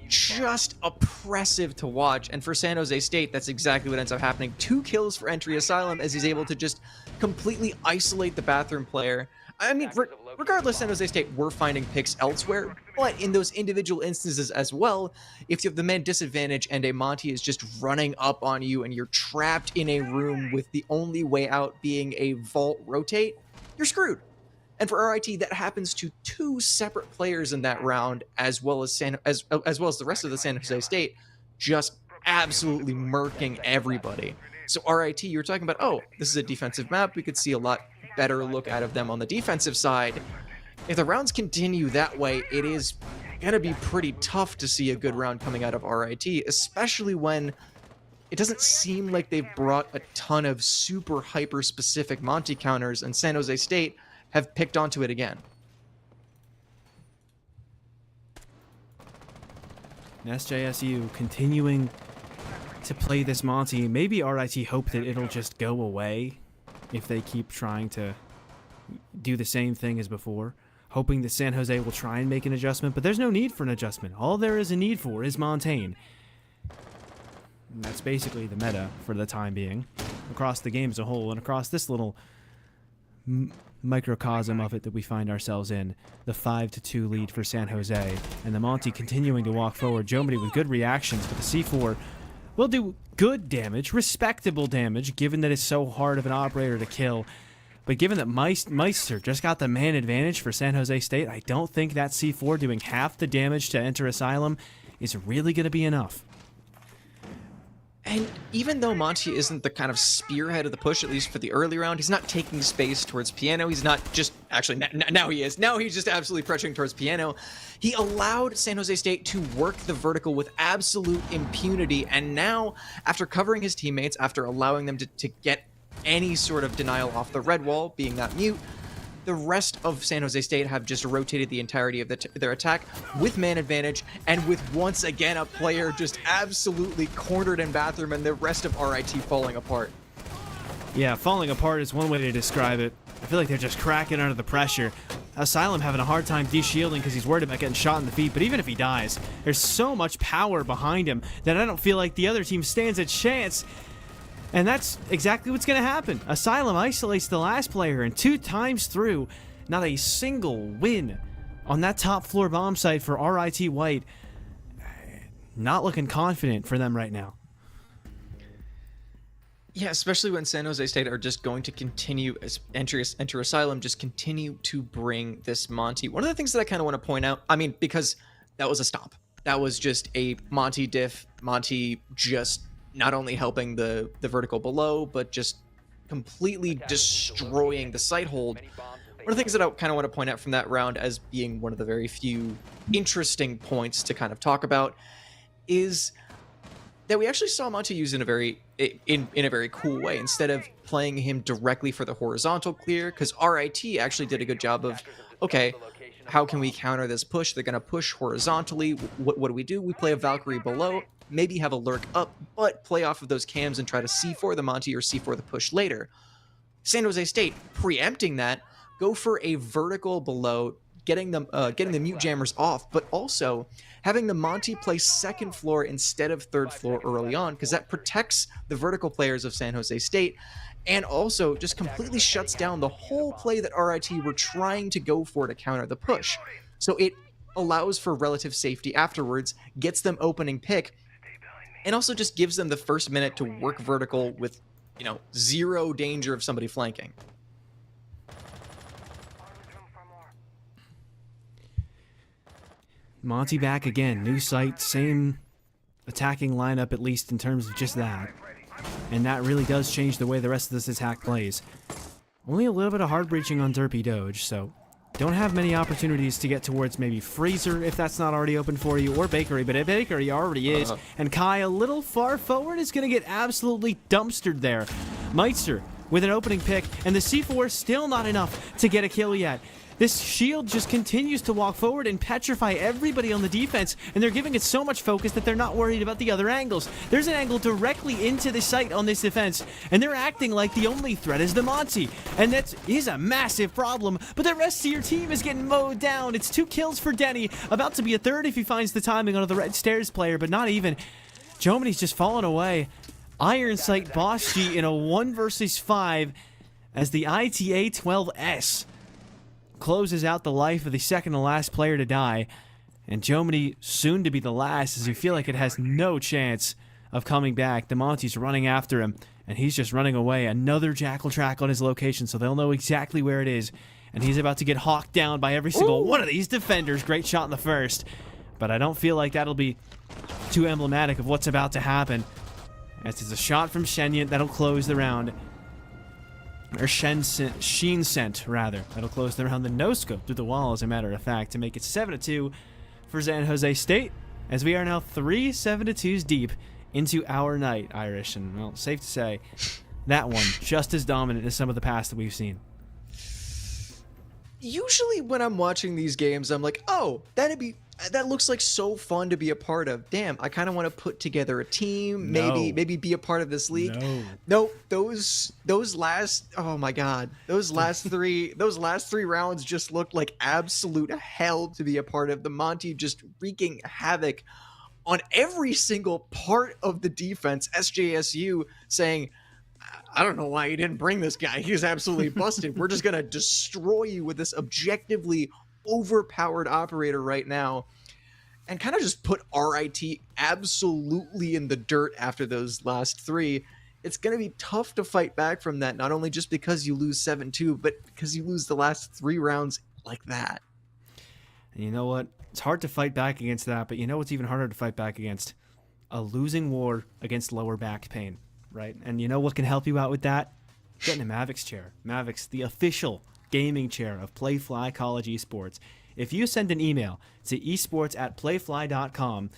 [SPEAKER 2] just oppressive to watch, and for San Jose State, that's exactly what ends up happening. 2 kills for Entry Asylum as he's able to just completely isolate the bathroom player. I mean, regardless, San Jose State were finding picks elsewhere, but in those individual instances as well, if you have the man disadvantage and a Monty is just running up on you and you're trapped in a room with the only way out being a vault rotate, you're screwed. And for RIT, that happens to 2 separate players in that round, as well as as well as the rest of the San Jose State, just absolutely murking everybody. So RIT, you were talking about, oh, this is a defensive map. We could see a lot better look out of them on the defensive side. If the rounds continue that way, it is going to be pretty tough to see a good round coming out of RIT, especially when it doesn't seem like they've brought a ton of super hyper-specific Monty counters, and San Jose State have picked onto it again.
[SPEAKER 1] And SJSU continuing to play this Monty. Maybe RIT hope that it'll just go away if they keep trying to do the same thing as before, hoping that San Jose will try and make an adjustment, but there's no need for an adjustment. All there is a need for is Montaigne. And that's basically the meta for the time being, across the game as a whole, and across this little microcosm of it that we find ourselves in. The 5-2 lead for San Jose, and the Monty continuing to walk forward. Jomity with good reactions, but the C4 will do good damage, respectable damage, given that it's so hard of an operator to kill. But given that Meister just got the man advantage for San Jose State, I don't think that C4 doing half the damage to Enter Asylum is really going to be enough.
[SPEAKER 2] And even though Monty isn't the kind of spearhead of the push, at least for the early round, he's not taking space towards Piano. He's not just, actually, now he is. Now he's just absolutely pressuring towards Piano. He allowed San Jose State to work the vertical with absolute impunity. And now, after covering his teammates, after allowing them to get any sort of denial off the red wall, being that mute, the rest of San Jose State have just rotated the entirety of their attack with man advantage, and with once again a player just absolutely cornered in bathroom and the rest of RIT falling apart.
[SPEAKER 1] Yeah, falling apart is one way to describe it. I feel like they're just cracking under the pressure. Asylum having a hard time de-shielding because he's worried about getting shot in the feet, but even if he dies, there's so much power behind him that I don't feel like the other team stands a chance. And that's exactly what's going to happen. Asylum isolates the last player, and 2 times through, not a single win on that top floor bomb site for RIT White. Not looking confident for them right now.
[SPEAKER 2] Yeah, especially when San Jose State are just going to continue, as Enter Asylum, just continue to bring this Monty. One of the things that I kind of want to point out, I mean, because that was a stop. That was just a Monty diff. Monty just not only helping the vertical below, but just completely destroying the site hold. One of the things that I kind of want to point out from that round as being one of the very few interesting points to kind of talk about is that we actually saw Monty use in a very cool way. Instead of playing him directly for the horizontal clear, because RIT actually did a good job of, okay, how can we counter this push? They're going to push horizontally. What do? We play a Valkyrie below, maybe have a lurk up, but play off of those cams and try to C4 the Monty or C4 the push later. San Jose State, preempting that, go for a vertical below, getting the mute jammers off, but also having the Monty play second floor instead of third floor early on, because that protects the vertical players of San Jose State, and also just completely shuts down the whole play that RIT were trying to go for to counter the push. So it allows for relative safety afterwards, gets them opening pick, and also just gives them the first minute to work vertical with, zero danger of somebody flanking.
[SPEAKER 1] Monty back again, new site, same attacking lineup, at least in terms of just that. And that really does change the way the rest of this attack plays. Only a little bit of hard breaching on Derpy Doge, so don't have many opportunities to get towards maybe Freezer if that's not already open for you, or Bakery, but at Bakery already is. And Kai, a little far forward, is going to get absolutely dumpstered there. Meitzer with an opening pick, and the C4 still not enough to get a kill yet. This shield just continues to walk forward and petrify everybody on the defense, and they're giving it so much focus that they're not worried about the other angles. There's an angle directly into the site on this defense, and they're acting like the only threat is the Monty. And that is a massive problem, but the rest of your team is getting mowed down. It's 2 kills for Denny, about to be a third if he finds the timing on the red stairs player, but not even. Jomini's just fallen away. Iron Sight Boss G in a 1 versus 5 as the ITA-12S closes out the life of the second to last player to die, and Jomini soon to be the last as you feel like it has no chance of coming back. The Monty's running after him, and he's just running away. Another Jackal track on his location, so they'll know exactly where it is, and he's about to get hawked down by every single one of these defenders. Great shot in the first, but I don't feel like that'll be too emblematic of what's about to happen, as it's a shot from Shenyant that'll close the round. Or Sheen Scent, rather. That'll close the round. The no-scope through the wall, as a matter of fact, to make it 7-2 for San Jose State, as we are now 3 7-2s deep into our night, Irish. And, well, safe to say, that one just as dominant as some of the past that we've seen.
[SPEAKER 2] Usually when I'm watching these games, I'm like, oh, that looks like so fun to be a part of. Damn, I kind of want to put together a team, maybe be a part of this league. No, those last, oh my god, those last three rounds just looked like absolute hell to be a part of. The Monty just wreaking havoc on every single part of the defense. SJSU saying, I don't know why you didn't bring this guy. He's absolutely busted. We're just going to destroy you with this objectively overpowered operator right now. And kind of just put RIT absolutely in the dirt after those last 3. It's going to be tough to fight back from that, not only just because you lose 7-2, but because you lose the last 3 rounds like that.
[SPEAKER 1] And you know what? It's hard to fight back against that, but you know what's even harder to fight back against? A losing war against lower back pain. Right? And you know what can help you out with that? Getting a Mavix chair. Mavix, the official gaming chair of Playfly College Esports. If you send an email to esports@playfly.com,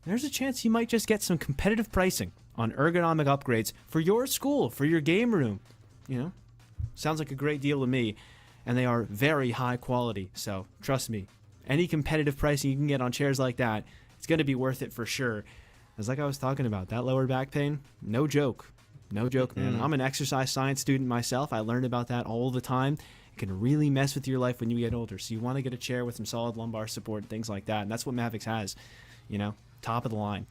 [SPEAKER 1] there's a chance you might just get some competitive pricing on ergonomic upgrades for your school, for your game room. You know, sounds like a great deal to me. And they are very high quality. So trust me, any competitive pricing you can get on chairs like that, it's going to be worth it for sure. As like I was talking about, that lower back pain, no joke. No joke, man. I'm an exercise science student myself. I learned about that all the time. It can really mess with your life when you get older. So you want to get a chair with some solid lumbar support and things like that. And that's what Mavix has, you know, top of the line.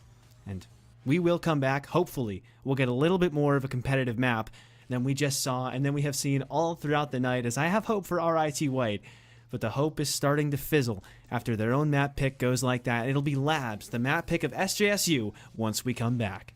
[SPEAKER 1] And we will come back. Hopefully, we'll get a little bit more of a competitive map than we just saw. And then we have seen all throughout the night, as I have hope for RIT White. But the hope is starting to fizzle after their own map pick goes like that. It'll be Labs, the map pick of SJSU, once we come back.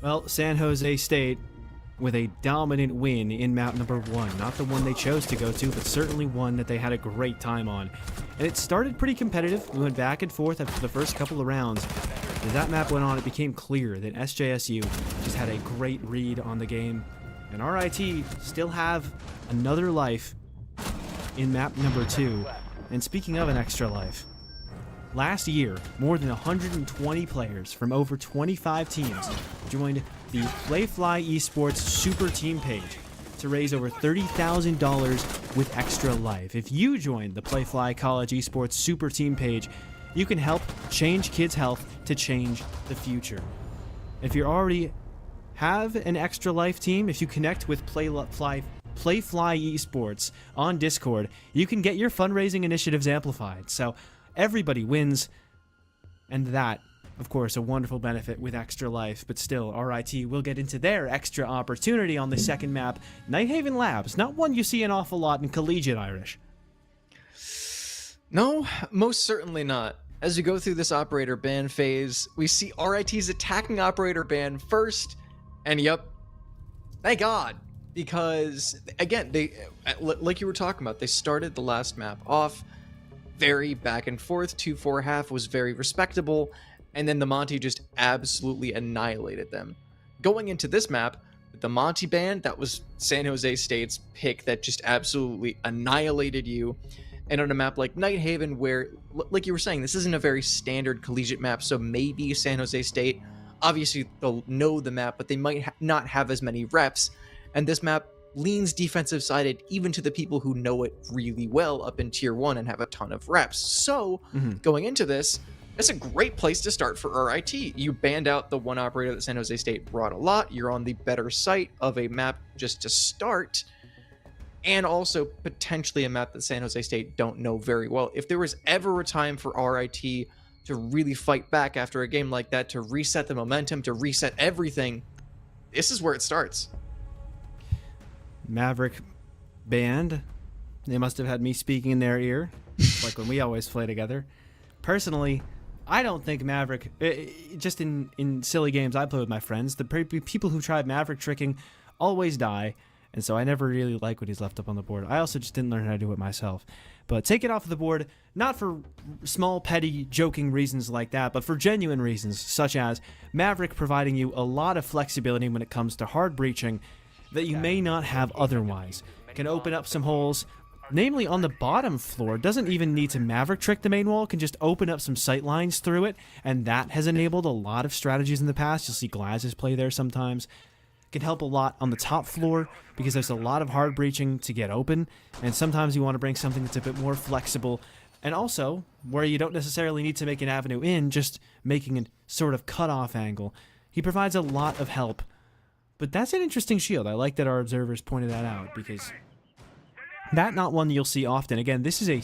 [SPEAKER 1] Well, San Jose State with a dominant win in map number 1. Not the one they chose to go to, but certainly one that they had a great time on. And it started pretty competitive. We went back and forth after the first couple of rounds. As that map went on, it became clear that SJSU just had a great read on the game. And RIT still have another life in map number 2. And speaking of an extra life, last year, more than 120 players from over 25 teams joined the Playfly Esports Super Team page to raise over $30,000 with extra life. If you join the Playfly College Esports Super Team page, you can help change kids' health to change the future. If you already have an extra life team, if you connect with Playfly Esports on Discord, you can get your fundraising initiatives amplified. So everybody wins, and that, of course, a wonderful benefit with extra life. But still, RIT will get into their extra opportunity on the second map, Nighthaven Labs. Not one you see an awful lot in collegiate Irish.
[SPEAKER 2] No, most certainly not. As we go through this operator ban phase, we see RIT's attacking operator ban first, and yep, thank God. Because, again, they, like you were talking about, they started the last map off very back and forth. 2-4 half was very respectable, and then the Monty just absolutely annihilated them. Going into this map, with the Monty ban, that was San Jose State's pick that just absolutely annihilated you. And on a map like Nighthaven, where, like you were saying, this isn't a very standard collegiate map, so maybe San Jose State, obviously they'll know the map, but they might not have as many reps. And this map leans defensive-sided even to the people who know it really well up in Tier 1 and have a ton of reps. So, going into this, it's a great place to start for RIT. You banned out the one operator that San Jose State brought a lot. You're on the better site of a map just to start, and also potentially a map that San Jose State don't know very well. If there was ever a time for RIT to really fight back after a game like that, to reset the momentum, to reset everything, this is where it starts.
[SPEAKER 1] Maverick band. They must have had me speaking in their ear, like when we always play together. Personally, I don't think Maverick, just in silly games I play with my friends, the people who tried Maverick tricking always die, and so I never really like what he's left up on the board. I also just didn't learn how to do it myself. But take it off of the board, not for small, petty, joking reasons like that, but for genuine reasons, such as Maverick providing you a lot of flexibility when it comes to hard breaching that you may not have otherwise. Can open up some holes, namely on the bottom floor. Doesn't even need to Maverick trick the main wall, can just open up some sight lines through it, and that has enabled a lot of strategies in the past. You'll see Glazes play there sometimes. Can help a lot on the top floor because there's a lot of hard breaching to get open, and sometimes you want to bring something that's a bit more flexible, and also where you don't necessarily need to make an avenue in, just making a sort of cutoff angle. He provides a lot of help. But that's an interesting shield. I like that our observers pointed that out, because that's not one you'll see often. Again, this is a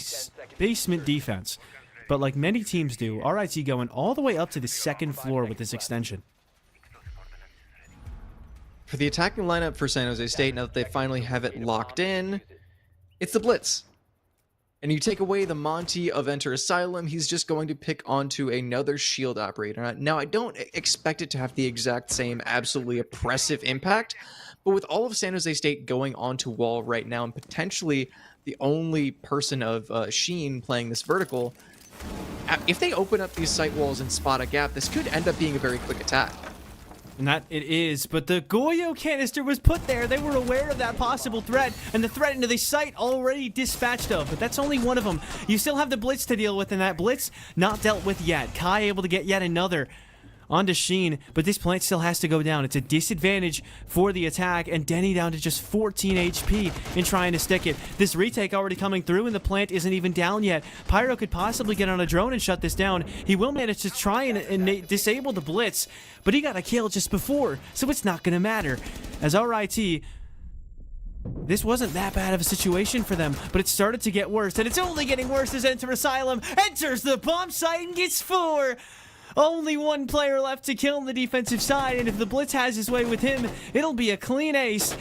[SPEAKER 1] basement defense, but like many teams do, RIT going all the way up to the second floor with this extension.
[SPEAKER 2] For the attacking lineup for San Jose State, now that they finally have it locked in, it's the Blitz. And you take away the Monty of Enter Asylum, he's just going to pick onto another shield operator. Now, I don't expect it to have the exact same absolutely oppressive impact, but with all of San Jose State going onto wall right now, and potentially the only person of Sheen playing this vertical, if they open up these sight walls and spot a gap, this could end up being a very quick attack.
[SPEAKER 1] And that it is, but the Goyo canister was put there. They were aware of that possible threat, and the threat into the site already dispatched of, but that's only one of them. You still have the Blitz to deal with, and that Blitz not dealt with yet. Kai able to get yet another onto Sheen, but this plant still has to go down. It's a disadvantage for the attack, and Denny down to just 14 HP in trying to stick it. This retake already coming through, and the plant isn't even down yet. Pyro could possibly get on a drone and shut this down. He will manage to try and disable the Blitz, but he got a kill just before, so it's not going to matter. As RIT, this wasn't that bad of a situation for them, but it started to get worse, and it's only getting worse as Enter Asylum enters the bomb site and gets 4. Only one player left to kill on the defensive side, and if the Blitz has his way with him, it'll be a clean ace.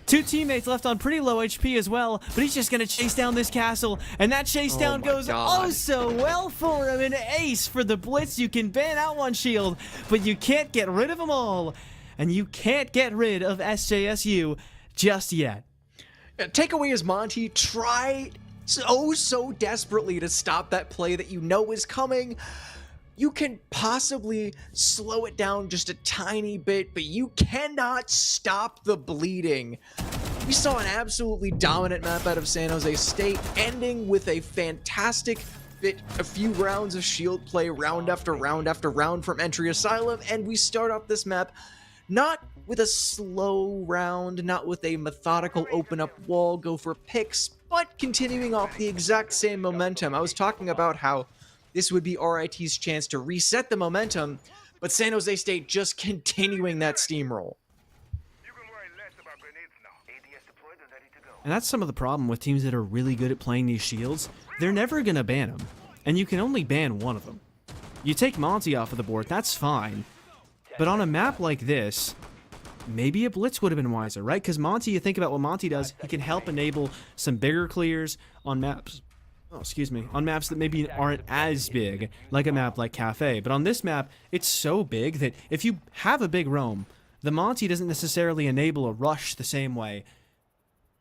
[SPEAKER 1] 2 teammates left on pretty low HP as well, but he's just going to chase down this castle, and that chase down goes oh so well for him. An ace for the Blitz. You can ban out one shield, but you can't get rid of them all. and you can't get rid of SJSU just yet.
[SPEAKER 2] Takeaway is Monty tried so desperately to stop that play that you know is coming. You can possibly slow it down just a tiny bit, but you cannot stop the bleeding. We saw an absolutely dominant map out of San Jose State, ending with a fantastic bit, a few rounds of shield play, round after round after round from Entry Asylum, and we start off this map not with a slow round, not with a methodical open up wall, go for picks, but continuing off the exact same momentum. I was talking about how this would be RIT's chance to reset the momentum, but San Jose State just continuing that steamroll.
[SPEAKER 1] And that's some of the problem with teams that are really good at playing these shields. They're never going to ban them, and you can only ban one of them. You take Monty off of the board, that's fine. But on a map like this, maybe a blitz would have been wiser, right? Because Monty, you think about what Monty does, he can help enable some bigger clears on maps. Oh, excuse me. On maps that maybe aren't as big, like a map like Cafe. But on this map, it's so big that if you have a big roam, the Monty doesn't necessarily enable a rush the same way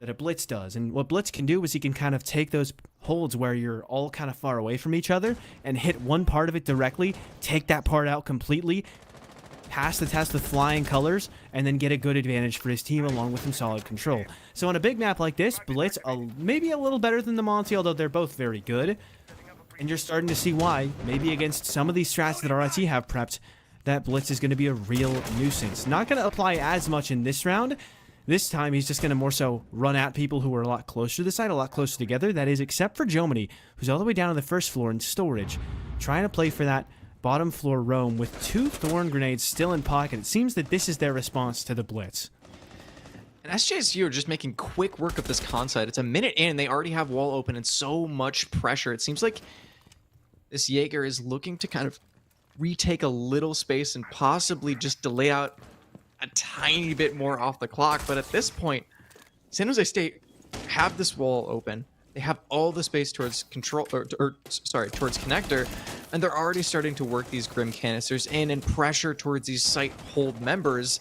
[SPEAKER 1] that a blitz does. And what blitz can do is he can kind of take those holds where you're all kind of far away from each other and hit one part of it directly, take that part out completely, pass the test with flying colors, and then get a good advantage for his team along with some solid control. So on a big map like this, blitz maybe a little better than the Monty, although they're both very good. And you're starting to see why, maybe against some of these strats that RIT have prepped, that blitz is going to be a real nuisance. Not going to apply as much in this round. This time, he's just going to more so run at people who are a lot closer to the side, a lot closer together. That is, except for Jomini, who's all the way down on the first floor in storage, trying to play for that bottom floor roam with 2 Thorn grenades still in pocket. It seems that this is their response to the blitz.
[SPEAKER 2] And SJSU are just making quick work of this con site. It's a minute in, and they already have wall open and so much pressure. It seems like this Jaeger is looking to kind of retake a little space and possibly just delay out a tiny bit more off the clock. But at this point, San Jose State have this wall open. They have all the space towards control, towards connector, and they're already starting to work these Grim canisters in and pressure towards these site hold members.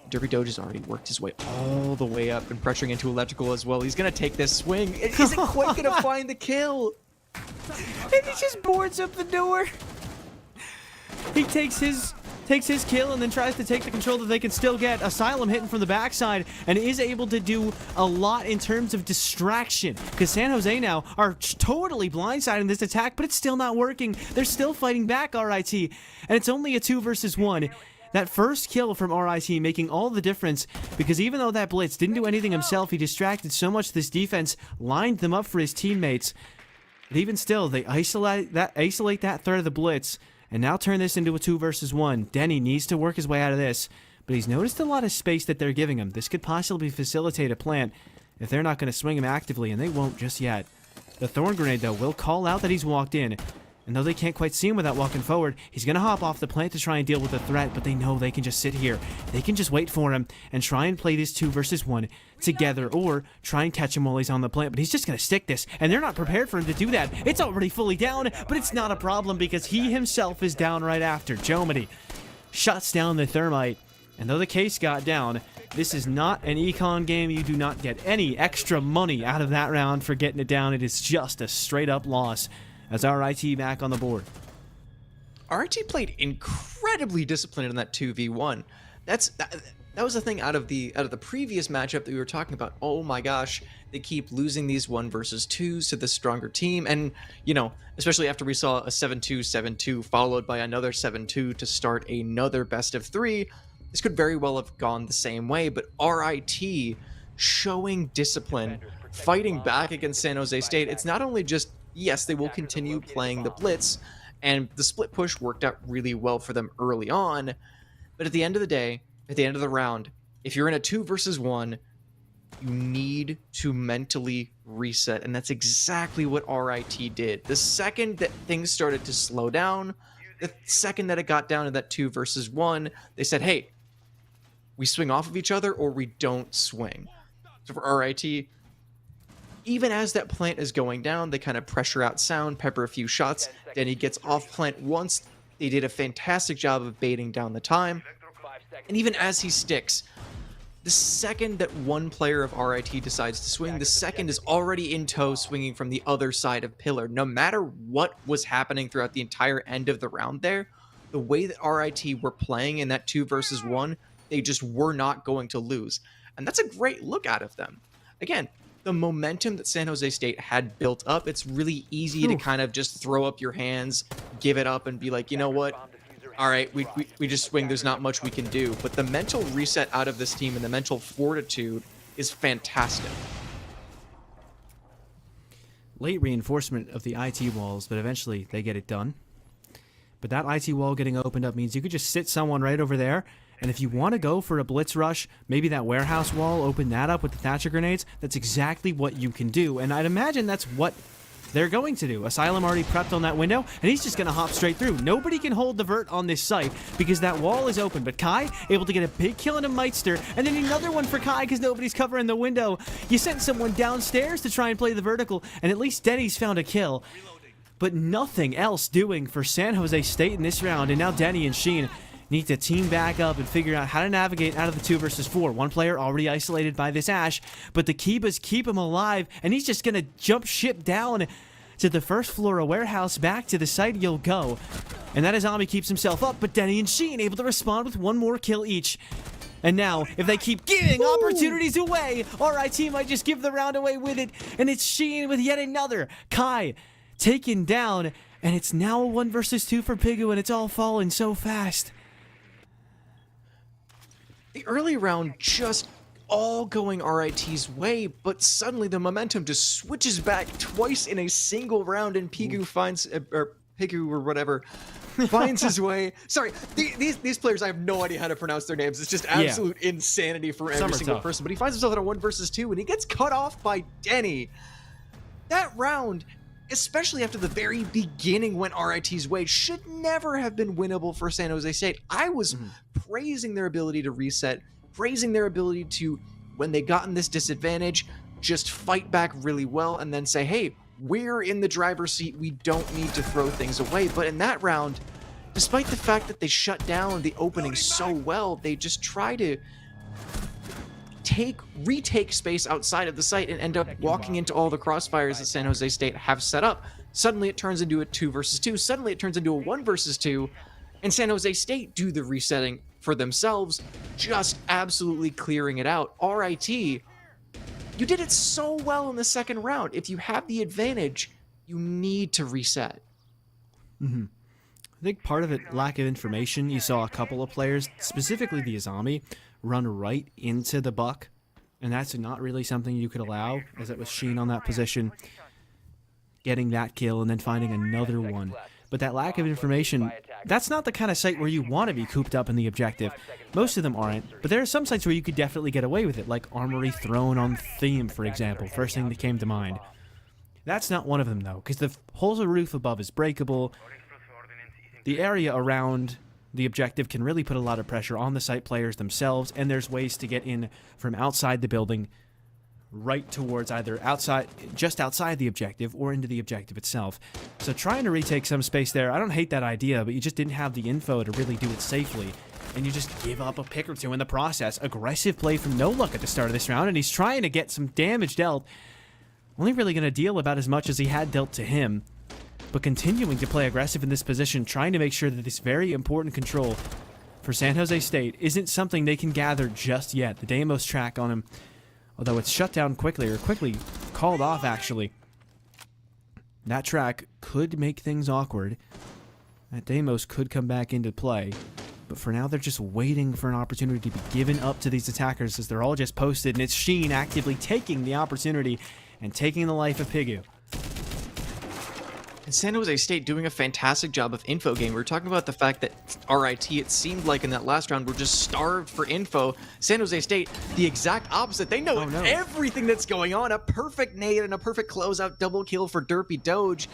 [SPEAKER 2] Derby Doge has already worked his way all the way up and pressuring into electrical as well. He's gonna take this swing. Isn't quite gonna find the kill.
[SPEAKER 1] And he just boards up the door. He takes his kill and then tries to take the control that they can still get. Asylum hitting from the backside and is able to do a lot in terms of distraction, because San Jose now are totally blindsiding this attack, but it's still not working. They're still fighting back, RIT, and it's only a 2 versus 1. That first kill from RIT making all the difference, because even though that blitz didn't do anything himself, he distracted so much this defense, lined them up for his teammates. But even still, they isolate that threat of the blitz, and now turn this into a 2 versus 1. Denny needs to work his way out of this, but he's noticed a lot of space that they're giving him. This could possibly facilitate a plant if they're not going to swing him actively, and they won't just yet. The Thorn Grenade, though, will call out that he's walked in, and though they can't quite see him without walking forward, he's going to hop off the plant to try and deal with the threat, but they know they can just sit here. They can just wait for him and try and play this 2 versus 1 together, or try and catch him while he's on the plant, but he's just going to stick this, and they're not prepared for him to do that. It's already fully down, but it's not a problem because he himself is down right after. Jomini shuts down the Thermite, and though the case got down, this is not an econ game. You do not get any extra money out of that round for getting it down. It is just a straight up loss as RIT back on the board.
[SPEAKER 2] RIT played incredibly disciplined in that 2v1. That was the thing out of the previous matchup that we were talking about. Oh my gosh, they keep losing these 1 versus 2s to the stronger team, and you know, especially after we saw a 7-2, 7-2 followed by another 7-2 to start another best of 3. This could very well have gone the same way, but RIT showing discipline, fighting back against San Jose State. It's not only just, yes, they will continue playing the blitz, and the split push worked out really well for them early on, but at the end of the day, at the end of the round, if you're in a 2 versus 1, you need to mentally reset, and that's exactly what RIT did. The second that things started to slow down, the second that it got down to that 2 versus 1, they said, hey, we swing off of each other or we don't swing. So for RIT, even as that plant is going down, they kind of pressure out sound, pepper a few shots, then he gets off plant once. They did a fantastic job of baiting down the time. And even as he sticks, the second that one player of RIT decides to swing, the second is already in tow swinging from the other side of pillar. No matter what was happening throughout the entire end of the round there, the way that RIT were playing in that 2 versus 1, they just were not going to lose. And that's a great look out of them. Again, the momentum that San Jose State had built up, it's really easy to kind of just throw up your hands, give it up, and be like, you know what? All right, we just swing. There's not much we can do. But the mental reset out of this team and the mental fortitude is fantastic.
[SPEAKER 1] Late reinforcement of the IT walls, but eventually they get it done. But that IT wall getting opened up means you could just sit someone right over there, and if you want to go for a blitz rush, maybe that warehouse wall, open that up with the Thatcher grenades, that's exactly what you can do. And I'd imagine that's what they're going to do. Asylum already prepped on that window, and he's just going to hop straight through. Nobody can hold the vert on this site because that wall is open. But Kai able to get a big kill into Meitster, and then another one for Kai because nobody's covering the window. You sent someone downstairs to try and play the vertical, and at least Denny's found a kill. But nothing else doing for San Jose State in this round, and now Denny and Sheen need to team back up and figure out how to navigate out of the 2 versus 4. One player already isolated by this Ash, but the Kibas keep him alive, and he's just going to jump ship down to the first floor of warehouse. Back to the site you'll go. And that Azami keeps himself up, but Denny and Sheen able to respond with one more kill each. And now, if they keep giving opportunities away, RIT might just give the round away with it, and it's Sheen with yet another. Kai taken down, and it's now a 1 versus 2 for Pigu, and it's all falling so fast.
[SPEAKER 2] The early round just all going RIT's way, but suddenly the momentum just switches back twice in a single round, and Pigu finds, or Pigu or whatever, finds his way. Sorry, these players, I have no idea how to pronounce their names. It's just absolute insanity for every single person. But he finds himself in a 1 versus 2, and he gets cut off by Denny. That round, especially after the very beginning went RIT's way, should never have been winnable for San Jose State. I was praising their ability to reset, praising their ability to, when they got in this disadvantage, just fight back really well and then say, hey, we're in the driver's seat. We don't need to throw things away. But in that round, despite the fact that they shut down the opening so well, they just try to retake space outside of the site and end up walking into all the crossfires that San Jose State have set up. Suddenly it turns into a 2 versus 2. Suddenly it turns into a 1 versus 2. And San Jose State do the resetting for themselves, just absolutely clearing it out. RIT, you did it so well in the second round. If you have the advantage, you need to reset.
[SPEAKER 1] I think part of it, lack of information. You saw a couple of players, specifically the Azami, run right into the buck, and that's not really something you could allow, as it was Sheen on that position, getting that kill and then finding another one. But that lack of information, that's not the kind of site where you want to be cooped up in the objective. Most of them aren't, but there are some sites where you could definitely get away with it, like Armory Throne on Theme, for example, first thing that came to mind. That's not one of them, though, because the whole roof above is breakable. The area around the objective can really put a lot of pressure on the site players themselves, and there's ways to get in from outside the building right towards either outside, just outside the objective, or into the objective itself. So trying to retake some space there, I don't hate that idea, but you just didn't have the info to really do it safely, and you just give up a pick or two in the process. Aggressive play from No Luck at the start of this round, and he's trying to get some damage dealt. Only really going to deal about as much as he had dealt to him, but continuing to play aggressive in this position, trying to make sure that this very important control for San Jose State isn't something they can gather just yet. The Deimos track on him, although it's shut down quickly, or quickly called off, actually. That track could make things awkward. That Deimos could come back into play. But for now, they're just waiting for an opportunity to be given up to these attackers, as they're all just posted, and it's Sheen actively taking the opportunity and taking the life of Pigu.
[SPEAKER 2] And San Jose State doing a fantastic job of info game. We were talking about the fact that RIT, it seemed like in that last round, were just starved for info. San Jose State, the exact opposite. They know everything that's going on. A perfect nade and a perfect closeout double kill for Derpy Doge.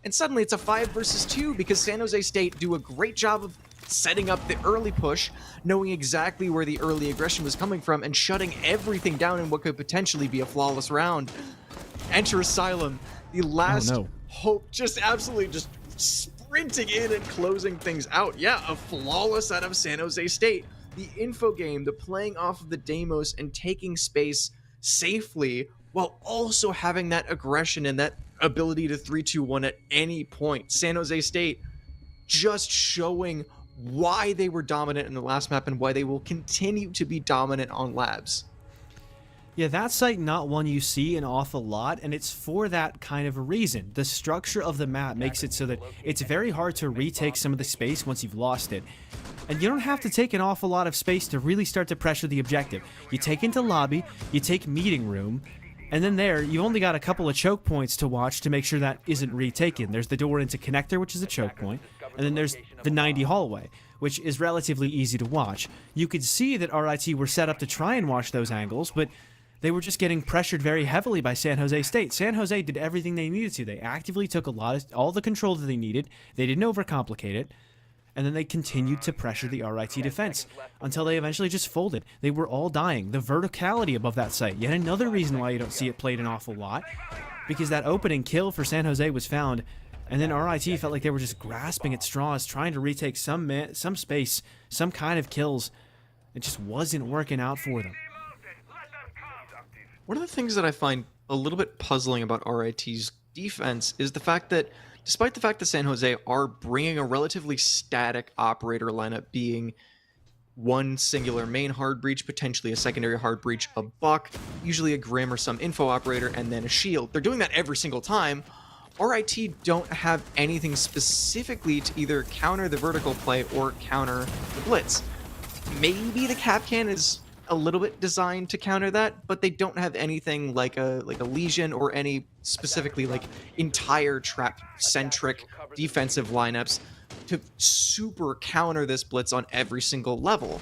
[SPEAKER 2] And suddenly it's a 5 versus 2 because San Jose State do a great job of setting up the early push, knowing exactly where the early aggression was coming from, and shutting everything down in what could potentially be a flawless round. Enter Asylum, the last hope, just absolutely just sprinting in and closing things out. Yeah, a flawless out of San Jose State. the info game, the playing off of the Deimos and taking space safely while also having that aggression and that ability to 3-2-1 at any point. San Jose State just showing why they were dominant in the last map and why they will continue to be dominant on labs.
[SPEAKER 1] Yeah, that site not one you see an awful lot, and it's for that kind of a reason. The structure of the map makes it so that it's very hard to retake some of the space once you've lost it. And you don't have to take an awful lot of space to really start to pressure the objective. You take into lobby, you take meeting room, and then there, you've only got a couple of choke points to watch to make sure that isn't retaken. There's the door into connector, which is a choke point, and then there's the 90 hallway, which is relatively easy to watch. You could see that RIT were set up to try and watch those angles, but they were just getting pressured very heavily by San Jose State. San Jose did everything they needed to. They actively took all the control that they needed. They didn't overcomplicate it. And then they continued to pressure the RIT defense until they eventually just folded. They were all dying. The verticality above that site, yet another reason why you don't see it played an awful lot, because that opening kill for San Jose was found, and then RIT felt like they were just grasping at straws, trying to retake some space, some kind of kills. It just wasn't working out for them.
[SPEAKER 2] One of the things that I find a little bit puzzling about RIT's defense is the fact that, despite the fact that San Jose are bringing a relatively static operator lineup, being one singular main hard breach, potentially a secondary hard breach, a buck, usually a Grim or some info operator, and then a shield. They're doing that every single time. RIT don't have anything specifically to either counter the vertical play or counter the blitz. Maybe the Capcan is a little bit designed to counter that, but they don't have anything like a Legion or any specifically like entire trap centric defensive lineups to super counter this blitz on every single level.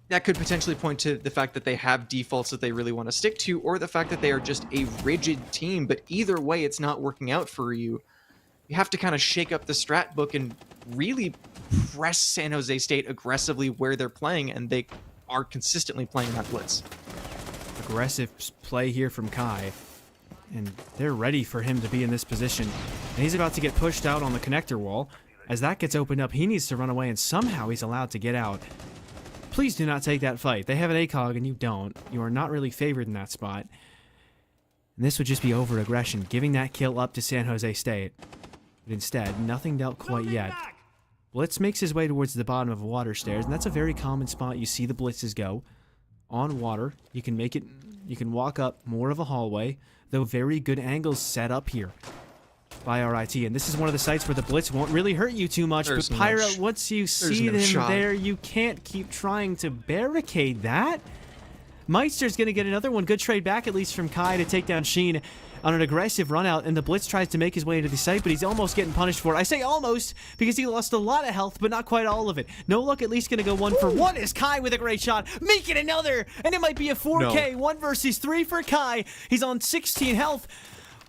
[SPEAKER 2] That could potentially point to the fact that they have defaults that they really want to stick to, or the fact that they are just a rigid team, but either way it's not working out for you. You have to kind of shake up the strat book and really press San Jose State aggressively where they're playing, and they are consistently playing that blitz.
[SPEAKER 1] Aggressive play here from Kai, and they're ready for him to be in this position. And he's about to get pushed out on the connector wall. As that gets opened up, he needs to run away, and somehow he's allowed to get out. Please do not take that fight. They have an ACOG and you don't. You are not really favored in that spot. And this would just be over-aggression, giving that kill up to San Jose State. But instead, nothing dealt quite yet. Blitz makes his way towards the bottom of water stairs, and that's a very common spot you see the blitzes go. On water, you can walk up more of a hallway, though very good angles set up here by RIT. And this is one of the sites where the blitz won't really hurt you too much, but Pyro, once you see them there, you can't keep trying to barricade that. Meister's going to get another one. Good trade back, at least from Kai, to take down Sheen on an aggressive run out, and the blitz tries to make his way into the site, but he's almost getting punished for it. I say almost because he lost a lot of health, but not quite all of it. No Look at least going to go 1-for-1 as Kai with a great shot, making another, and it might be a 4K, 1 versus 3 for Kai. He's on 16 health.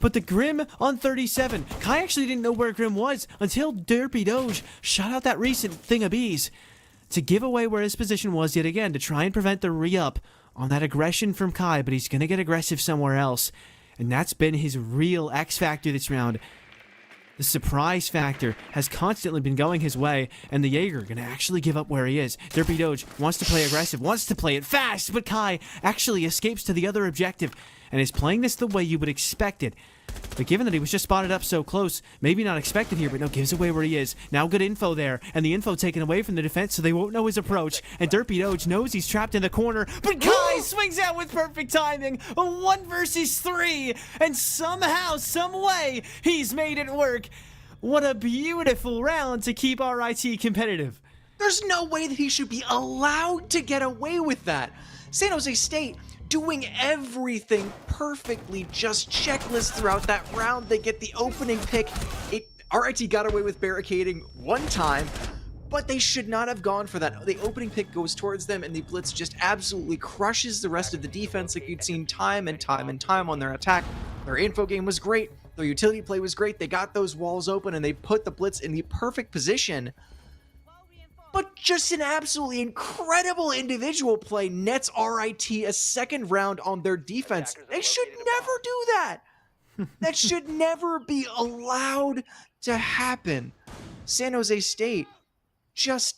[SPEAKER 1] But the Grim on 37. Kai actually didn't know where Grim was until Derpy Doge shot out that recent thing of bees to give away where his position was yet again, to try and prevent the re-up on that aggression from Kai, but he's going to get aggressive somewhere else. And that's been his real X factor this round. The surprise factor has constantly been going his way, and the Jaeger going to actually give up where he is. Derpy Doge wants to play aggressive, wants to play it fast, but Kai actually escapes to the other objective and is playing this the way you would expect it. But given that he was just spotted up so close, maybe not expected here, but no, gives away where he is. Now good info there, and the info taken away from the defense so they won't know his approach. And Derpy Doge knows he's trapped in the corner, but Kai swings out with perfect timing. A 1 versus 3, and somehow, some way, he's made it work. What a beautiful round to keep RIT competitive.
[SPEAKER 2] There's no way that he should be allowed to get away with that. San Jose State doing everything perfectly, just checklist throughout that round. They get the opening pick. RIT got away with barricading one time, but they should not have gone for that. The opening pick goes towards them, and the blitz just absolutely crushes the rest of the defense like you'd seen time and time and time on their attack. Their info game was great. Their utility play was great. They got those walls open, and they put the blitz in the perfect position. But just an absolutely incredible individual play nets RIT a second round on their defense. They should never do that. That should never be allowed to happen. San Jose State just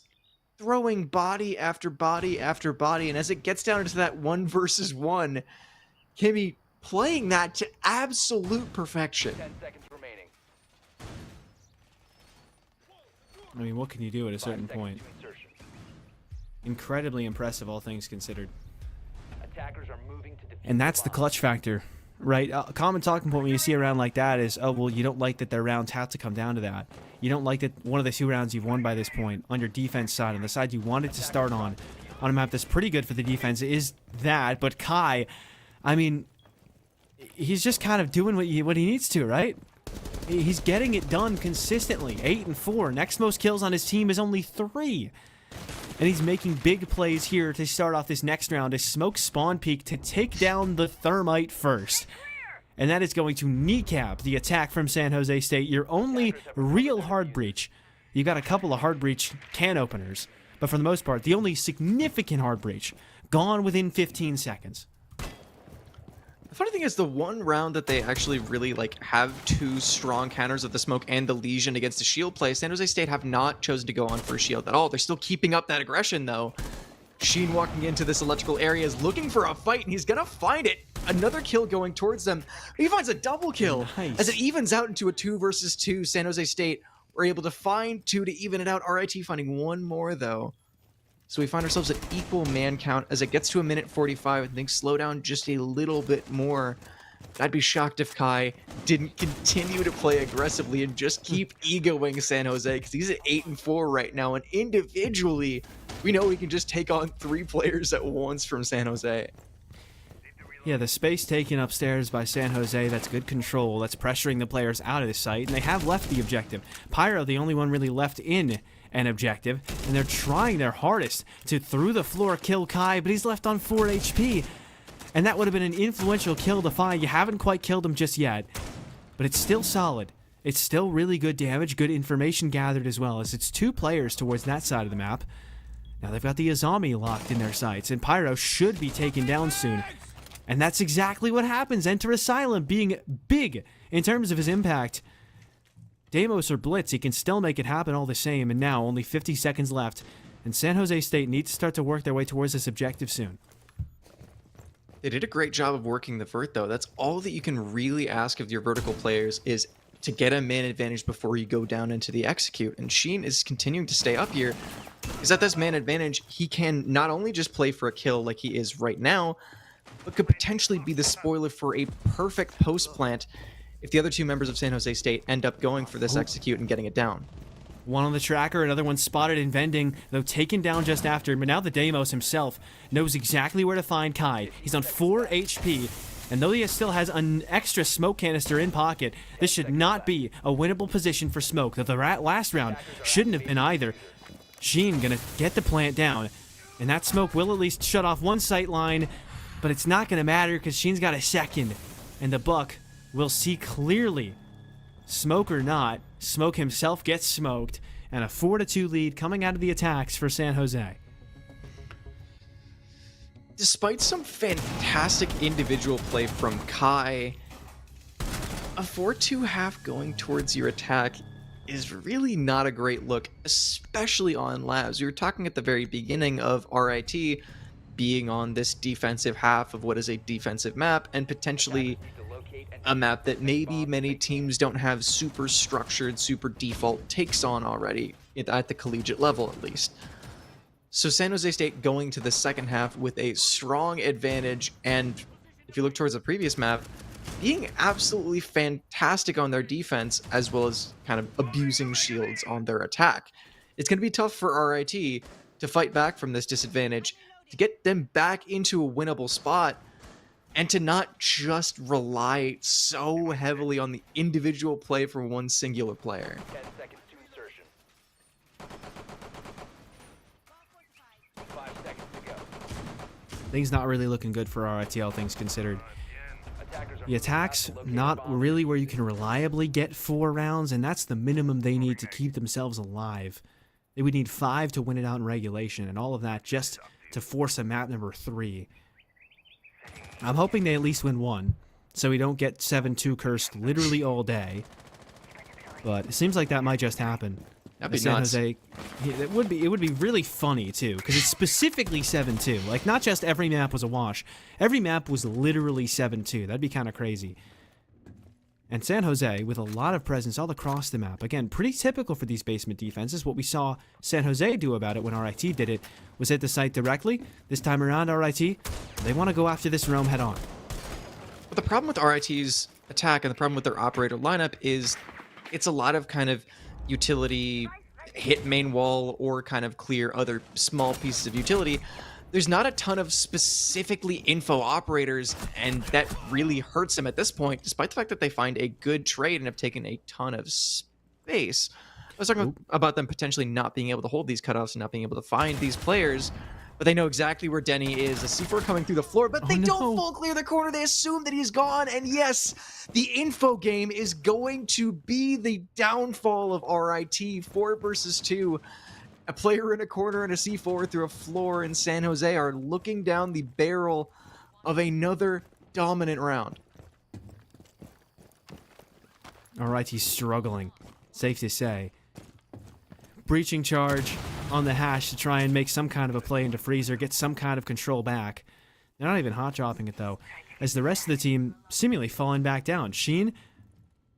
[SPEAKER 2] throwing body after body after body. And as it gets down into that 1 versus 1, Kimmy playing that to absolute perfection.
[SPEAKER 3] 10 seconds remaining.
[SPEAKER 1] I mean, what can you do at a
[SPEAKER 3] 5
[SPEAKER 1] certain
[SPEAKER 3] seconds
[SPEAKER 1] point?
[SPEAKER 3] to insertion.
[SPEAKER 1] Incredibly impressive, all things considered.
[SPEAKER 3] Attackers are moving to defuse
[SPEAKER 1] And that's the
[SPEAKER 3] bomb.
[SPEAKER 1] clutch factor, right? A common talking point when you see a round like that is, oh, well, you don't like that their rounds have to come down to that. You don't like that one of the 2 rounds you've won by this point on your defense side, on the side you wanted to start on a map that's pretty good for the defense, is that. But Kai, I mean, he's just kind of doing what he needs to, right? He's getting it done consistently. 8 and 4. Next most kills on his team is only 3. And he's making big plays here to start off this next round. A smoke spawn peek to take down the thermite first. And that is going to kneecap the attack from San Jose State. Your only real hard breach. You got a couple of hard breach can openers. But for the most part, the only significant hard breach gone within 15 seconds.
[SPEAKER 2] The funny thing is, the one round that they actually really have 2 strong counters of the smoke and the lesion against the shield play, San Jose State have not chosen to go on for a shield at all. They're still keeping up that aggression though. Sheen walking into this electrical area is looking for a fight, and he's gonna find it. Another kill going towards them. He finds a double kill.
[SPEAKER 1] Nice.
[SPEAKER 2] As it evens out into a 2 versus 2. San Jose State were able to find 2 to even it out. RIT finding 1 more though. So we find ourselves at equal man count as it gets to a minute 45 and things slow down just a little bit more. I'd be shocked if Kai didn't continue to play aggressively and just keep egoing San Jose, because he's at 8 and 4 right now, and individually we know he can just take on 3 players at once from San Jose.
[SPEAKER 1] Yeah, the space taken upstairs by San Jose, that's good control. That's pressuring the players out of the site, and they have left the objective. Pyro, the only one really left in an objective, and they're trying their hardest to, through the floor, kill Kai, but he's left on 4 HP. And that would have been an influential kill to find. You haven't quite killed him just yet, but it's still solid. It's still really good damage, good information gathered as well, as it's 2 players towards that side of the map. Now they've got the Azami locked in their sights, and Pyro should be taken down soon. And that's exactly what happens. Enter Asylum being big in terms of his impact. Deimos or Blitz, he can still make it happen all the same, and now only 50 seconds left, and San Jose State needs to start to work their way towards this objective soon.
[SPEAKER 2] They did a great job of working the vert though. That's all that you can really ask of your vertical players, is to get a man advantage before you go down into the execute. And Sheen is continuing to stay up here, because at this man advantage, he can not only just play for a kill like he is right now, but could potentially be the spoiler for a perfect post plant if the other 2 members of San Jose State end up going for this execute and getting it down.
[SPEAKER 1] One on the tracker, another one spotted in vending, though taken down just after. But now the Deimos himself knows exactly where to find Kai. He's on 4 HP, and though he still has an extra smoke canister in pocket, this should not be a winnable position for Smoke, though the last round shouldn't have been either. Sheen gonna get the plant down, and that smoke will at least shut off one sight line, but it's not gonna matter because Sheen's got a second, and the Buck will see clearly. Smoke or not, Smoke himself gets smoked, and a 4-2 lead coming out of the attacks for San Jose.
[SPEAKER 2] Despite some fantastic individual play from Kai, a 4-2 half going towards your attack is really not a great look, especially on Labs. We were talking at the very beginning of RIT being on this defensive half of what is a defensive map, and potentially a map that maybe many teams don't have super structured, super default takes on already, at the collegiate level at least. So San Jose State going to the second half with a strong advantage, and if you look towards the previous map, being absolutely fantastic on their defense, as well as kind of abusing shields on their attack. It's going to be tough for RIT to fight back from this disadvantage, to get them back into a winnable spot, and to not just rely so heavily on the individual play from one singular player.
[SPEAKER 3] 10 seconds to insertion. 5 seconds to go.
[SPEAKER 1] Things not really looking good for RIT, all things considered.
[SPEAKER 3] Attackers are
[SPEAKER 1] The attacks, not really where you can reliably get 4 rounds, and that's the minimum they need to keep themselves alive. They would need 5 to win it out in regulation, and all of that just to force a map number 3. I'm hoping they at least win 1, so we don't get 7-2 cursed literally all day. But it seems like that might just happen.
[SPEAKER 2] That'd be
[SPEAKER 1] San
[SPEAKER 2] nuts.
[SPEAKER 1] Jose, it would be really funny too, because it's specifically 7-2. Like, not just every map was a wash. Every map was literally 7-2. That'd be kind of crazy. And San Jose, with a lot of presence all across the map, again, pretty typical for these basement defenses. What we saw San Jose do about it when RIT did it was hit the site directly. This time around, RIT, they want to go after this roam head on.
[SPEAKER 2] But the problem with RIT's attack and the problem with their operator lineup is it's a lot of kind of utility, hit main wall, or kind of clear other small pieces of utility. There's not a ton of specifically info operators, and that really hurts them at this point, despite the fact that they find a good trade and have taken a ton of space. I was talking about them potentially not being able to hold these cutoffs and not being able to find these players, but they know exactly where Denny is. A C4 coming through the floor, but they don't full clear the corner. They assume that he's gone, and yes, the info game is going to be the downfall of RIT. 4 versus 2. A player in a corner and a C4 through a floor in San Jose are looking down the barrel of another dominant round.
[SPEAKER 1] RIT's struggling, safe to say. Breaching charge on the hash to try and make some kind of a play into Freezer, get some kind of control back. They're not even hot dropping it though, as the rest of the team seemingly falling back down. Sheen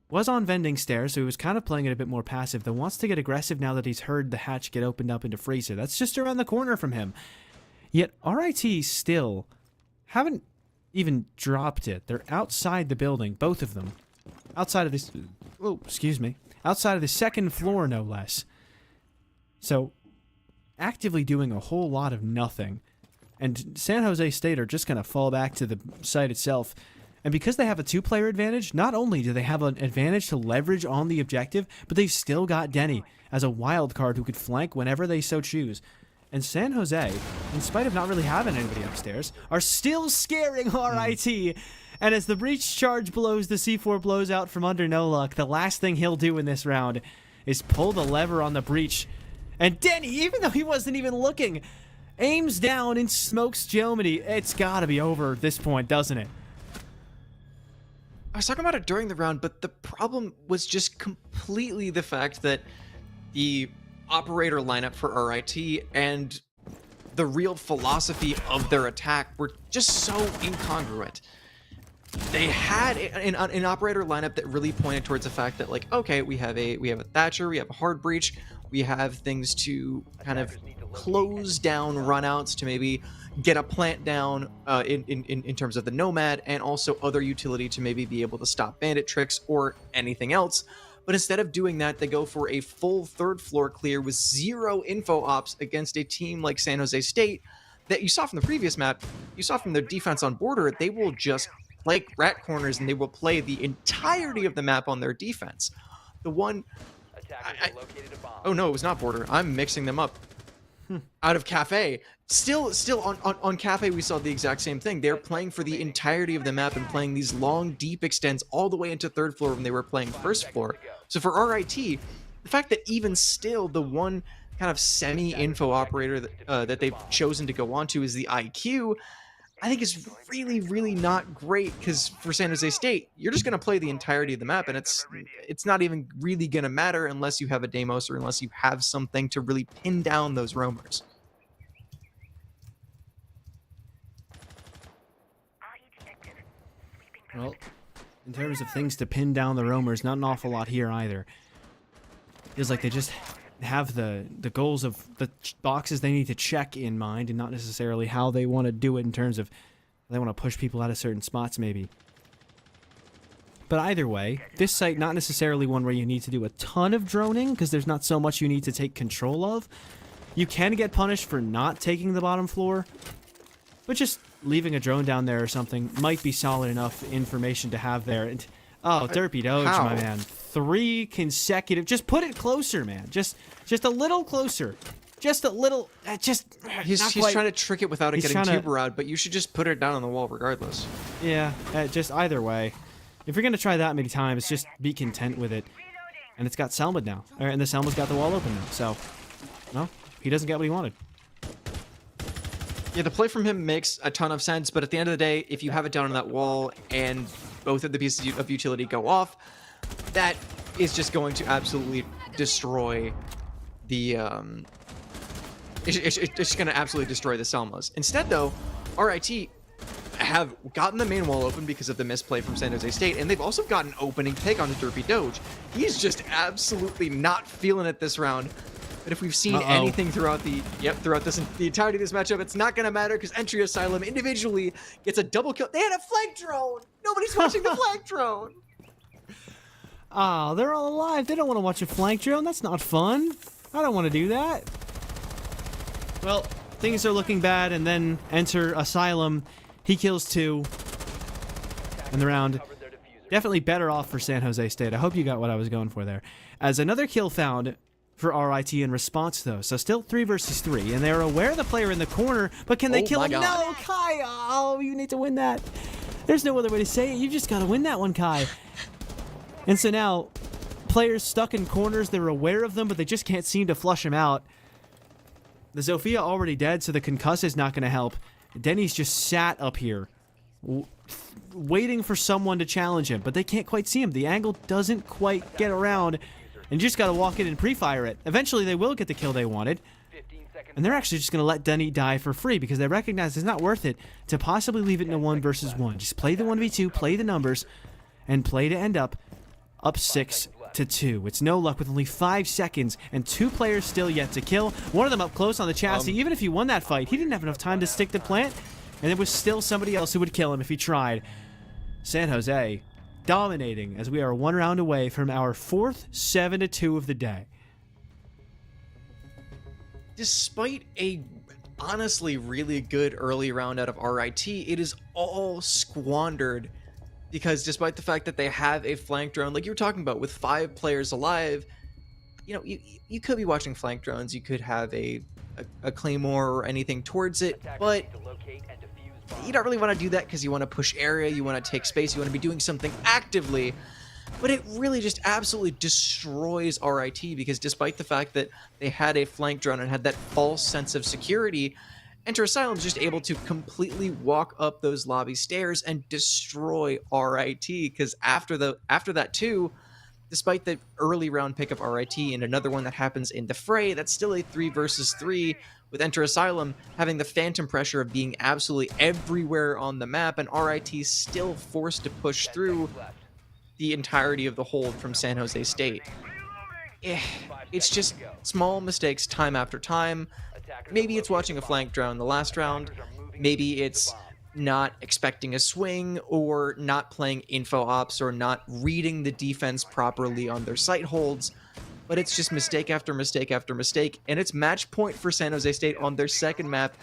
[SPEAKER 1] was on vending stairs, so he was kind of playing it a bit more passive, though wants to get aggressive now that he's heard the hatch get opened up into Freezer. That's just around the corner from him. Yet RIT still haven't even dropped it. They're outside the building, both of them. Outside of this, oh, excuse me, outside of the second floor, no less. So, actively doing a whole lot of nothing. And San Jose State are just going to fall back to the site itself. And because they have a 2-player advantage, not only do they have an advantage to leverage on the objective, but they've still got Denny as a wild card who could flank whenever they so choose. And San Jose, in spite of not really having anybody upstairs, are still scaring RIT. And as the breach charge blows, the C4 blows out from under No Luck, the last thing he'll do in this round is pull the lever on the breach. And Denny, even though he wasn't even looking, aims down and smokes Geomedy. It's gotta be over at this point, doesn't it?
[SPEAKER 2] I was talking about it during the round, but the problem was just completely the fact that the operator lineup for RIT and the real philosophy of their attack were just so incongruent. They had an operator lineup that really pointed towards the fact that, like, okay, we have a Thatcher, we have a hard breach, we have things to kind of close down runouts to maybe get a plant down in terms of the Nomad, and also other utility to maybe be able to stop bandit tricks or anything else. But instead of doing that, they go for a full third floor clear with 0 info ops against a team like San Jose State that you saw from the previous map. You saw from their defense on border, they will just play rat corners and they will play the entirety of the map on their defense. The one... oh no, it was not border. I'm mixing them up. Out of Cafe. Still on Cafe, we saw the exact same thing. They're playing for the entirety of the map and playing these long, deep extends all the way into third floor when they were playing first floor. So for RIT, the fact that even still the one kind of semi-info operator that they've chosen to go on to is the IQ, I think is really, really not great, because for San Jose State, you're just going to play the entirety of the map, and it's not even really going to matter unless you have a Deimos or unless you have something to really pin down those roamers.
[SPEAKER 1] Well, in terms of things to pin down the roamers, not an awful lot here either. Feels like they just have the goals of the boxes they need to check in mind, and not necessarily how they want to do it in terms of they want to push people out of certain spots maybe. But either way, this site not necessarily one where you need to do a ton of droning, because there's not so much you need to take control of. You can get punished for not taking the bottom floor, but just leaving a drone down there or something might be solid enough information to have there. And oh, Derpy Doge, my man. 3 consecutive. Just put it closer, man. Just a little closer. Just a little.
[SPEAKER 2] He's trying to trick it without it getting too broad, but you should just put it down on the wall regardless.
[SPEAKER 1] Yeah, just either way. If you're going to try that many times, just be content with it. And it's got Selma now. And the Selma's got the wall open now. So, no, he doesn't get what he wanted.
[SPEAKER 2] Yeah, the play from him makes a ton of sense, but at the end of the day, if you have it down on that wall and both of the pieces of utility go off, that is just going to absolutely destroy the it's just going to absolutely destroy the Selmas. Instead, though, RIT have gotten the main wall open because of the misplay from San Jose State, and they've also got an opening pick on the Derpy Doge. He's just absolutely not feeling it this round. But if we've seen anything throughout the entirety of this matchup, it's not going to matter because Entry Asylum individually gets a double kill. They had a flank drone. Nobody's watching the flank drone.
[SPEAKER 1] Oh, they're all alive. They don't want to watch a flank drone. That's not fun. I don't want to do that. Well, things are looking bad, and then enter Asylum. He kills 2 in the round. Definitely better off for San Jose State. I hope you got what I was going for there. As another kill found for RIT in response, though. So still 3 versus 3, and they're aware of the player in the corner, but can they kill him?
[SPEAKER 2] God.
[SPEAKER 1] No, Kai! Oh, you need to win that. There's no other way to say it. You just got to win that one, Kai. And so now, players stuck in corners, they're aware of them, but they just can't seem to flush him out. The Zofia already dead, so the concuss is not going to help. Denny's just sat up here, waiting for someone to challenge him, but they can't quite see him. The angle doesn't quite get around, and you just got to walk in and pre-fire it. Eventually, they will get the kill they wanted, and they're actually just going to let Denny die for free because they recognize it's not worth it to possibly leave it in a 1 versus 1. Just play the 1v2, play the numbers, and play to end up 6-2. It's no luck with only 5 seconds and 2 players still yet to kill. One of them up close on the chassis. Even if he won that fight, he didn't have enough time to stick to plant, and there was still somebody else who would kill him if he tried. San Jose dominating as we are 1 round away from our 4th 7-2 of the day.
[SPEAKER 2] Despite a honestly really good early round out of RIT, it is all squandered because despite the fact that they have a flank drone, like you were talking about, with 5 players alive, you know, you could be watching flank drones, you could have a claymore or anything towards it, but you don't really want to do that because you want to push area, you want to take space, you want to be doing something actively. But it really just absolutely destroys RIT because despite the fact that they had a flank drone and had that false sense of security, Enter Asylum's just able to completely walk up those lobby stairs and destroy RIT because after that too, despite the early round pick of RIT and another one that happens in the fray, that's still a 3 versus 3 with Enter Asylum having the phantom pressure of being absolutely everywhere on the map, and RIT still forced to push through the entirety of the hold from San Jose State. It's just small mistakes time after time. Maybe it's watching a flank drone the last round. Maybe it's not expecting a swing or not playing info ops or not reading the defense properly on their site holds. But it's just mistake after mistake after mistake. And it's match point for San Jose State on their second map.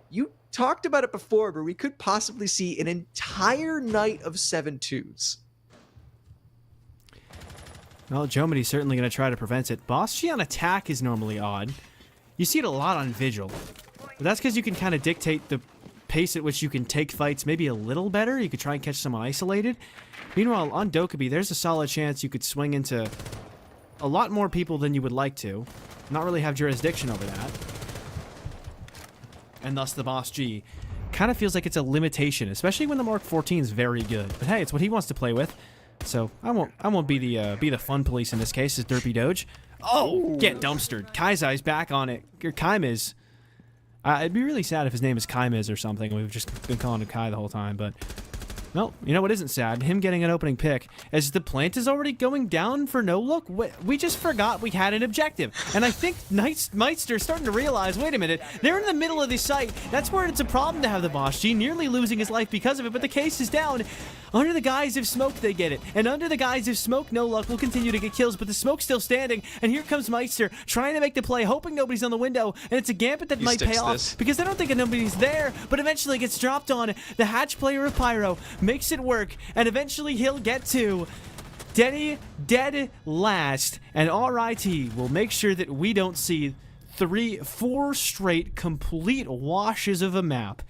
[SPEAKER 2] You talked about it before, but we could possibly see an entire night of 7-2s.
[SPEAKER 1] Well, Jomity's certainly going to try to prevent it. Boss G on attack is normally odd. You see it a lot on Vigil. But that's because you can kind of dictate the pace at which you can take fights maybe a little better. You could try and catch someone isolated. Meanwhile, on Dokkaebi, there's a solid chance you could swing into a lot more people than you would like to. Not really have jurisdiction over that. And thus the Boss G kind of feels like it's a limitation, especially when the Mark 14 is very good. But hey, it's what he wants to play with. So I won't be the fun police in this case. Is Derpy Doge? Oh, get dumpstered. Kaizai's back on it. Or Kaimiz. It'd be really sad if his name is Kaimiz or something. We've just been calling him Kai the whole time, but well, you know what isn't sad? Him getting an opening pick, as the plant is already going down for no look. We just forgot we had an objective. And I think Meitster's starting to realize, wait a minute, they're in the middle of the site. That's where it's a problem to have the Boss G nearly losing his life because of it, but the case is down. Under the guise of smoke, they get it. And under the guise of smoke, no luck, will continue to get kills, but the smoke's still standing. And here comes Meitster, trying to make the play, hoping nobody's on the window. And it's a gambit that might pay off, because they don't think nobody's there, but eventually gets dropped on. The hatch player of Pyro makes it work, and eventually he'll get to Denny dead last, and RIT will make sure that we don't see 4 straight complete washes of a map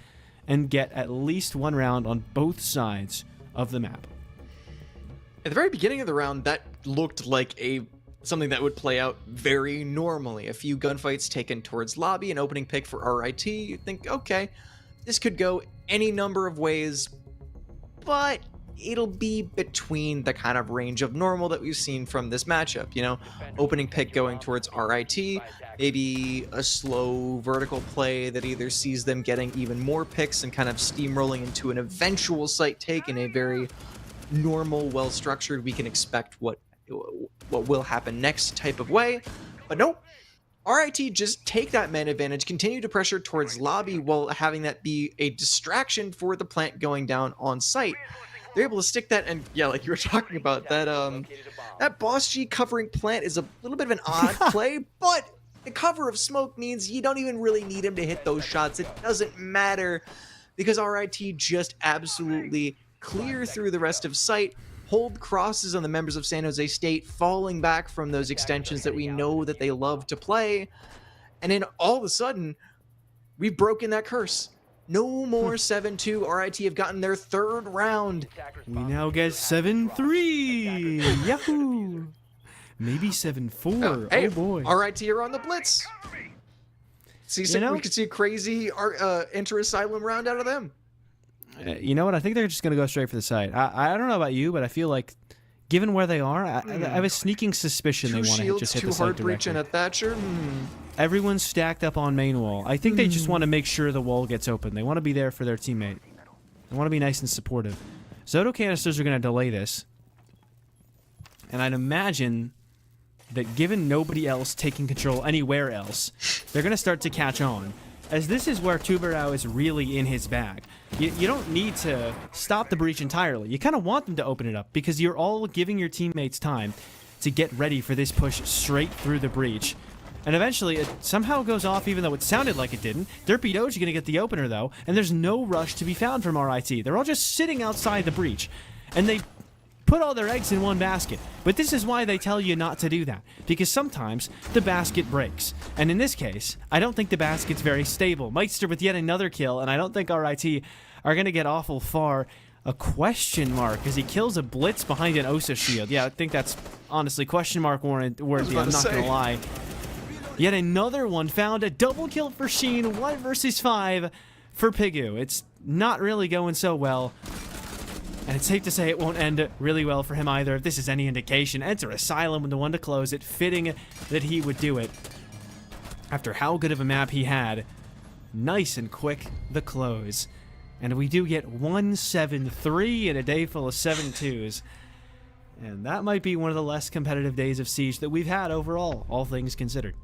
[SPEAKER 1] and get at least 1 round on both sides of the map.
[SPEAKER 2] At the very beginning of the round, that looked like something that would play out very normally. A few gunfights taken towards lobby, an opening pick for RIT. You'd think, okay, this could go any number of ways, but it'll be between the kind of range of normal that we've seen from this matchup. You know, opening pick going towards RIT, maybe a slow vertical play that either sees them getting even more picks and kind of steamrolling into an eventual site take in a very normal, well-structured, we can expect what will happen next type of way. But nope. RIT just take that man advantage, continue to pressure towards lobby while having that be a distraction for the plant going down on site. They're able to stick that, and yeah, like you were talking about, that Boss G covering plant is a little bit of an odd play, but the cover of smoke means you don't even really need him to hit those shots. It doesn't matter because RIT just absolutely clear through the rest of site, hold crosses on the members of San Jose State, falling back from those extensions that we know that they love to play. And then all of a sudden, we've broken that curse. No more 7-2. RIT have gotten their third round.
[SPEAKER 1] We now get 7-3. Yahoo! Maybe 7-4.
[SPEAKER 2] Hey,
[SPEAKER 1] oh boy.
[SPEAKER 2] RIT are on the blitz. We could see a crazy inter-asylum round out of them.
[SPEAKER 1] You know what? I think they're just going to go straight for the site. I don't know about you, but I feel like, given where they are, I have a sneaking suspicion they want to just hit the site
[SPEAKER 2] hard breach
[SPEAKER 1] directly.
[SPEAKER 2] and a Thatcher.
[SPEAKER 1] Everyone's stacked up on main wall. I think they just want to make sure the wall gets open. They want to be there for their teammate. They want to be nice and supportive. Zoto canisters are going to delay this. And I'd imagine that given nobody else taking control anywhere else, they're going to start to catch on. As this is where Tuberau is really in his bag. You don't need to stop the breach entirely. You kind of want them to open it up because you're all giving your teammates time to get ready for this push straight through the breach. And eventually it somehow goes off even though it sounded like it didn't. Derpy Doge going to get the opener though, and there's no rush to be found from RIT. They're all just sitting outside the breach. And they put all their eggs in one basket. But this is why they tell you not to do that. Because sometimes the basket breaks. And in this case, I don't think the basket's very stable. Meister with yet another kill, and I don't think RIT are going to get awful far. A question mark as he kills a blitz behind an Osa shield. Yeah, I think that's honestly question mark worthy. I'm not going to lie. Yet another one found. A double kill for Sheen. 1 versus 5 for Pigu. It's not really going so well. And it's safe to say it won't end really well for him either. If this is any indication, Enter Asylum with the one to close it. Fitting that he would do it. After how good of a map he had. Nice and quick, the close. And we do get 1-7-3 in a day full of 7-2s. And that might be one of the less competitive days of Siege that we've had overall, all things considered.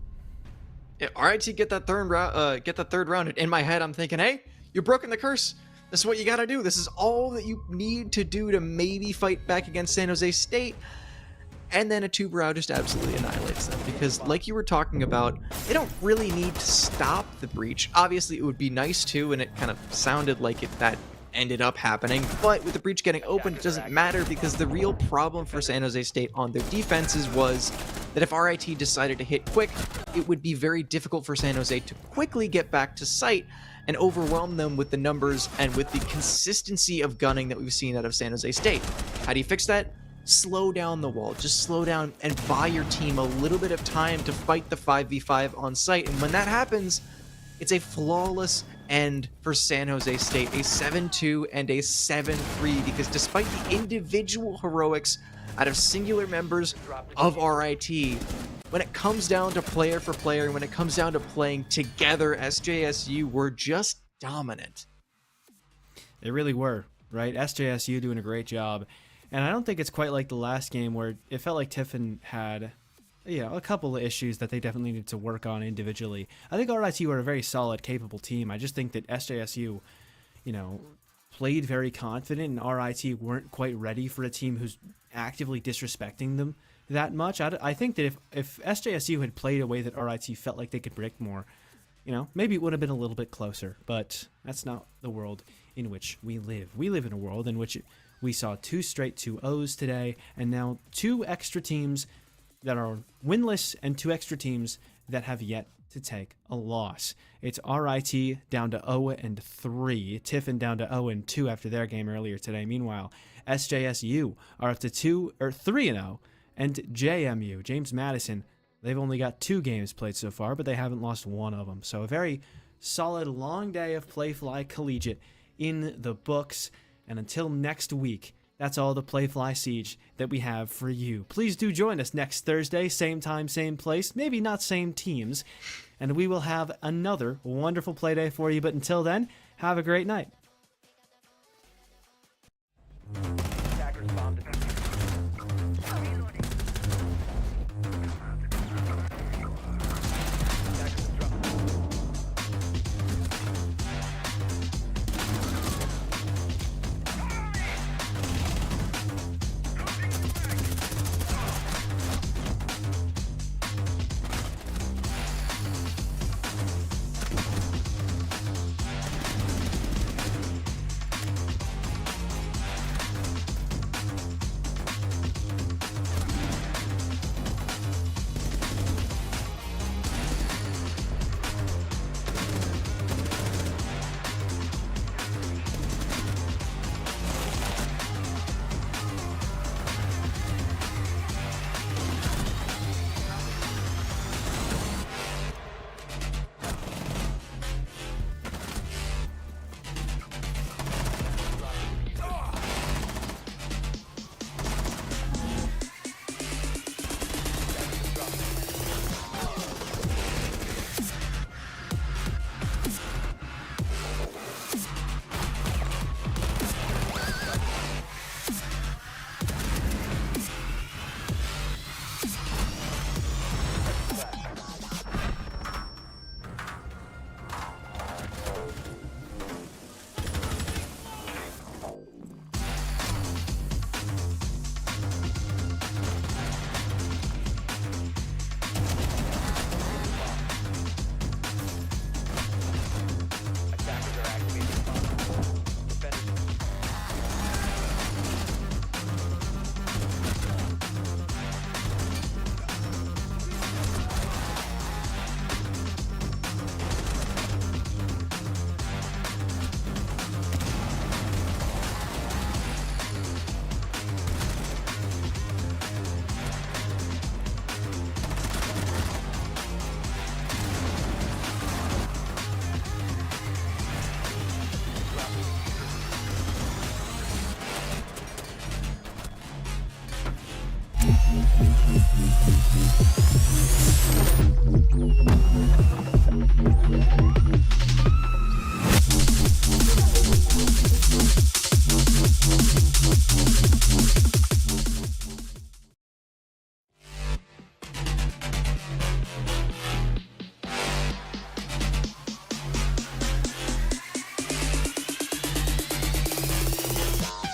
[SPEAKER 2] Yeah, RIT get that third round. In my head, I'm thinking, hey, you've broken the curse. This is what you got to do. This is all that you need to do to maybe fight back against San Jose State. And then a Tuberau just absolutely annihilates them. Because like you were talking about, they don't really need to stop the breach. Obviously, it would be nice to, and it kind of sounded like that ended up happening. But with the breach getting open, it doesn't matter because the real problem for San Jose State on their defenses was that if RIT decided to hit quick, it would be very difficult for San Jose to quickly get back to site and overwhelm them with the numbers and with the consistency of gunning that we've seen out of San Jose State. How do you fix that? Slow down the wall. Just slow down and buy your team a little bit of time to fight the 5v5 on site. And when that happens, it's a flawless end for San Jose State. A 7-2 and a 7-3 because despite the individual heroics out of singular members of RIT, when it comes down to player for player, and when it comes down to playing together, SJSU were just dominant.
[SPEAKER 1] They really were, right? SJSU doing a great job. And I don't think it's quite like the last game where it felt like Tiffin had, a couple of issues that they definitely needed to work on individually. I think RIT were a very solid, capable team. I just think that SJSU, played very confident, and RIT weren't quite ready for a team who's actively disrespecting them that much. I think that if SJSU had played a way that RIT felt like they could break more, maybe it would have been a little bit closer, but that's not the world in which we live. We live in a world in which we saw 2 straight 2-0s today, and now 2 extra teams that are winless and 2 extra teams that have yet to take a loss. It's RIT down to 0-3, Tiffin down to 0-2 after their game earlier today. Meanwhile, SJSU are up to 3-0, and JMU, James Madison, they've only got 2 games played so far, but they haven't lost one of them. So a very solid, long day of Playfly Collegiate in the books. And until next week, That's all the Playfly Siege that we have for you. Please do join us next Thursday, same time, same place, maybe not same teams, and we will have another wonderful playday for you. But until then, have a great night.